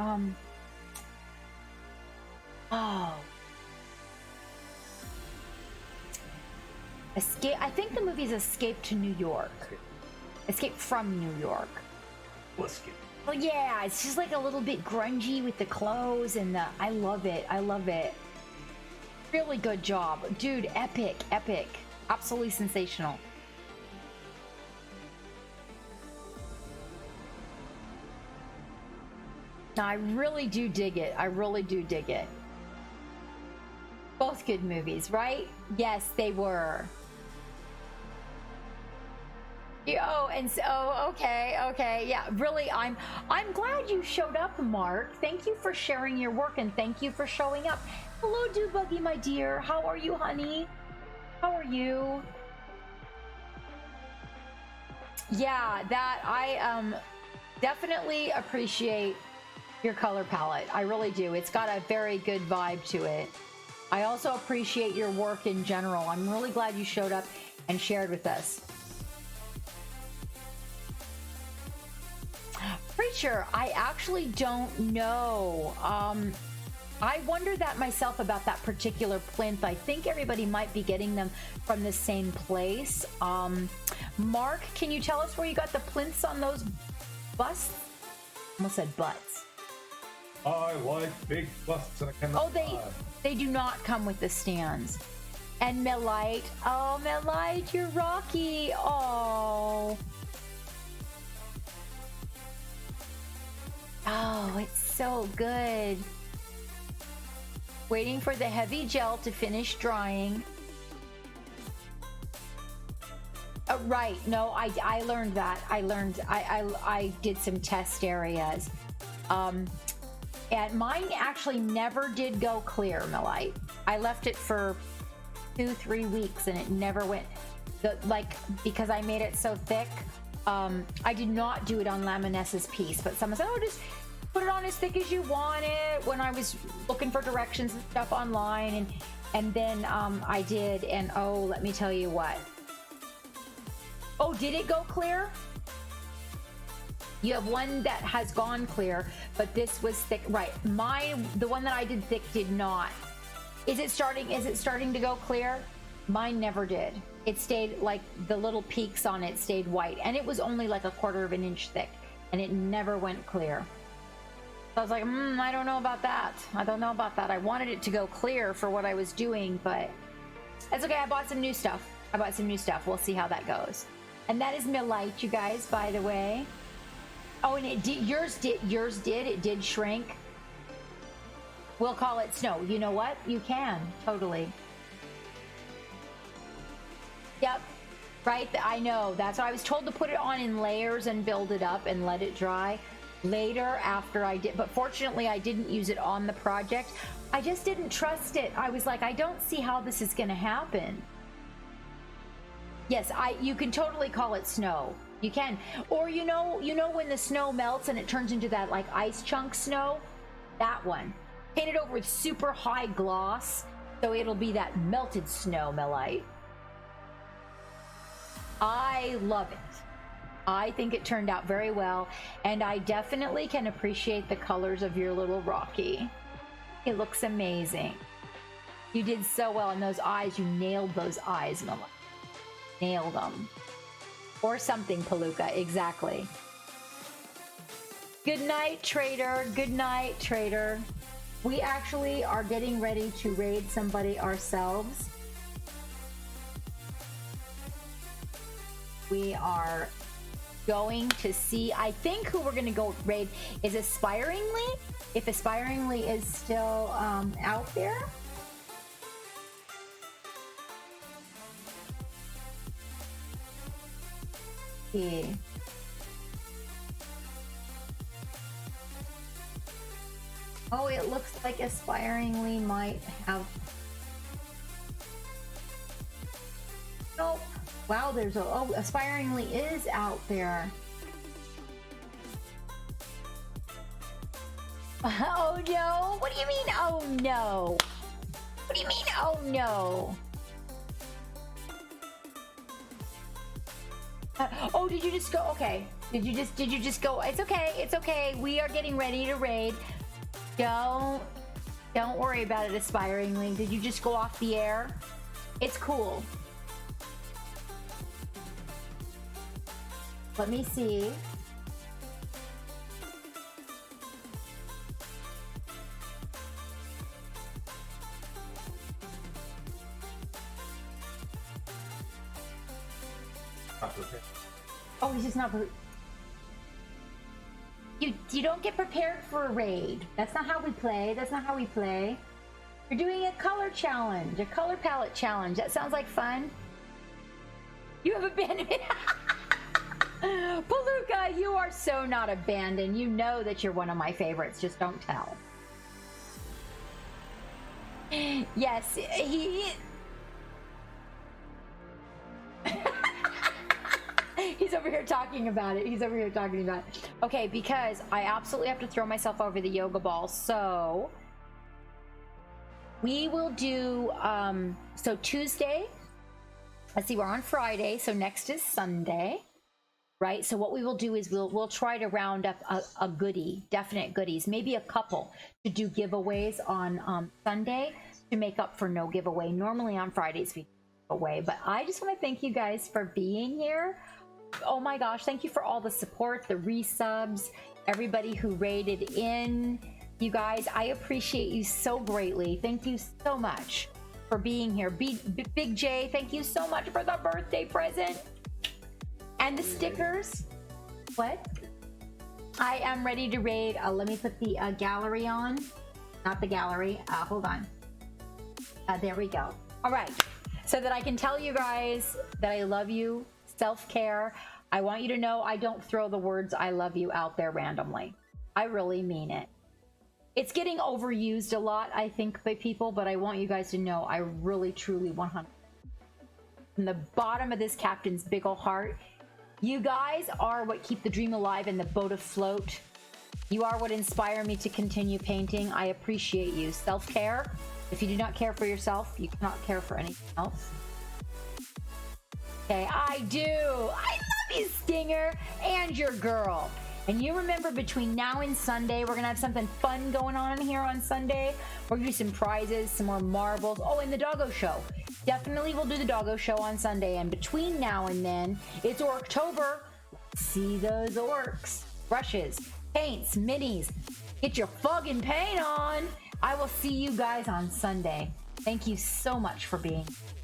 Escape. I think the movie's Escape to New York. Escape from New York. Escape. Well, yeah, it's just like a little bit grungy with the clothes and the... I love it. I love it. Really good job. Dude, epic, epic. Absolutely sensational. I really do dig it. I really do dig it. Both good movies, right? Yes, they were. Oh, and so okay, yeah. Really, I'm glad you showed up, Mark. Thank you for sharing your work and thank you for showing up. Hello, Dubuggy, my dear. How are you, honey? How are you? Yeah, that I definitely appreciate your color palette. I really do. It's got a very good vibe to it. I also appreciate your work in general. I'm really glad you showed up and shared with us. Preacher, I actually don't know. I wondered that myself about that particular plinth. I think everybody might be getting them from the same place. Mark, can you tell us where you got the plinths on those busts? Almost said butts. I like big busts and I cannot. Oh, they do not come with the stands. And Melite, oh Melite, you're rocky. Oh. Oh, it's so good. Waiting for the heavy gel to finish drying. Right. No, I learned that. I did some test areas. And mine actually never did go clear, Melite. I left it for 2-3 weeks and it never went. Because I made it so thick. I did not do it on Laminessa's piece, but someone said, oh, just put it on as thick as you want it when I was looking for directions and stuff online. And And then I did, and oh, let me tell you what. Oh, did it go clear? You have one that has gone clear, but this was thick. Right, the one that I did thick did not. Is it starting to go clear? Mine never did. It stayed like the little peaks on it stayed white, and it was only like 1/4 of an inch thick, and it never went clear. So I was like, I don't know about that. I don't know about that. I wanted it to go clear for what I was doing, but that's okay. I bought some new stuff. We'll see how that goes. And that is my light, you guys, by the way. Oh, and it did. Yours did. It did shrink. We'll call it snow. You know what? You can totally. Yep. Right. I know. That's why I was told to put it on in layers and build it up and let it dry. Later after I did, but fortunately I didn't use it on the project. I just didn't trust it. I was like, I don't see how this is going to happen. Yes, you can totally call it snow. You can. Or you know when the snow melts and it turns into that like ice chunk snow? That one. Paint it over with super high gloss, so it'll be that melted snow, Melite. I love it. I think it turned out very well, and I definitely can appreciate the colors of your little Rocky. It looks amazing. You did so well in those eyes. You nailed those eyes, Melite. Nailed them. Or something, Palooka. Exactly. Good night, Trader. Good night, Trader. We actually are getting ready to raid somebody ourselves. We are going to see, I think who we're going to go raid is Aspiringly. If Aspiringly is still out there. Yeah. Oh, it looks like Aspiringly might have. Nope. Wow, there's a. Oh, Aspiringly is out there. Oh no! What do you mean, oh no? What do you mean, oh no? Oh, did you just go? Okay. Did you just go? It's okay. It's okay. We are getting ready to raid. Don't worry about it, Aspiringly. Did you just go off the air? It's cool. Let me see. Oh, he's just not. You don't get prepared for a raid. That's not how we play. That's not how we play. You're doing a color challenge, a color palette challenge. That sounds like fun. You have abandoned me. Palooka, you are so not abandoned. You know that you're one of my favorites. Just don't tell. Yes, he... He's over here talking about it. He's over here talking about it. Okay, because I absolutely have to throw myself over the yoga ball. So we will do, so Tuesday, let's see, we're on Friday. So next is Sunday, right? So what we will do is we'll try to round up a goodie, definite goodies, maybe a couple to do giveaways on Sunday to make up for no giveaway. Normally on Fridays we give away, but I just want to thank you guys for being here. Oh my gosh, thank you for all the support, the resubs, everybody who raided in. You guys, I appreciate you so greatly. Thank you so much for being here. Big J, thank you so much for the birthday present and the stickers. What? I am ready to raid. Let me put the gallery on. Not the gallery. Hold on. There we go. All right. So that I can tell you guys that I love you. Self-care. I want you to know I don't throw the words I love you out there randomly. I really mean it. It's getting overused a lot, I think, by people, but I want you guys to know I really, truly 100%. From the bottom of this captain's big ol' heart, you guys are what keep the dream alive and the boat afloat. You are what inspire me to continue painting. I appreciate you. Self-care, If you do not care for yourself, you cannot care for anything else. Okay, I do. I love you, Stinger, and your girl. And you remember, between now and Sunday, we're going to have something fun going on here on Sunday. We're going to do some prizes, some more marbles. Oh, and the doggo show. Definitely we'll do the doggo show on Sunday. And between now and then, it's Orktober. See those orcs. Brushes, paints, minis. Get your fucking paint on. I will see you guys on Sunday. Thank you so much for being here.